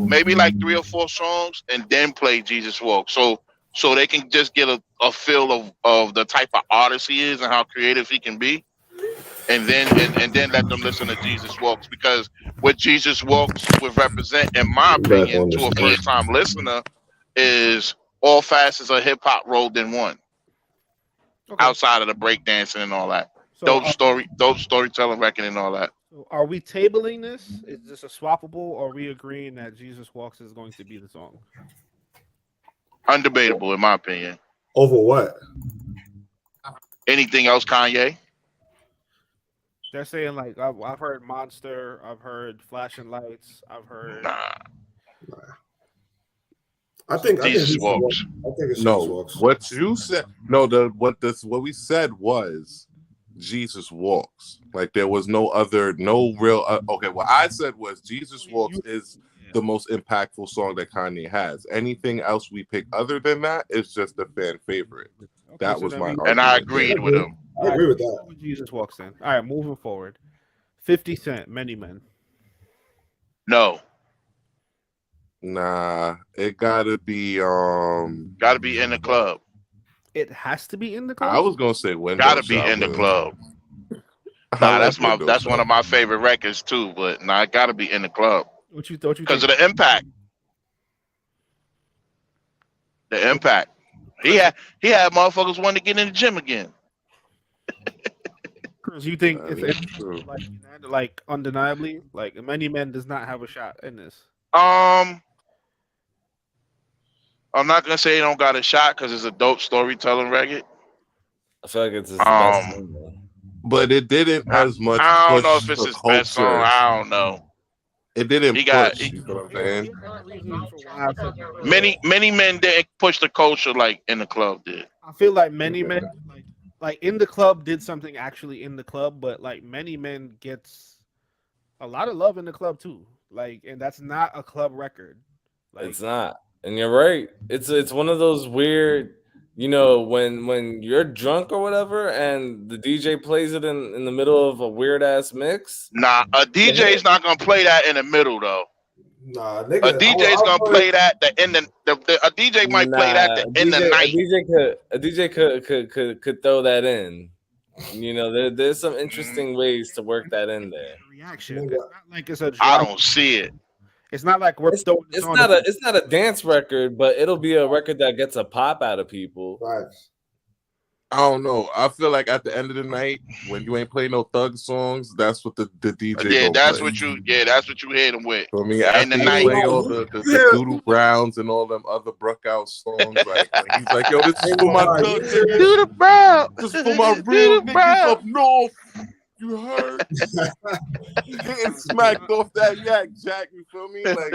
Maybe like 3 or 4 songs, and then play Jesus Walks. So they can just get a feel of the type of artist he is and how creative he can be. And then let them listen to Jesus Walks, because what Jesus Walks would represent, in my opinion, to a first time listener, is all facets of hip hop rolled in one. Okay. Outside of the breakdancing and all that, So dope storytelling record and all that. So are we tabling this? Is this a swappable, or are we agreeing that Jesus Walks is going to be the song? Undebatable, in my opinion. Over what? Anything else, Kanye? They're saying like I've heard Monster, I've heard Flashing Lights, I've heard. Nah. I think Jesus Walks. I think it's Jesus No, Walks. what you said. No, what we said was Jesus Walks. Like there was no real. Okay, what I said was Jesus Walks is the most impactful song that Kanye has. Anything else we pick other than that is just a fan favorite. Okay, That so was then my we- argument. And I agreed with him. I agree with that. Go with Jesus Walks then. All right, moving forward. 50 Cent, Many Men. No, Nah, it gotta be. gotta be In the Club. It has to be in the club. I was gonna say Window Gotta be In the Shopping. Club. I Nah, like that's one of my favorite records too. But nah, it gotta be In the Club What you thought? because of the impact. The impact. He had motherfuckers wanting to get in the gym again. Chris, you think That if is it true. like undeniably, like Many Men does not have a shot in this? I'm not gonna say it don't got a shot because it's a dope storytelling record. I feel like it's his best song, though. But it didn't as much. I don't know push if it's the his best song. culture. I don't know. It didn't He got- push. You know what I'm saying? Many men didn't push the culture like In the Club did. I feel like Many Men, like In the Club did something actually in the club, but like Many Men gets a lot of love in the club too. Like, and that's not a club record. Like, It's not, and you're right. It's one of those weird, you know, when you're drunk or whatever, and the DJ plays it in the middle of a weird ass mix. Nah, a DJ's not gonna play that in the middle though. Nah, nigga. A DJ's gonna play that a DJ might play that in the night. A DJ could throw that in. You know, there's some interesting ways to work that in there. reaction. It's not like it's a I drop. don't see it. It's not like we're throwing this It's on not the- it's not a dance record, but it'll be a record that gets a pop out of people. Right. I don't know. I feel like at the end of the night, when you ain't play no thug songs, that's what the DJ. Yeah, gonna that's play. what you hit him with. For me, And after the you night- play all the Doodle Browns and all them other Bruckhouse songs, like when he's like, "Yo, this is for my thug niggas. Doodle Brown. This is for my real niggas up north." You heard? Getting smacked off that yak, Jack. You feel me? Like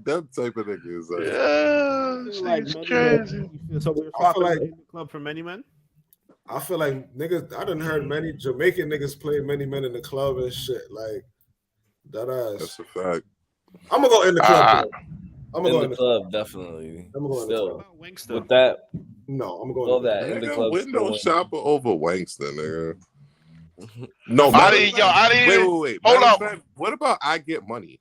them type of niggas. Like, Yeah, feel like she's Many crazy. Men- So we're I feel talking like- in the club for Many Men. I feel like niggas. I done heard many Jamaican niggas play Many Men in the club and shit. Like that that's ass. a fact. I'm gonna go in the club. though. I'm gonna In go the in the club, definitely. I'm gonna go in the Still, What about Wingster? with that, No, I'm gonna go all in the that in the Nigga, club. window still shopper over Wankster, nigga. No, I matter didn't- of yo, fact- I didn't- Wait. hold Matter of on. fact, what about I Get Money?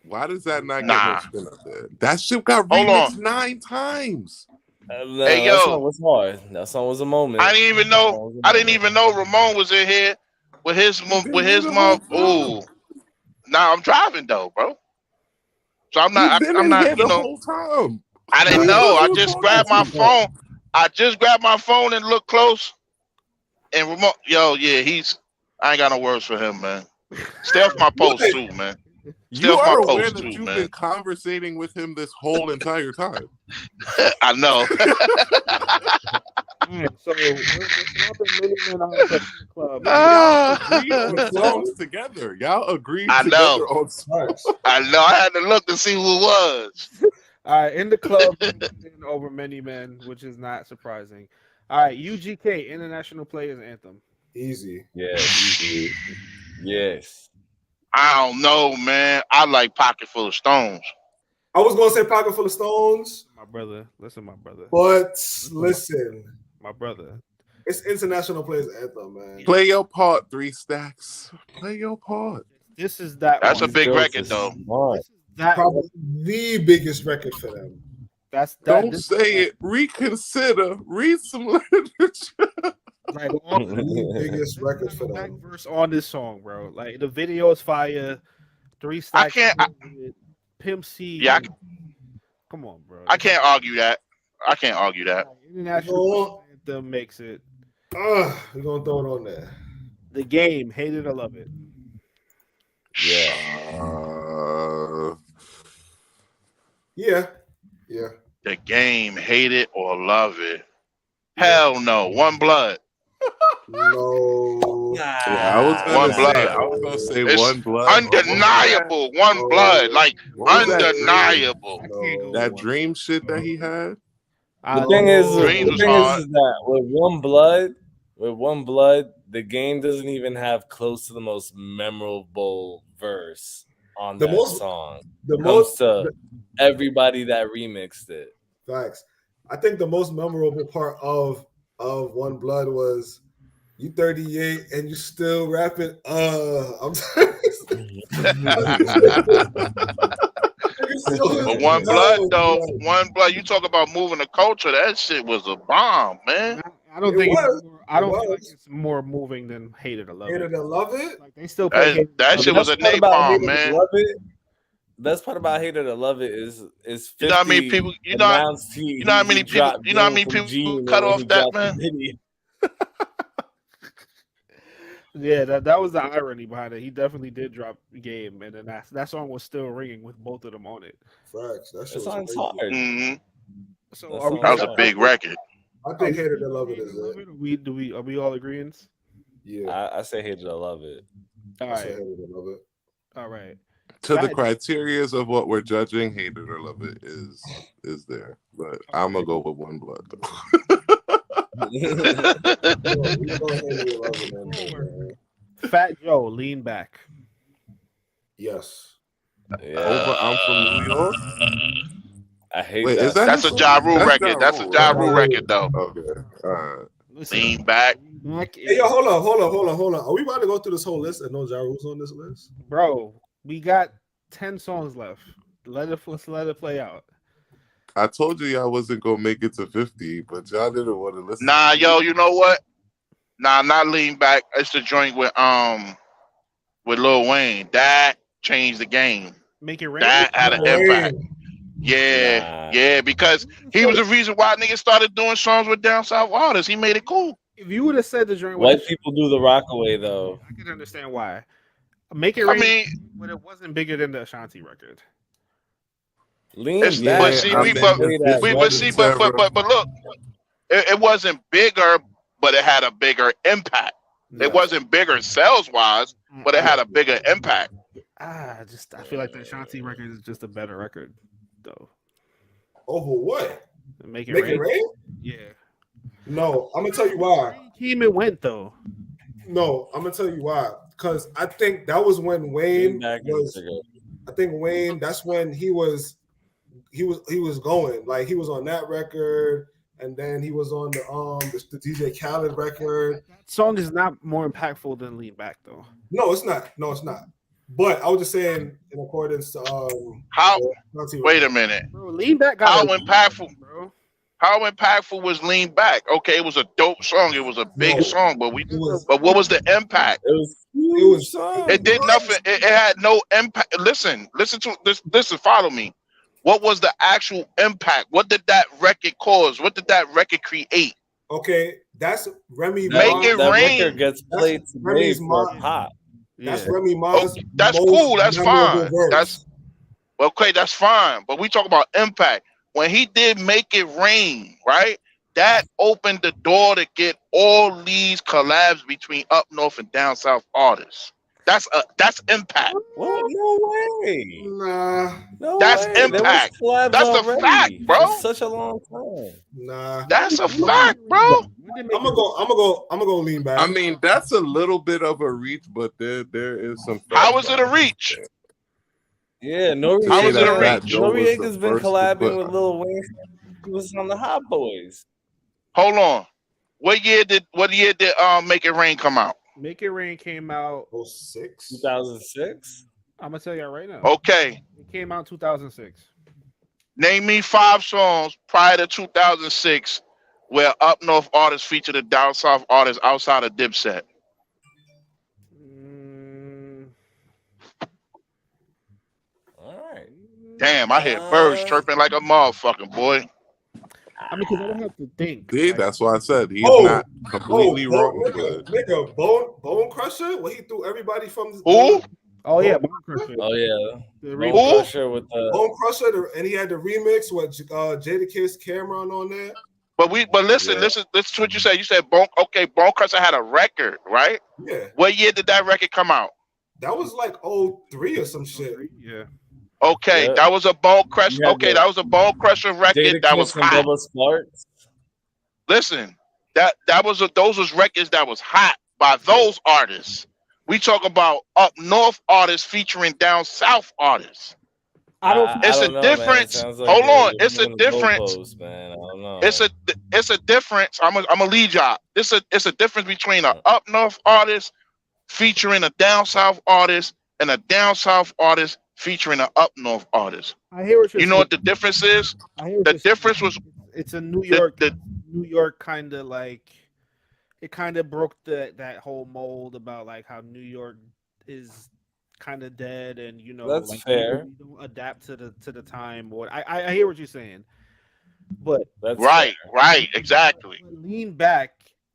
Why does that not Nah. get no spin up there? That shit got Hold remixed on. 9 times. No, Hey, that yo. song was hard. That song was a moment. I didn't even know Ramon was in here with his mom. Ooh, nah, I'm driving though, bro. So I'm not. You've been I'm in not. here You the know, whole time. I didn't Why know. I you just talking grabbed my to me? phone. I just grabbed my phone and looked close. And Ramon, yo, yeah, I ain't got no words for him, man. Stay off my post too, man. Stay You off my are aware post that too, you've man. been conversating with him this whole entire time. I know. Alright, so we're swapping Mini Men out for the club. Y'all agreed on songs together. Y'all agreed I together know. on songs. I know. I had to look to see who it was. All right, in the club over Many Men, which is not surprising. All right, UGK International Players Anthem. Easy. Yes. Yes. I don't know, man. I like Pocket Full of Stones. I was gonna say Pocket Full of Stones, My brother, listen, my brother, but listen, my brother. it's International Players Anthem, man. Play your part, 3 Stacks. Play your part. This is that. That's a one. big Girls record, is though. smart. This is that. Probably the biggest record for them. That's that. Don't this- say it. Reconsider. Read some literature. Like all The biggest record for back them. verse on this song, bro. Like the video is fire. 3 Stacks. Pimp C. Yeah, Come on, bro. I can't argue that. I can't argue that. International Anthem makes it. We're gonna throw it on there. The Game, hate it or love it. Yeah. Yeah. The Game, hate it or love it. Hell no. One Blood. No. Yeah, I was gonna One say, Blood. I was gonna say It's One Blood. Undeniable. One Blood. Like, What was that undeniable. I can't go That with dream shit that he had. The thing is, Dreams the was thing hard. is that with One Blood, the Game doesn't even have close to the most memorable verse on The that most- song. The Comes most to everybody that remixed it. facts. I think the most memorable part of One Blood was you 38 and you still rapping. I'm sorry. But One Blood, though, One Blood, you talk about moving the culture. That shit was a bomb, man. I don't It think was. it's more, I don't It feel like was. it's more moving than Hate It or Love Hated It. and love it. Like they still play Hate It or That Love shit It. was a Best part about napalm, Hate It or man. Love It- Best part about Hate It or Love It is 50 You know how many people? You know how many people? You know how many people cut off that, man? Yeah, that was the irony behind it. He definitely did drop Game, and then that song was still ringing with both of them on it. Facts. That That shit was song's crazy. hard. hmm So That are we? song That was a big record. I think Hated and Love It is it. Are we all agreeing? Yeah. I say Hate It or Love It. All I say right, Hated and Love It. all right. To the Right. criterias of what we're judging, hate it or love it is there. But I'm gonna go with One Blood though. We gonna Hate It and Love It, man. Fat Joe, Lean Back. Yes. Yeah. Over I'm from New York. I hate Wait, that. is that That's a his Ja song? Rule That's record. Ja That's a Rule, Ja right? Rule record, though. Okay. All right. Listen, Lean Back. Back Hey, yo, hold on. Are we about to go through this whole list and no Ja Rule's on this list? bro. We got 10 songs left. Let's let it play out. I told you y'all wasn't gonna make it to 50, but y'all didn't want to listen. Nah, yo, you know what? Nah, not Lean Back. It's the joint with Lil Wayne. That changed the game. Make it rain. That had an impact. Yeah, Nah. yeah, because he was the reason why niggas started doing songs with down south artists. He made it cool. If you would have said the joint, White people do the Rockaway though. I could understand why. Make it I rain, mean, but it wasn't bigger than the Ashanti record. Lean It's- back. but see, I we- think but- that we was but see, but look, it wasn't bigger, but it had a bigger impact. It wasn't bigger sales wise, but it had a bigger impact. I feel like the Ashanti record is just a better record, though. Over what? Make it Make rain. It Rain? Yeah. No, I'm gonna tell you why. Came and went though. No, I'm gonna tell you why. Because I think that was when Lean Wayne back was. is bigger. I think Wayne. That's when he was going. Like he was on that record, and then he was on the DJ Khaled record. That song is not more impactful than Lean Back though. No, it's not. But I was just saying in accordance to How? Ashanti Wait record. a minute. Bro, Lean Back got How a- impactful? bro. How impactful was Lean Back? Okay, it was a dope song. It was a big No. song, but It was. what was the impact? It was It was. It did nothing. It had no impact. Listen to this. Listen, follow me. What was the actual impact? What did that record cause? What did that record create? Okay, that's Remy. Make Ma. it that rain. record gets played That's today Remy's for mom. pop. That's Yeah. Remy Ma's. Okay, that's most cool. That's memorable fine. verse. That's okay. That's fine. But we talk about impact. When he did "Make It Rain," right? that opened the door to get all these collabs between up north and down south artists. That's impact. What? No way. Nah, No That's way. There was impact. collabs That's a already fact, bro. for such a long time. nah. That's a fact, bro. I'm gonna go lean back. I mean, that's a little bit of a reach, but there is some. How is it a reach? Yeah, How is it a reach? Noriega's been collabing with Lil Wayne. He was on the Hot Boys. Hold on. What year did Make It Rain come out? Make It Rain came out 06? 2006. I'm gonna tell you right now. Okay. It came out in 2006. Name me 5 songs prior to 2006 where up north artists featured a down south artist outside of Dipset. All right. Damn, I hear birds chirping like a motherfucking boy. I mean, because I don't have to think. See, Like, that's why I said he's not completely wrong. Nigga, Bone Crusher, where he threw everybody from the Who? oh yeah, Bone Crusher. Oh yeah. The Bone remix. Crusher with the Bone Crusher, and he had the remix with Jadakiss Cameron on there. But listen to what you said. You said Bone Crusher had a record, right? Yeah, What year did that record come out? that was like 03 or some shit. Yeah. Okay, Yeah. that was a Bone Crusher. You had Okay, the- that was a Bone Crusher record that was Jadakiss and hot. Bubba Sparks. Listen, those was records that was hot by those artists. We talk about up north artists featuring down south artists. It's a difference. Hold on, it's a difference. Man. I don't know. It's a difference. I'm a lead y'all. It's a difference between an up north artist featuring a down south artist and a down south artist featuring an up north artist. I hear what you're You know what the difference is? I hear what The you're saying. difference was It's a New York kind of like it kind of broke that whole mold about like how New York is kind of dead and That's like fair. we don't adapt to the time. Or I hear what you're saying, but That's right, fair. right, exactly.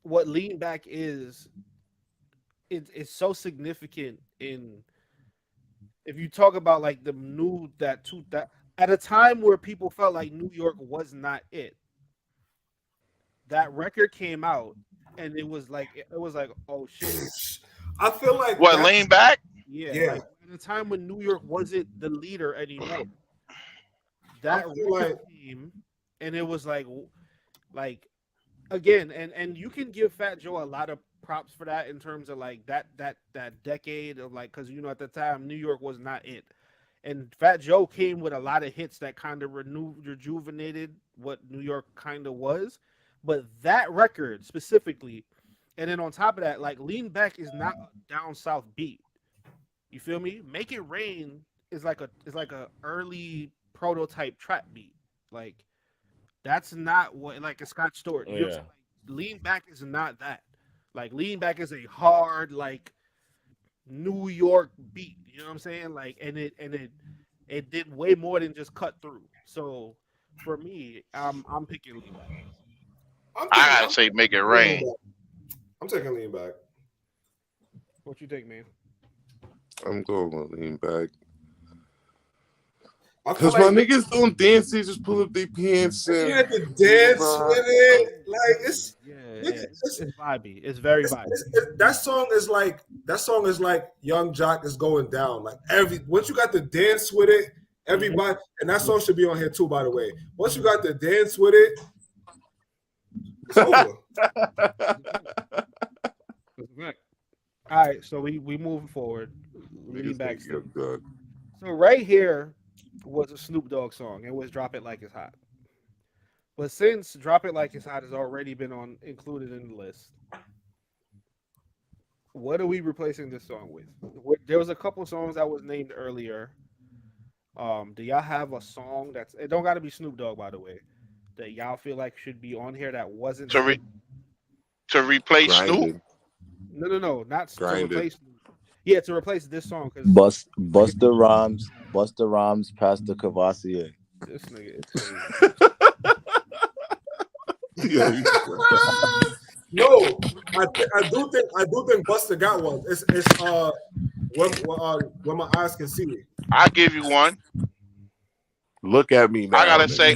what lean back is it's so significant in if you talk about like the new that at a time where people felt like New York was not it. That record came out and it was like oh shit. I feel like What, lean back? Yeah. Like, at a time when New York wasn't the leader anymore. That record came and it was like again, and you can give Fat Joe a lot of props for that in terms of like that decade of like because at the time New York was not it. And Fat Joe came with a lot of hits that kind of rejuvenated what New York kind of was. But that record specifically, and then on top of that, like Lean Back is not a down south beat. You feel me? Make It Rain is like a early prototype trap beat. Like that's not what like a Scott Storch. You know what I'm saying? Like, Lean Back is not that. Like Lean Back is a hard like New York beat. You know what I'm saying? Like and it did way more than just cut through. So for me, I'm picking Lean Back. I gotta say Make It Rain. I'm taking Lean Back. What you think, man? I'm going with lean back. Because my niggas don't dance, they just pull up their pants you and had to dance with it. Like it's vibey. It's very vibey. That song is like Young Jock is going down. Like once you got to dance with it, everybody and that song should be on here too, by the way. Once you got to dance with it, it's over. All right, so we moving forward. Lean niggas back. think you're good. So right here was a Snoop Dogg song. It was "Drop It Like It's Hot." But since "Drop It Like It's Hot" has already been included in the list, what are we replacing this song with? There was a couple songs that was named earlier. Do y'all have a song it don't got to be Snoop Dogg, by the way, that y'all feel like should be on here that wasn't to replace Snoop? No, not to Grinded. replace Snoop. Yeah, to replace this song because Busta Rhymes, Pastor Cavassier. this nigga is crazy. Yeah, No, I do think Busta got one. It's when my eyes can see it. I'll give you one. Look at me now. I gotta say,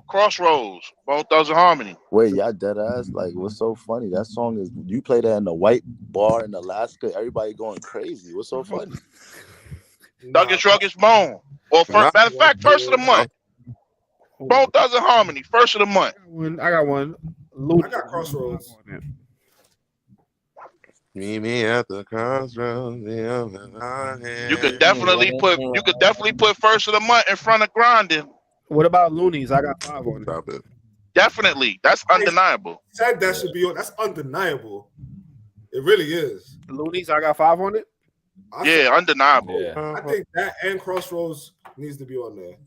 Crossroads, Bone Thugs and Harmony. Wait, y'all dead ass? Like, what's so funny? That song is you play that in the white bar in Alaska. Everybody going crazy. What's so funny? Thug and Shrug is Bone. Or matter of fact, first of the month. Bone Thugs and Harmony, first of the month. I got one. I got Crossroads. Meet me at the crossroads. You could definitely put first of the month in front of Grinding. What about Loonies? I got 5 on it. Stop it. Definitely, that's undeniable. Said that should be on. That's undeniable. It really is. Loonies, I got 5 on it. Yeah, undeniable. Yeah. I think that and Crossroads needs to be on there.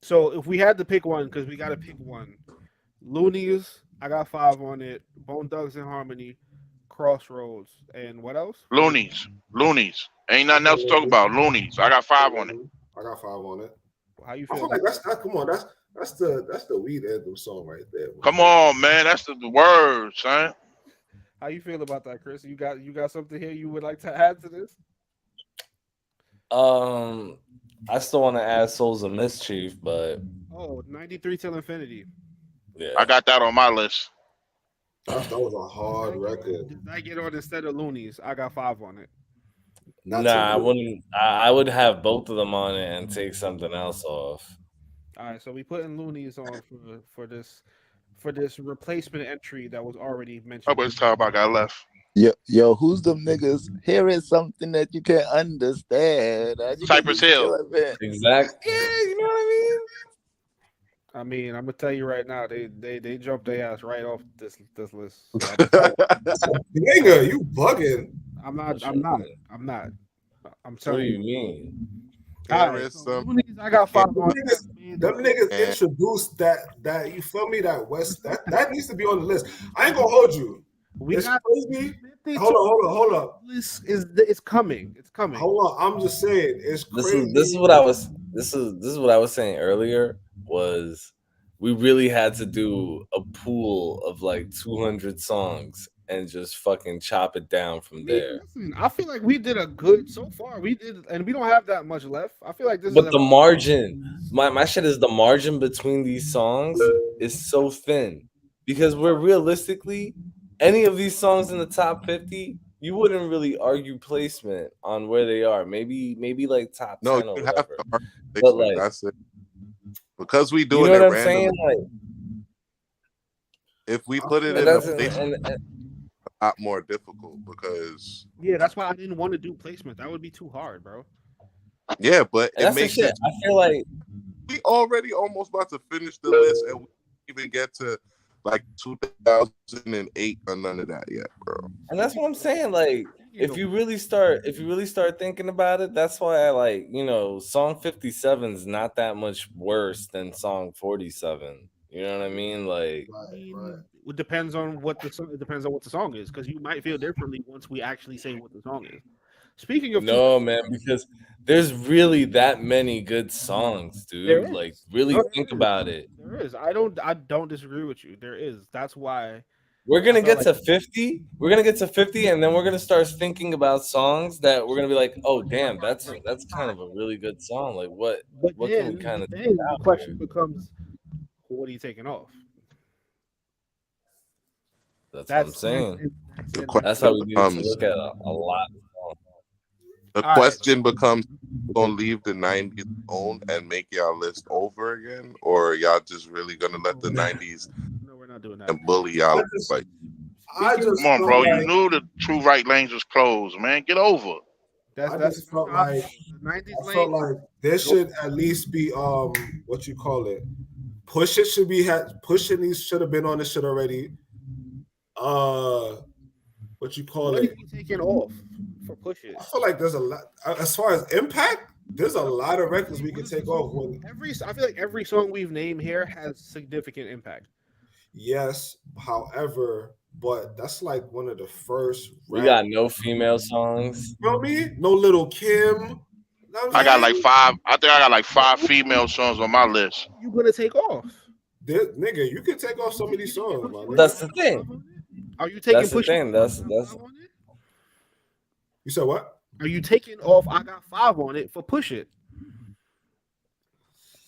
So if we had to pick one, because we got to pick one, Loonies, I got 5 on it. Bone Thugs and Harmony, Crossroads, and what else? Loonies. Ain't nothing else to talk about. Loonies. I got 5 on it. I got 5 on it. How you I feel? feel like come on, that's the weed anthem song right there. Man. Come on, man. That's the word, son. How you feel about that, Chris? You got something here you would like to add to this? I still want to add Souls of Mischief, but 93 Till Infinity. yeah, I got that on my list. That was a hard record. Did I get on instead of Loonies? I got 5 on it. I wouldn't. I would have both of them on it and take something else off. All right, so we putting Loonies on for this replacement entry that was already mentioned. How much time I got left? Yo, who's them niggas? Here is something that you can't understand. Cypress Hill. Exactly. Yeah, you know what I mean. I mean, I'm gonna tell you right now, they jumped their ass right off this list. So Nigga, you bugging. I'm not. I'm What do telling you you. mean? All right, so Loonies, I got 5 on it. Them niggas introduced that you feel me, that West that needs to be on the list. I ain't gonna hold you. It's crazy. Hold up. It's coming. It's coming. Hold on. I'm just saying it's crazy. This is what I was saying earlier was we really had to do a pool of like 200 songs and just fucking chop it down from there. Listen, I feel like we did a good so far. We did, and we don't have that much left. I feel like this. But the margin, my shit is the margin between these songs is so thin because we're realistically any of these songs in the top 50, you wouldn't really argue placement on where they are. Maybe like top 10 or you whatever. have to argue But placement. like, That's it. Because we do you it know what I'm randomly. saying? Like, if we put it in a placement, a lot more difficult because that's why I didn't want to do placement. That would be too hard, bro. yeah, but it makes sense. I feel like we already almost about to finish the list and we didn't even get to like 2008 or none of that yet, bro. And that's what I'm saying. Like, if you really start thinking about it, that's why I like, song 57 is not that much worse than song 47. You know what I mean? Like, It depends on what the song is, because you might feel differently once we actually say what the song is. Speaking of man, because there's really that many good songs, dude. Like, really think about it. There is. I don't disagree with you. There is. That's why we're gonna get to 50. We're gonna get to 50, and then we're gonna start thinking about songs that we're gonna be like, oh damn, that's kind of a really good song. Like, what can we kind of the question becomes, what are you taking off? That's what I'm saying. That's how we need to look at a lot. The question becomes, gonna leave the 90s alone and make y'all list over again, or y'all just really gonna let the 90s not doing that and bully y'all? Come on, bro. You knew the True Right Lanes was closed, man. Get over. I felt like there should at least be what you call it. Push It should be Pushing these should have been on this shit already. What you call it? Taking off for Push It. I feel like there's a lot as far as impact. There's a lot of records we can take off. I feel like every song we've named here has significant impact. Yes, however, but that's like one of the first. We got no female songs. You know me? No Little Kim. I got like 5. I think I got like 5 female songs on my list. You gonna take off? Nigga, you can take off some of these songs, man. That's the thing. Are you taking That's the thing. That's. You said what? Are you taking off? I got 5 on it for Push It.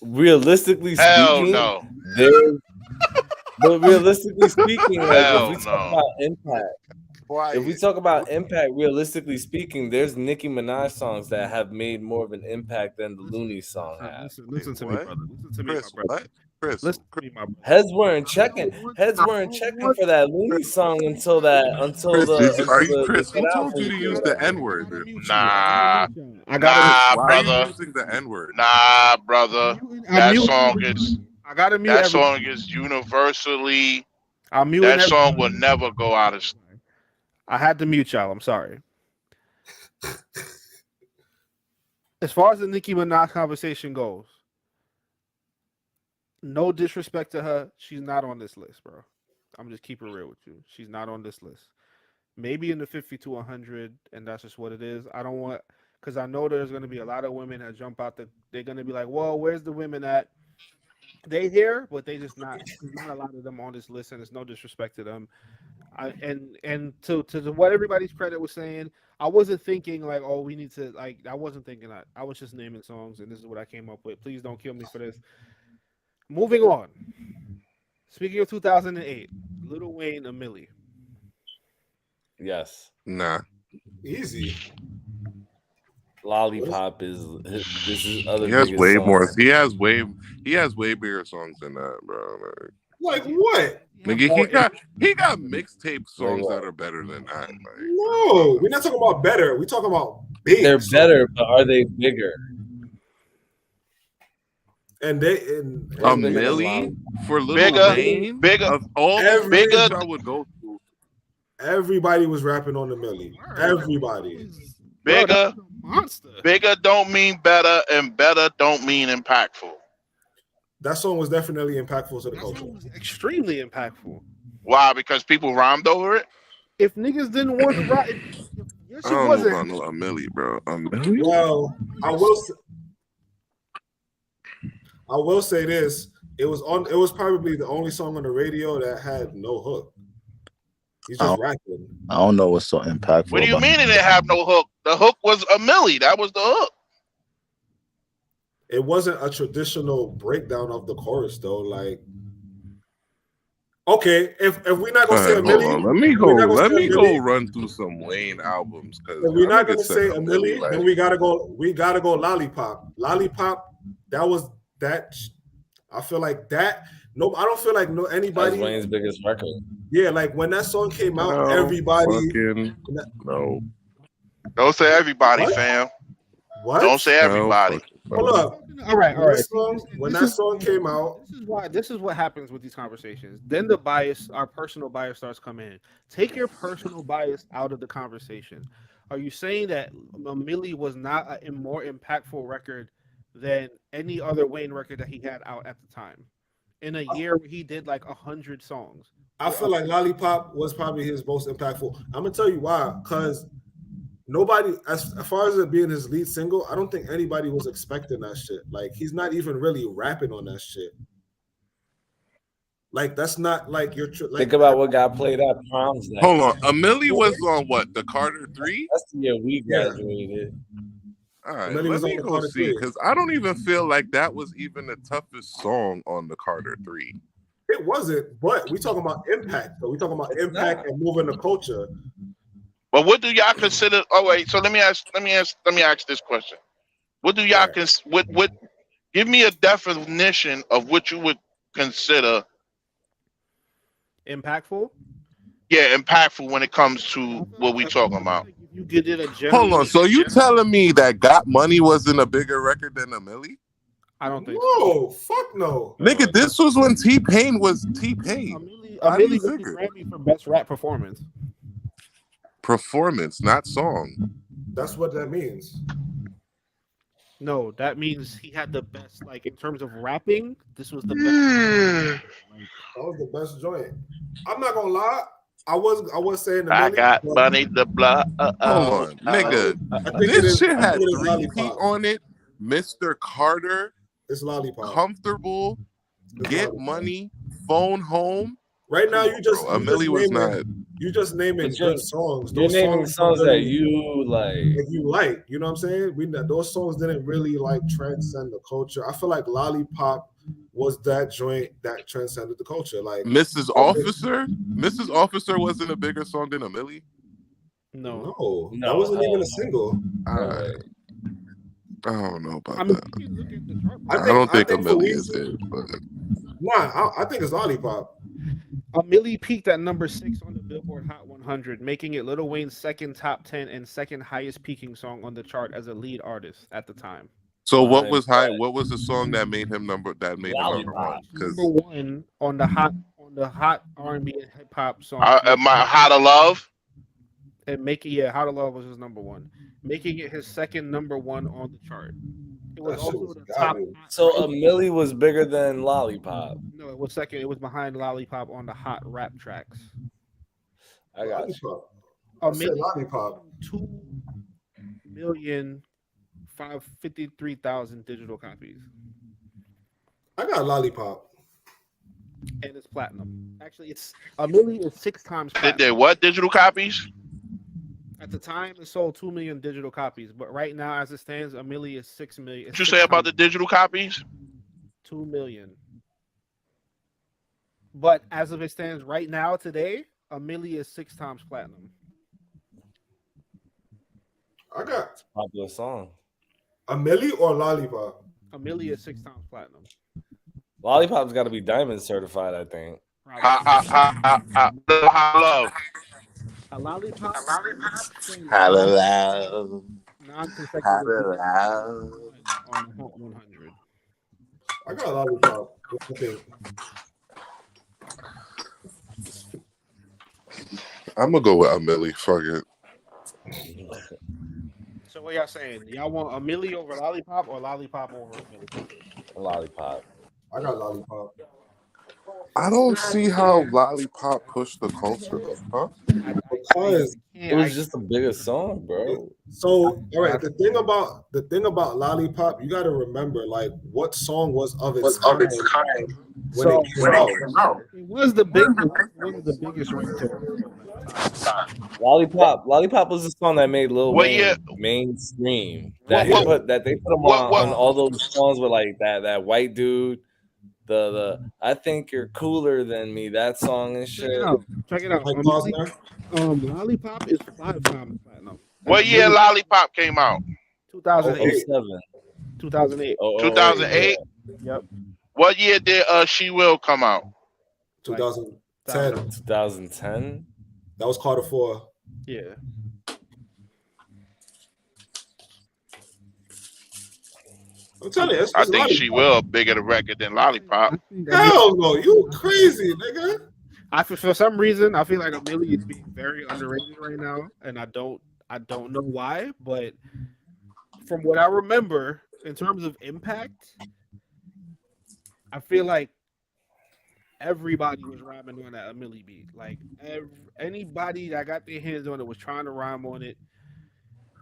realistically Hell speaking, no. but realistically speaking, like Hell if we talk no. about impact, if we talk about impact, realistically speaking, there's Nicki Minaj songs that have made more of an impact than the Looney song have. Listen to me, What? brother. Listen to me, Chris, my brother. what? Chris, Listen to me, my brother. Heads weren't checking for that Looney song until Chris, are you Chris? the Who Get Out told you to thing use came the out. N word? Nah, I gotta Why are you brother. using the N word? Nah, brother. That song is I gotta mute that everybody. song is universally. I'm muting That song everybody. will never go out of. I had to mute y'all. I'm sorry. As far as the Nicki Minaj conversation goes, no disrespect to her, she's not on this list, bro. I'm just keep it real with you. She's not on this list. Maybe in the 50 to 100, and that's just what it is. I don't want, because I know there's going to be a lot of women that jump out. They're going to be like, well, where's the women at? They here, but they just not. There's not a lot of them on this list, and it's no disrespect to them. And to what everybody's credit was saying, I wasn't thinking like, oh, we need to like. I wasn't thinking that. I was just naming songs, and this is what I came up with. Please don't kill me for this. Moving on. Speaking of 2008, Lil Wayne, A Milli. Yes. Nah. Easy. Lollipop is this other. He has biggest way song. more. He has way bigger songs than that, bro. Like what? Nigga, he got mixtape songs that are better than that. Like, No, we're not talking about better. We're talking about big. They're songs. better, but are they bigger? And A Milli for Lil Wayne, bigger of all the bigger. things I would go through. Everybody was rapping on the Milli. Everybody. Bigger, monster. Bigger don't mean better, and better don't mean impactful. That song was definitely impactful to the culture. Extremely impactful. Why? Because people rhymed over it. If niggas didn't want to rap, your shit I don't wasn't. know about no A Milli, bro. A Milli? Well, I will say this. It was probably the only song on the radio that had no hook. He's just rapping. I don't know what's so impactful. What do you about mean it didn't have no hook? The hook was A Milli. That was the hook. It wasn't a traditional breakdown of the chorus though. Like, okay, if we're not gonna say A Milli, let me go run through some Wayne albums. Because if we're not gonna say A Milli, then we gotta go Lollipop. Lollipop, that was that. I feel like that. No, I don't feel like anybody. That's Wayne's biggest record. Yeah, like when that song came out, everybody. No. Don't say everybody, What? fam. What? Don't say everybody. Hold up. All right. When that song came out, This is what happens with these conversations. Then the bias, our personal bias, starts coming in. Take your personal bias out of the conversation. Are you saying that A Milli was not a more impactful record than any other Wayne record that he had out at the time? In a year where he did like 100 songs. I feel like Lollipop was probably his most impactful. I'm gonna tell you why. Because nobody, as far as it being his lead single, I don't think anybody was expecting that shit. Like, he's not even really rapping on that shit. Like, that's not like your. Like, Think about what got played at proms. Hold on. A Milli was on what? The Carter 3? That's the year we graduated. All right, Milli let was me on the go Carter see 3. because I don't even feel like that was even the toughest song on the Carter 3. it wasn't, but we talking about impact. So we talking about impact and moving the culture. But what do y'all consider? Oh wait, so let me ask this question. What do y'all what? Give me a definition of what you would consider impactful. Yeah, impactful when it comes to what we talking about. You get it a Hold on, so you telling me that Got Money wasn't a bigger record than A Milli? I don't think so. Fuck no. Nigga, this was when T-Pain was T-Pain. A Milli got the Grammy for best rap performance. Performance, not song. That's what that means. No, that means he had the best, like in terms of rapping, this was the best. That was the best joint. I'm not gonna lie. I was saying I got money to blah. Hold on, nigga. This shit had 3 P on it. Mr. Carter. It's Lollipop. Comfortable. Get Money. Phone Home. Right now, you just Bro, Millie was not. You just naming But you're- good songs. You're Those naming songs that really- you like. if you like, you know what I'm saying? Those songs didn't really like transcend the culture. I feel like Lollipop was that joint that transcended the culture. Like Mrs. Officer? Mrs. Officer wasn't a bigger song than a Millie? no, No, that wasn't hell even a no. single. I don't know about I mean, that. you can look at the chart. I don't think a for Millie is Weezy- it, but Nah, I think it's Lollipop. Millie peaked at number 6 on the Billboard Hot 100, making it Lil Wayne's second top 10 and second highest peaking song on the chart as a lead artist at the time. so what My was high? God. What was the song that made him number one? Lollipop. Because Number 1 on the hot R&B and hip hop song. My How to Love. And How to Love was his number 1, making it his second number 1 on the chart. It was That shit also was the top. garbage. So a Millie was bigger than Lollipop. No, it was second. It was behind Lollipop on the hot rap tracks. I got you. Lollipop. I said Millie Lollipop. 2,553,000 digital copies, I got Lollipop. and it's platinum. Actually, it's Millie is 6 times Did platinum. they what digital copies? At the time, it sold 2 million digital copies, but right now, as it stands, a Millie is 6 million. What you say about the digital copies? 2 million? But as of it stands right now, today, a Millie is 6 times platinum. I got Popular song. a Millie or Lollipop. A Millie is 6 times platinum. Lollipop's got to be diamond certified, I think. How Love. A Lollipop. Hello. Non-consecutive Hello. on the Hot 100. I got Lollipop. Okay. I'm gonna go with a Millie. Fuck it. So what y'all saying? Y'all want a Millie over Lollipop or Lollipop over a Millie? Lollipop. I got Lollipop. I don't see how Lollipop pushed the culture. Huh? Because It was just the biggest song, bro. so all right, the thing about Lollipop, you got to remember like what song was of its time when it came out. It was the one of the biggest ringtones. Lollipop was the song that made Lil What Wayne year- mainstream. What- They put him what- on all those songs with like that white dude. The I think you're cooler than me. That song and Check shit. it out. Check it out. Like Posner. Lollipop is 5 times platinum. What year Lollipop came out? 2008. 07. 2008. 2008? Yep. What year did She Will come out? 2010. 2010. That was Carter 4. Yeah. I'm telling you, it's I think Lollipop. She Will bigger the record than Lollipop. Hell no, you crazy, nigga. For some reason, I feel like a Millie is being very underrated right now, and I don't know why, but from what I remember in terms of impact, I feel like everybody was rhyming on that Millie beat. Like anybody that got their hands on it was trying to rhyme on it.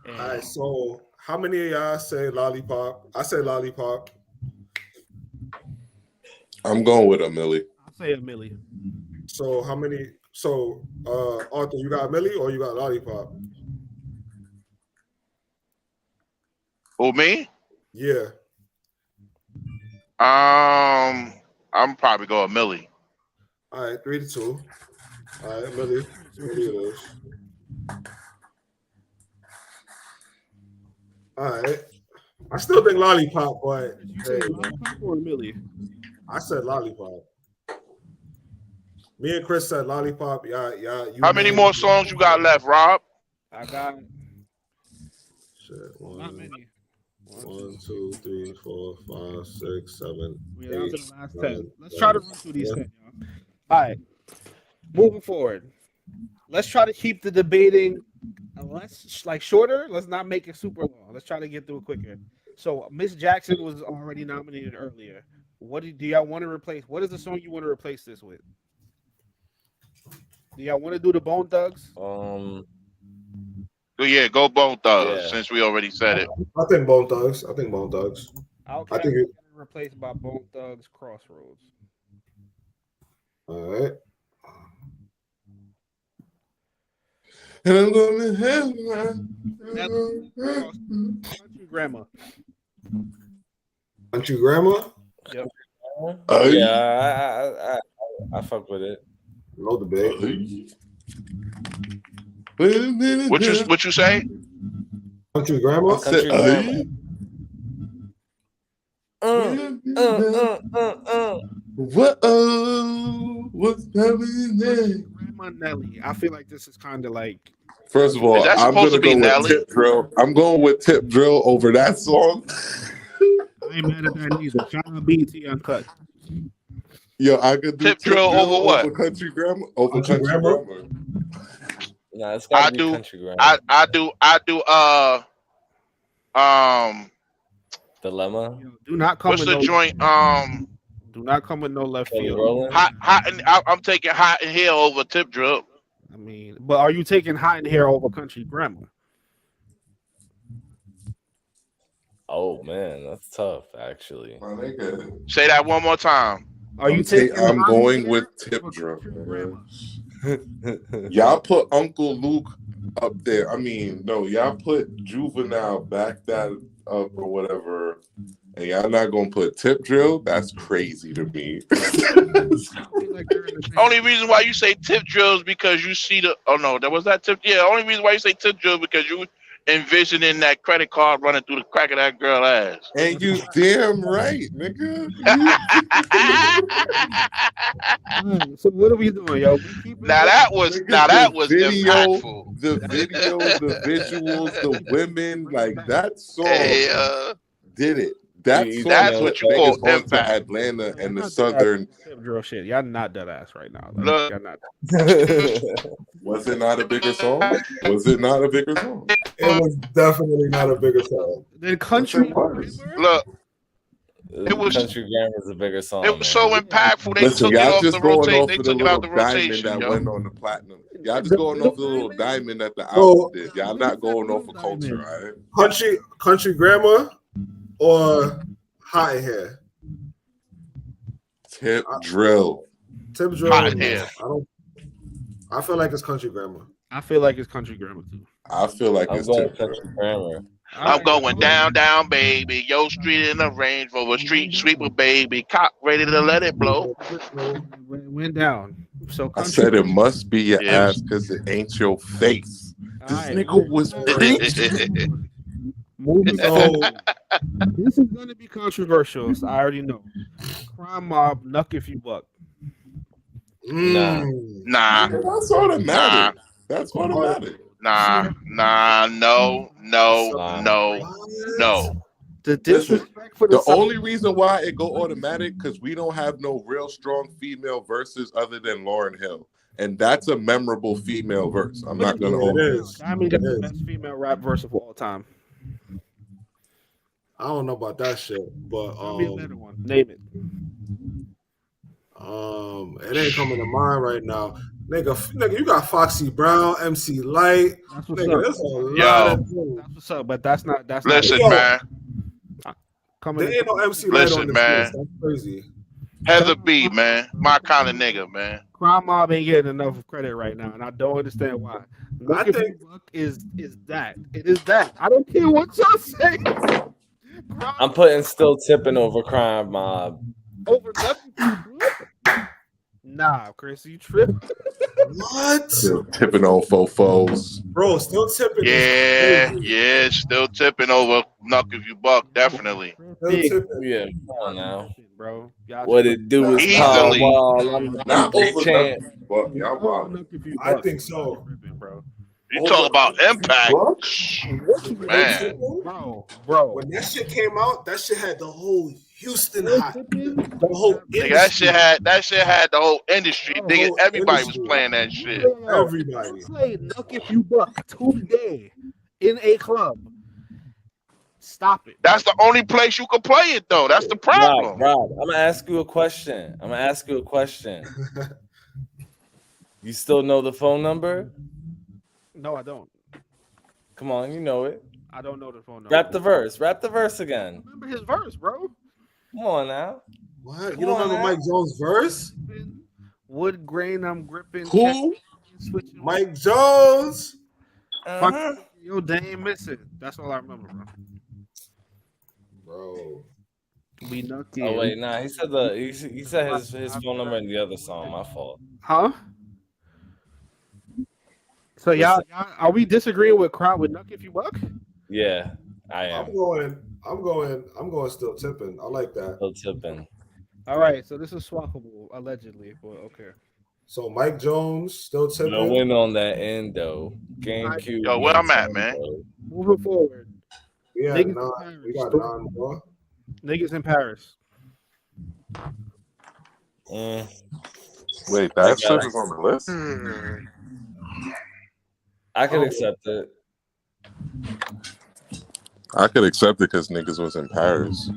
And All right, so how many of y'all say Lollipop? I say Lollipop. I'm going with a Millie. I'll say a Millie. So how many? So Arthur, you got Millie or you got Lollipop? Who, me? Yeah. I'm probably going Millie. All right, 3-2. All right, Millie. Millie it is. All right. I still think Lollipop, but You hey, say Lollipop or Millie? I said Lollipop. Me and Chris said Lollipop. Yeah. How many more songs you got left, Rob? I got Shit, not many. 1, 2, 3, 4, 5, 6, 7. We're down to 8, the last 9, 10. Let's try to run through these 10, y'all. All right. Moving forward. Let's try to keep the debating less shorter. Let's not make it super long. Let's try to get through it quicker. So Miss Jackson was already nominated earlier. What do y'all want to replace? What is the song you want to replace this with? Do y'all want to do the Bone Thugs? Yeah, go Bone Thugs, Yeah. since we already said it. I think Bone Thugs. I think Bone Thugs. Okay, I think it- replaced by Bone Thugs Crossroads. All right. And I'm going to heaven. Country Grammar. Country Grammar? Yep. Yeah, I fuck with it. No debate. What you say? Country Grammar? Country Grammar. What's happening there? Grandma Nelly. I feel like this is kind of like. First of all, Is that I'm supposed gonna to be go Nelly? with Tip Drill. I'm going with Tip Drill over that song. I ain't mad at that neither. Shout out BT Uncut. Yo, I could do Tip Drill over what? Country Grammar. Over Country Country Grammar? Grammar. Nah, it's gotta I be do- Country Grammar. I do Dilemma. Do not come what's with the no. joint? Do not come with no left Kelly field. Rowland. Hot and I'm taking Hot and Hill over Tip Drill. I mean, but are you taking Hot in Here over Country Grammar? Oh man, that's tough actually. My nigga. Say that one more time. Are you taking? I'm Hot in going Here with Tip over Drill. Country Grammar? Y'all put Uncle Luke up there. I mean, no, y'all put Juvenile back that up or whatever, and y'all not gonna put Tip Drill. That's crazy to me. I feel like they're in the same- Only reason why you say Tip Drill is because you see the. Oh no, that was that Tip. Yeah, only reason why you say Tip Drill is because you envisioning that credit card running through the crack of that girl ass. And you damn right, nigga. So what are we doing, yo? We keep it Now that was The video, impactful. the video, the visuals, the women, like that song Hey, did it. That You- song that's put what you niggas call onto impact. Atlanta and the Not Southern. Tip Drill shit. Y'all not dead ass right now. Like, Look. y'all not. Was it not a bigger song? Was it not a bigger song? It was definitely not a bigger song. Then Country Yes, it was. Grammar? Look, It was- Country Grammar is a bigger song. it was so man. impactful. They Listen, took it y'all off just the going rotation. off They of the took it out little the diamond rotation, that yo. went on the platinum. Y'all just The going little off the little diamond? diamond that the So- album did. Y'all not going off of culture, all right? Country Grammar or Hot in Here? Tip Drill. Tip Drill. Hot in Here. I feel like it's Country Grammar. I feel like it's Country Grammar too. I feel like I'm it's going Tip Drill. Country Grammar. I'm going down, down, baby. Yo, street in the Range Rover, street sweeper, baby. Cop ready to let it blow. Went down. So I Country said it must be your Yeah. ass because it ain't your face. This Alright. nigga was preaching. Moving So on. This is gonna be controversial. So I already know. Crime Mob, Knuck If You Buck. Nah, That's automatic. That's automatic. no. The disrespect for the The only reason why it go automatic because we don't have no real strong female verses other than Lauryn Hill, and that's a memorable female verse. I'm not gonna hold it it. is. I mean, that's the best female rap verse of all time. I don't know about that shit, but Tell me a better one. Name it. it ain't coming to mind right now. Nigga, you got Foxy Brown, MC Light. That's what's Nigga, up. there's a Yo. lot of dudes. That's what's up. But that's not. That's Listen, not man. coming. There ain't no MC Light Listen, on this man. list. That's crazy. Heather B, man. My kind of nigga, man. Crime Mob ain't getting enough credit right now, and I don't understand why. Knuck If think- You Buck is that. It is that. I don't care what y'all say. I'm putting Still Tipping over Crime Mob. Over Knuck If You Buck? Nah, Chris, you tripping? What? Still tipping on fofos. Bro, still tipping. Yeah, still tipping over Knuck If You Buck, definitely. Still tipping. Yeah, come on now. Bro. Y'all What it do is Easily. call Wall. I'm Not the over champ. but y'all wild. Knuck If You I Buck. think so. Tripping, bro. You talk about impact, man. Bro. When that shit came out, that shit had the whole Houston hot. The whole Nigga, industry. that shit had the whole industry. The Nigga, whole everybody was industry. playing that shit. Everybody. Play Knuck If You Buck today in a club. Stop it. That's the only place you can play it, though. That's the problem. Rob, I'm gonna ask you a question. You still know the phone number? No, I don't. Come on, you know it. I don't know the phone number. Rap the verse again. Remember his verse, bro. Come on now. What? Come You don't on, remember man. Mike Jones' verse? Wood grain I'm gripping. Who? Switching. Mike Jones. Yo, they ain't missing. That's all I remember, Bro. We knocked Oh wait, nah. He said he said his phone number in the other song. My fault. Huh? So y'all, are we disagreeing with Crowd with Nuck If You Buck? Yeah, I am. I'm going still tipping. I like that. Still tipping. All right, so this is swappable allegedly, but okay. So Mike Jones still tipping. No win on that end though. GameCube. Yo, where I'm at, man? Moving forward. We got nine more. Niggas in Paris. Wait, that shit is on the list? I can accept it. I could accept it because niggas was in Paris,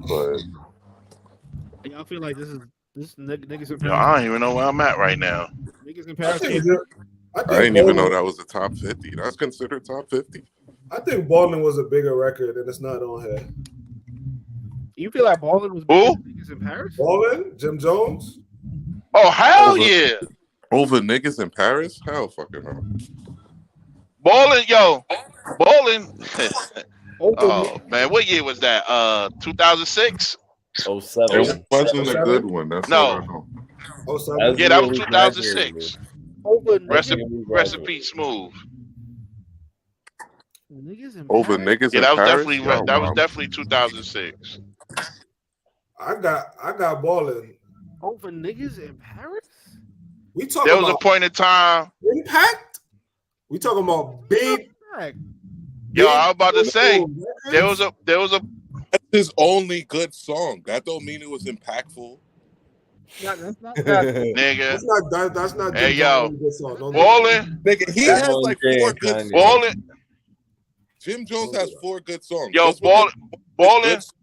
but Y'all feel like this niggas in Paris? Yo, I don't even know where I'm at right now. Niggas in Paris. I didn't even know that was a top 50. That's considered top 50. I think Ballin' was a bigger record, and it's not on here. You feel like Ballin' was bigger than Niggas in Paris? Ballin'? Jim Jones? Oh, hell yeah. Over niggas in Paris? Hell fucking no. Ballin'. Oh, man. What year was that? 2006? 07. It wasn't a good one. That's No. what I know. Yeah, that was 2006. Over Rest in peace, Smooth. Niggas in Over Paris? niggas Yeah, in that was Paris? definitely Yo, that was mom. definitely 2006. I got Ballin'. Over niggas in Paris? We talking There was a about point in time. impact? We talking about big. Yo, I was about to say there was a That's his only good song. That don't mean it was impactful. That's not nigga. That's not. Hey, Jim yo. Jones' good song. Don't do Ballin'. Nigga, he That's has on like Jay 4 good Kanye. songs. Ballin'. Jim Jones has 4 good songs. Yo, Just because Ballin'. it's good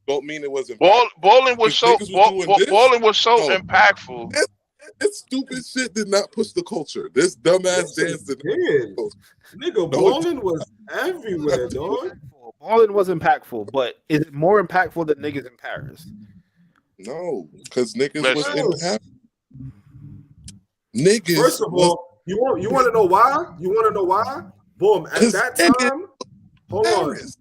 don't mean it wasn't impactful. Ballin' was so Niggas was doing this? Ballin' was so No. impactful. This stupid shit did not push the culture. This dumbass dance did not push the culture. Nigga, No, Ballin' was everywhere, dog. Ballin' was impactful, but is it more impactful than niggas in Paris? No, because niggas was Listen. impactful. Niggas. First of all, you want to know why? You want to know why? Boom. At 'Cause that niggas time, hold on. Paris.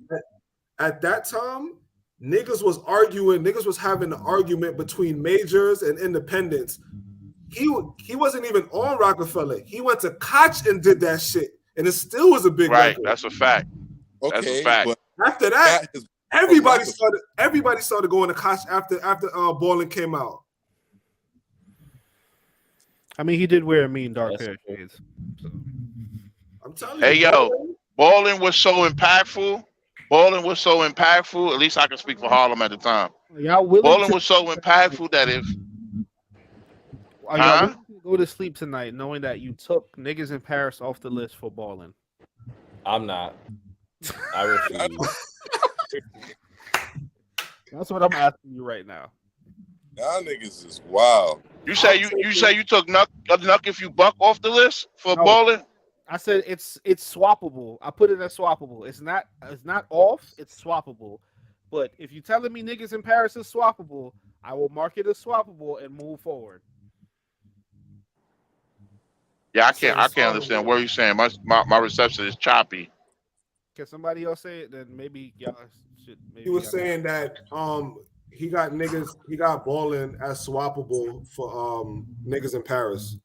At that time, niggas was arguing. Niggas was having an argument between majors and independents. He wasn't even on Rockefeller. He went to Koch and did that shit, and it still was a big Right, record. that's a fact. That's a Okay, fact. but After that, that is everybody started going to Koch after Ballin' came out. I mean, he did wear a mean dark pair of shades. So. I'm telling you. Hey, yo, Ballin' was so impactful. Ballin' was so impactful. At least I can speak for Harlem at the time. Y'all willing Ballin' to was so impactful that if are y'all willing to go to sleep tonight knowing that you took niggas in Paris off the list for Ballin'? I'm not. I refuse. That's what I'm asking you right now. y'all niggas is wild. you say you took Nuck If You Buck off the list for No. Ballin'. I said it's swappable. I put it as swappable. It's not off. It's swappable. But if you're telling me niggas in Paris is swappable, I will mark it as swappable and move forward. Yeah, I can't understand what you're saying. My reception is choppy. Can somebody else say it? Then maybe y'all should. Maybe He was y'all- saying that he got Ballin' as swappable for niggas in Paris.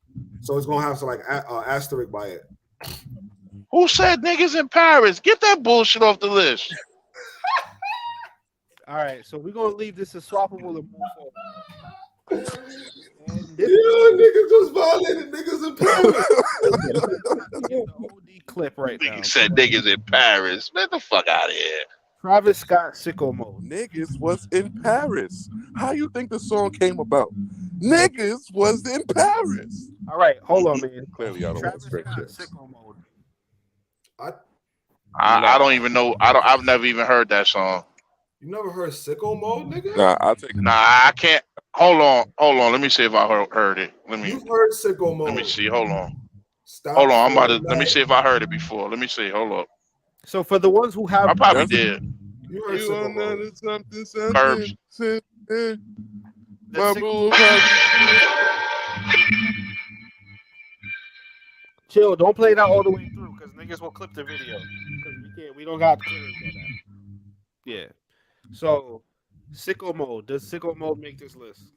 So it's gonna have some like asterisk by it. Who said niggas in Paris? Get that bullshit off the list. All right, so we're gonna leave this as swappable and move forward. And this Niggas was violating niggas in Paris. the OD clip right now. Niggas said niggas in Paris. Get the fuck out of here. Travis Scott sicko mode. Niggas was in Paris. How you think the song came about? Niggas was in Paris. All right, hold on, man. Clearly, I don't want Travis straight Scott kids. sicko mode. I don't even know. I've never even heard that song. You never heard Sicko Mode, nigga? Nah, I'll take Nah, I can't. Hold on. Let me see if I heard it. You've heard Sicko Mode. Let me see. Hold on. Stop Hold on. I'm about to. saying Let me that. see if I heard it before. Let me see. Hold up. So for the ones who have, I probably did. You heard you Sicko on Mode. that something, Curbs. something. The My Sicko- boo. Chill, don't play that all the way through because niggas will clip the video. Because we don't got clearance on that. Yeah. So, Sicko Mode. Does Sicko Mode make this list?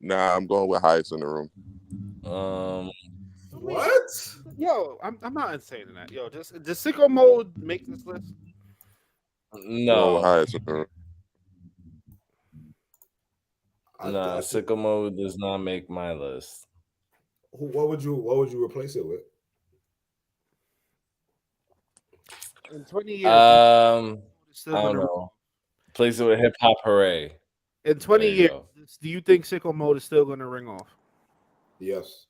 Nah, I'm going with highest in the room. What? Yo, I'm not saying that. Yo, does Sicko Mode make this list? Going No, with highest in the room. nah. Sicko Mode does not make my list. What would you replace it with? In 20 years, I don't know. Place it with Hip Hop Hooray. In 20 There you years, go. do you think Sicko Mode is still going to ring off? Yes.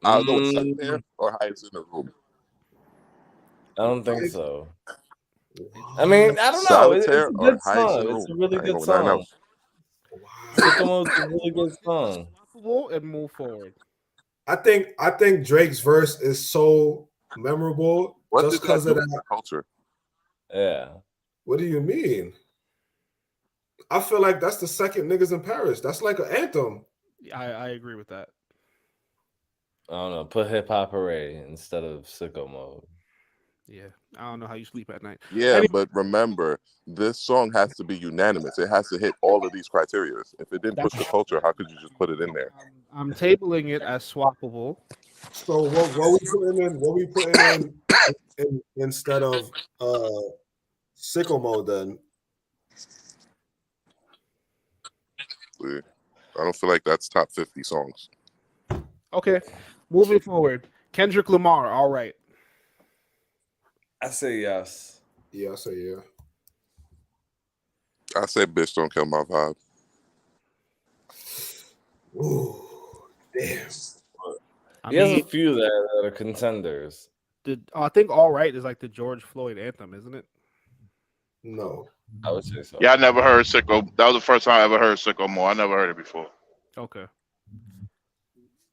I'll go with Solitaire or highest in the room. I don't think so. I mean, I don't know. It's Solitaire a or good highest in song. the It's a room. really I ain't good going with nothing song. else. Sicko Mode's a really good song. And move forward. I think Drake's verse is so memorable What just did that because do of with that. the culture? Yeah. What do you mean? I feel like that's the second Niggas in Paris. That's like an anthem. I agree with that. I don't know. Put Hip Hop Hooray instead of Sicko Mode. Yeah, I don't know how you sleep at night. Yeah, but remember, this song has to be unanimous. It has to hit all of these criteria. If it didn't push the culture, how could you just put it in there? I'm tabling it as swappable. So what we putting in instead of Sicko Mode then? I don't feel like that's top 50 songs. Okay, moving forward. Kendrick Lamar, all right. I say yes. Yeah, I say yeah. I said, bitch, don't kill my vibe. Ooh, damn. He has a few that are contenders. I think all right is like the George Floyd anthem, isn't it? No. I would say so. Yeah, I never heard Sicko. That was the first time I ever heard Sicko Mode. I never heard it before. Okay.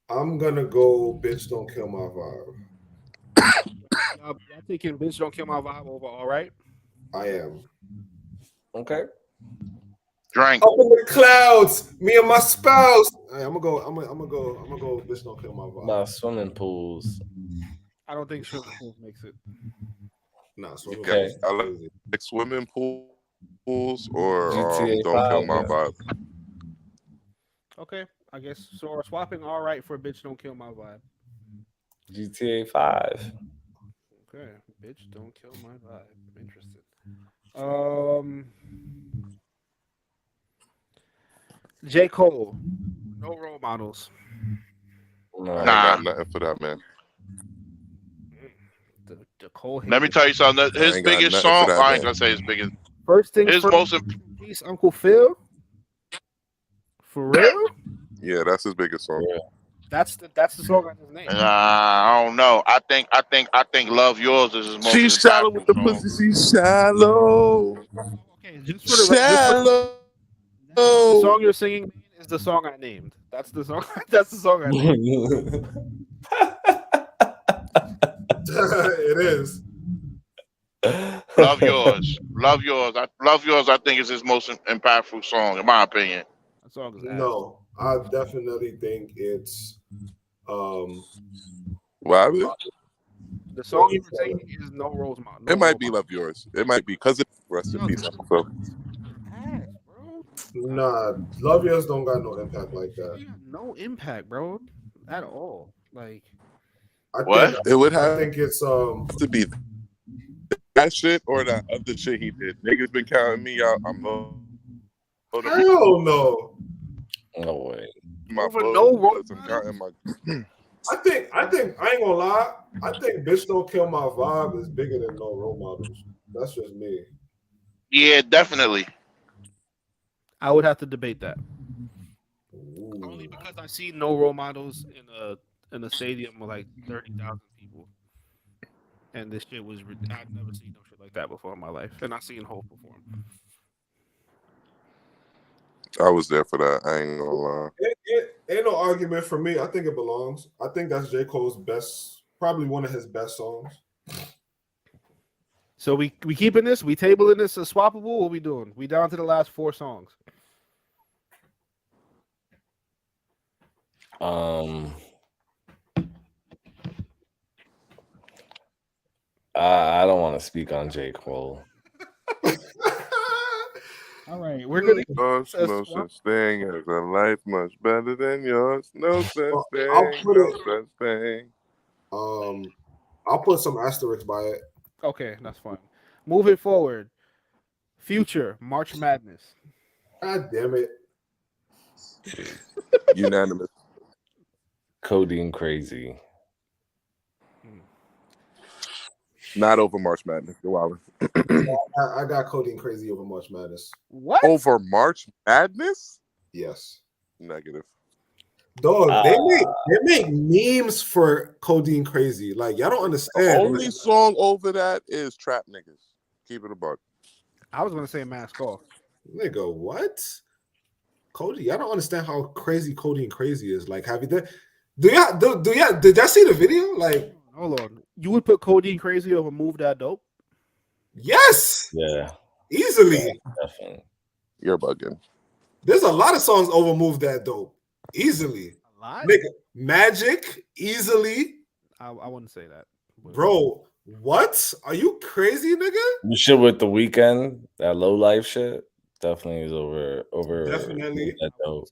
I'm gonna go bitch don't kill my vibe. I'm thinking bitch don't kill my vibe over all right. I am. Okay. Drink. Up in the clouds, me and my spouse. Hey, I'm gonna go bitch don't kill my vibe. About swimming pools. I don't think swimming pools makes it. Nah, swimming Okay. pools. I like swimming pools or GTA don't 5, kill my yeah. vibe. Okay, I guess so. We're swapping all right for bitch don't kill my vibe. GTA 5. Okay, bitch don't kill my vibe. Interesting. J. Cole, no role models. No. I ain't Nah. got nothing for that, man. The Cole. Let me tell you something. I His ain't got biggest nothing song. for that, I ain't man. gonna say his biggest. First thing His first. most. Peace, Uncle Phil. For real? Yeah, that's his biggest song. Yeah. That's the song I just named. I don't know. I think Love Yours is his most. She's shallow with the impactful pussy. She's shallow. Okay, just for the Shallow. the song you're singing is the song I named. That's the song. That's the song I named. It is. Love Yours. Love Yours. Love Yours, I think, is his most impactful song, in my opinion. That song is ass. No, I definitely think it's Why? The song you were singing is no role model. It might be Love Yours. It might be because it's rest in peace, Uncle Phil. Ass, bro. nah. Love Yours don't got no impact like that. You got no impact, bro, at all. Like What? It would I have think it's to be that shit or that other shit he did. Niggas been counting me out. I'm hell no. No way. my Over blood, no role I'm counting my. I think I ain't gonna lie. I think bitch don't kill my vibe is bigger than no role models. That's just me. Yeah, definitely. I would have to debate that. Ooh. Only because I see no role models in a stadium with like 30,000 people, and this shit was. I've never seen no shit like that before in my life, and I seen Hope perform. I was there for that. I ain't gonna lie. Ain't no argument for me. I think it belongs. I think that's J. Cole's best, probably one of his best songs. So we keeping this? We tabling this as swappable? What we doing? We down to the last 4 songs. I don't want to speak on J. Cole. All right, we're gonna. No such thing as a life much better than yours. No such thing. I'll put No it- such thing. I'll put some asterisks by it. Okay, that's fine. Moving forward, Future March Madness. God damn it. Unanimous. Codeine Crazy. Not over March Madness. You're wildin'. I got Codeine Crazy over March Madness. What? Over March Madness? Yes. Negative. Dog, they make memes for Codeine Crazy. Like, y'all don't understand. The only song over that is Trap Niggas. Keep it a buck. I was gonna say Mask Off. Nigga, what? Cody, y'all don't understand how crazy Codeine Crazy is. Like, have you done? Did y'all see the video? Like, hold on. You would put Codeine Crazy over Move That Dope? Yes. Yeah. Easily. Yeah, definitely. You're bugging. There's a lot of songs over Move That Dope. Easily. A lot? Nigga, Magic, easily. I wouldn't say that. Bro, what? Are you crazy, nigga? You shit with The Weeknd, that low life shit, definitely is over. Definitely. That dope.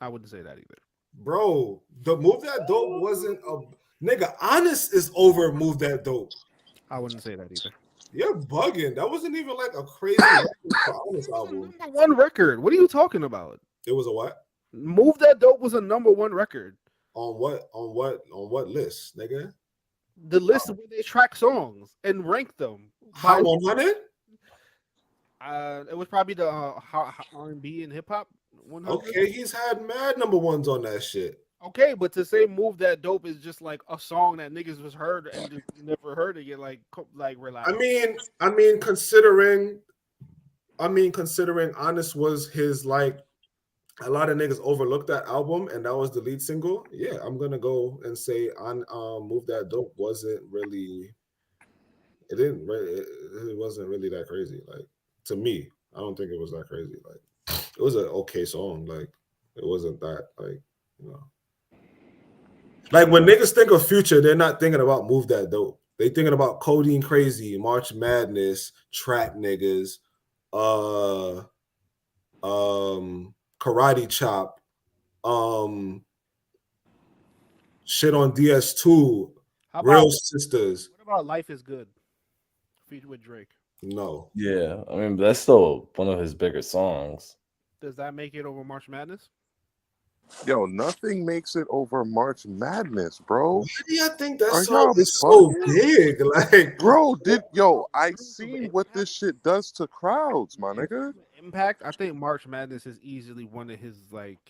I wouldn't say that either. Bro, the Move That Dope wasn't a nigga. Honest is over Move That Dope. I wouldn't say that either. You're bugging. That wasn't even like a crazy record for Honest album. One record. What are you talking about? It was a what? Move That Dope was a #1 record. On what list, nigga? The list where they track songs and rank them. Hot 100? It was probably the R&B and hip hop 100. Okay, he's had mad #1s on that shit. Okay, but to say Move That Dope is just like a song that niggas was heard and just never heard again, like relax. I mean, considering Honest was his, like, a lot of niggas overlooked that album and that was the lead single. Yeah, I'm gonna go and say on Move That Dope wasn't really. It wasn't really that crazy. Like, to me, I don't think it was that crazy. Like, it was an okay song. Like, it wasn't that, like, you know. Like, when niggas think of Future, they're not thinking about Move That Dope. They thinking about Codeine Crazy, March Madness, Trap Niggas, Karate Chop, shit on DS2, Real Sisters. What about Life Is Good? Featured with Drake. No. Yeah, I mean, that's still one of his bigger songs. Does that make it over March Madness? Yo, nothing makes it over March Madness, bro. Why do you think that Are song y'all is so fucking- big? Like, Bro, I seen what this shit does to crowds, my nigga. Impact. I think March Madness is easily one of his, like,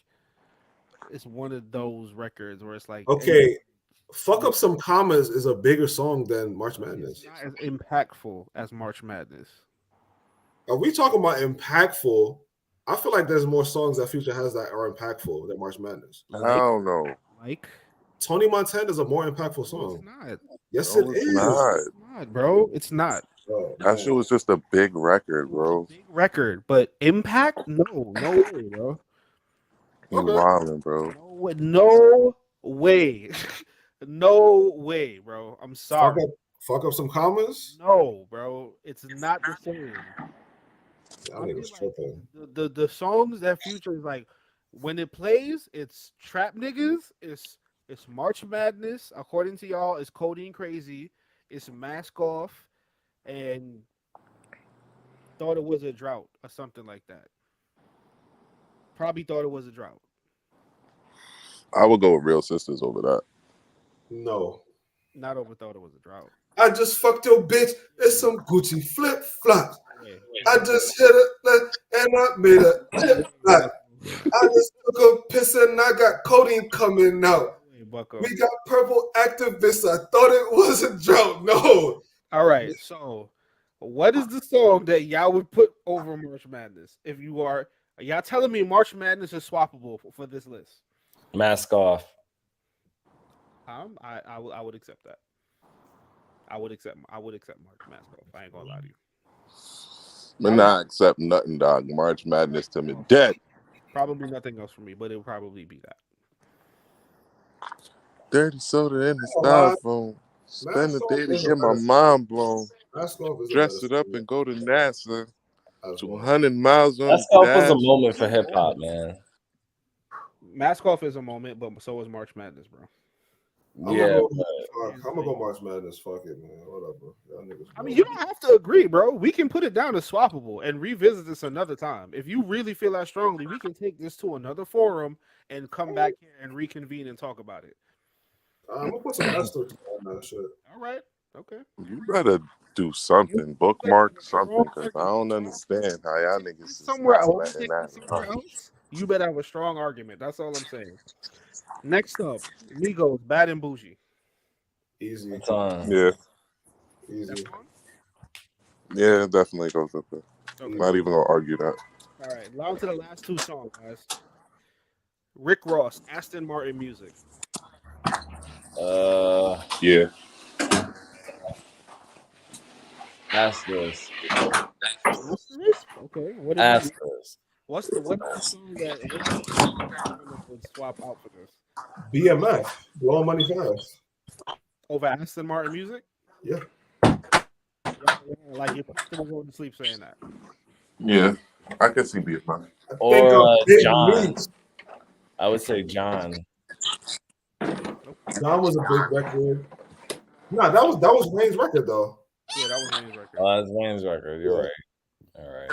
it's one of those records where it's like, okay, Fuck Up Some Commas is a bigger song than March Madness. It's not as impactful as March Madness. Are we talking about impactful? I feel like there's more songs that Future has that are impactful than March Madness. I don't know. Like Tony Montana is a more impactful song. It's not. Yes, No, it it's is. not. It's not, bro. It's not. Bro, That shit was just a big record, bro. Big record, but impact? No way, bro. You Okay. wildin', bro. No way. No way, bro. I'm sorry. Fuck Up Some Commas? No, bro. It's not the same. Y'all niggas tripping. The songs that Future is like, when it plays, it's Trap Niggas, it's March Madness, according to y'all, it's Codeine Crazy, it's Mask Off, and Thought It Was a Drought or something like that. Probably Thought It Was a Drought. I would go with Real Sisters over that. No. Not over Thought It Was a Drought. I just fucked your bitch in some Gucci flip flops. Yeah. I just hit her and I made a tip flop. I just took a piss and I got codeine coming out. Hey, Bucko. We got purple activists. I thought it was a drought. No. All right, so what is the song that y'all would put over March Madness? If you are y'all telling me March Madness is swappable for this list? Mask Off. I would accept that. I would accept March Mask Off. I ain't gonna lie to you. I'm not accept nothing, dog. March Madness to me dead. Probably nothing else for me, but it would probably be that. Dirty soda in the Oh, man. styrofoam. Spend Mask a Off day to is a get my better mind blown. Mask Off is a Dress better it up song and go to NASA. as well. 200 miles on Mask the Off was a dash. moment for hip hop, man. Mask Off is a moment, but so is March Madness, bro. Yeah, I'm gonna go March Madness. Fuck it, man. Whatever. Y'all niggas. I mean, you don't have to agree, bro. We can put it down as swappable and revisit this another time. If you really feel that strongly, we can take this to another forum and come back here and reconvene and talk about it. I'm gonna put some asterisks on that shit. All right. Okay. You better do something. Bookmark something, because I don't understand how y'all niggas is Somewhere not else, letting that. somewhere else, you better have a strong argument. That's all I'm saying. Next up, Migos, Bad and Bougie. Easy. it's on. Yeah. Easy. Yeah, it definitely goes up there. Okay. Not even gonna argue that. All right. On to the last two songs, guys. Rick Ross, Aston Martin Music. Yeah. Asterisk. Asterisk? Okay. What is Asterisk. what's the song that would swap out for this? BMF. Blowing Money Fast. Over Aston Martin Music? Yeah. Like you're comfortable going to sleep saying that. Yeah. I can see being fine. Or John. I would say John. John was a big record. Nah, that was Wayne's record though. Yeah, that was Wayne's record. Oh, that's Wayne's record. You're right. All right.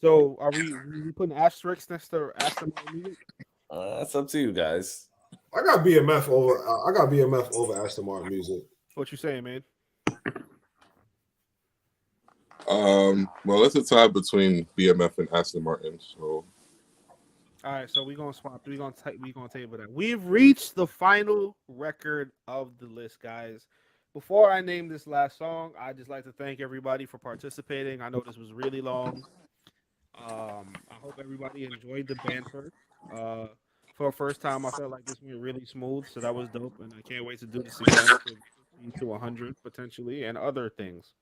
So are we putting asterisks next to Aston Martin Music? That's up to you guys. I got BMF over Aston Martin Music. What you saying, man? Well, it's a tie between BMF and Aston Martin. So, all right, so we're gonna swap. We're gonna table that. We've reached the final record of the list, guys. Before I name this last song, I'd just like to thank everybody for participating. I know this was really long. I hope everybody enjoyed the banter. For the first time, I felt like this went really smooth, so that was dope, and I can't wait to do this again to 100 potentially and other things.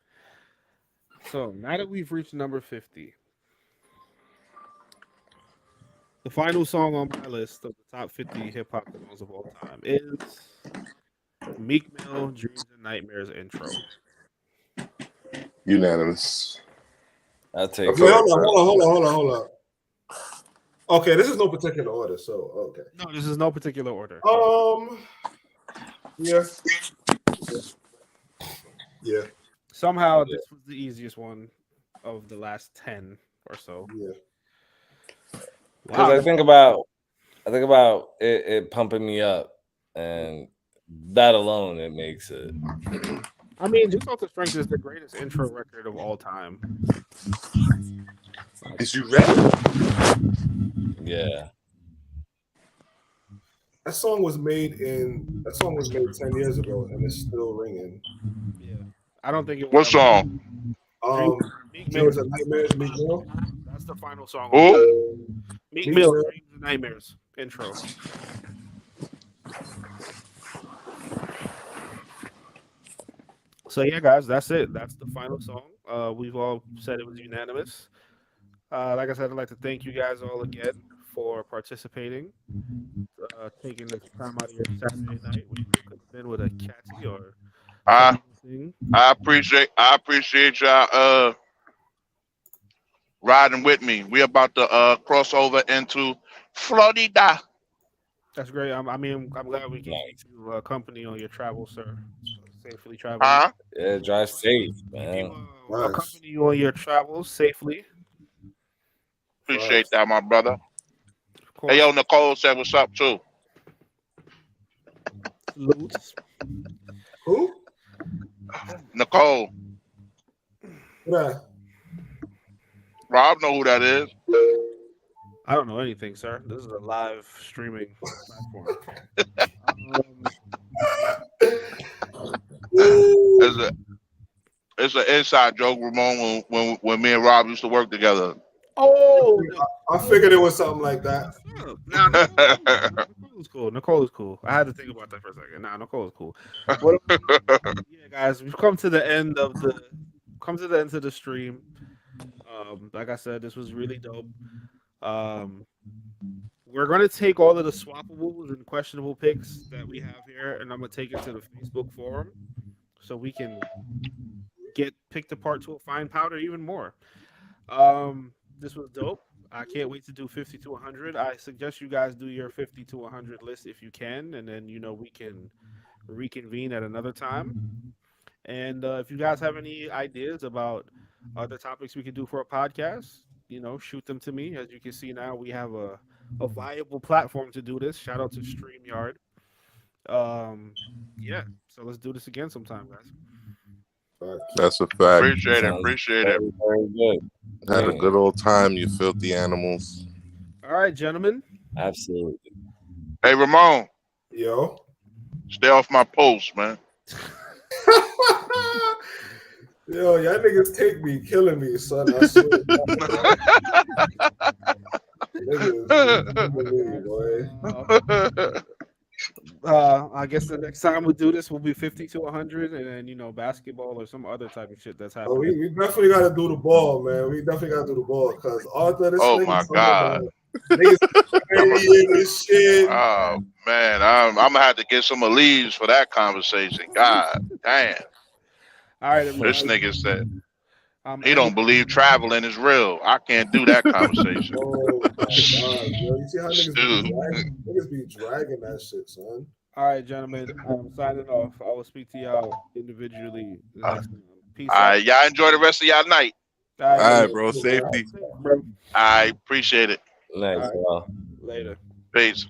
So now that we've reached number 50, the final song on my list of the top 50 hip hop songs of all time is Meek Mill, Dreams and Nightmares intro. unanimous. I'll take. Wait, hold on. Okay, this is no particular order, so okay. No, this is no particular order. Yeah. Yeah. Somehow this was the easiest one of the last 10 or so. Yeah. Because I think about it pumping me up, and that alone it makes it. I mean, just off the strength is the greatest intro record of all time. Is you ready? Yeah. That song was made 10 years ago and it's still ringing. Yeah. I don't think it was. What song? Meek Dreams and Nightmares, Meek Mill. That's the final song. Oh, Meek Mill, Dreams and Nightmares intro. So yeah, guys, that's it. That's the final song. We've all said it was unanimous. Like I said, I'd like to thank you guys all again for participating, taking the time out of your Saturday night. We could have been with a catty or something. I appreciate y'all riding with me. We're about to cross over into Florida. That's great. I'm glad we can keep you company on your travel, sir. Safely travel. Yeah, drive safe, man. Accompany you on your travels safely. Appreciate that, my brother. Hey, yo, Nicole said what's up, too. Salutes. Who? Nicole. Yeah. Rob know who that is. I don't know anything, sir. This is a live streaming platform. It's an inside joke, Ramon, when me and Rob used to work together. Oh, I figured it was something like that. Nicole is cool. Nicole is cool. I had to think about that for a second. Nah, Nicole is cool. Yeah, guys, we've come to the end of the stream. Like I said, this was really dope. we're going to take all of the swappables and questionable picks that we have here, and I'm going to take it to the Facebook forum so we can get picked apart to a fine powder even more. This was dope. I can't wait to do 50 to 100. I suggest you guys do your 50 to 100 list if you can, and then we can reconvene at another time. And if you guys have any ideas about other topics we could do for a podcast, shoot them to me. As you can see now, we have a viable platform to do this. Shout out to StreamYard. Yeah, so let's do this again sometime, guys. That's a fact. Appreciate it. Very good. Had a good old time, you filthy animals. All right, gentlemen. Absolutely. Hey, Ramon. Yo. Stay off my post, man. Yo, y'all niggas take me, killing me, son. I swear. I guess the next time we do this will be 50 to 100, and then basketball or some other type of shit that's happening. Oh, we definitely got to do the ball, man. We definitely got to do the ball because Arthur, this oh my god, this shit. Oh man, I'm gonna have to get some leaves for that conversation. God damn. All right, this nigga said he don't believe traveling is real. I can't do that conversation. Oh my god, yo. You see how niggas be dragging that shit, son. All right, gentlemen, I'm signing off. I will speak to y'all individually. Peace all right, y'all enjoy the rest of y'all night. All right, bro. Safety. I appreciate it. Nice, right. y'all. Later. Peace.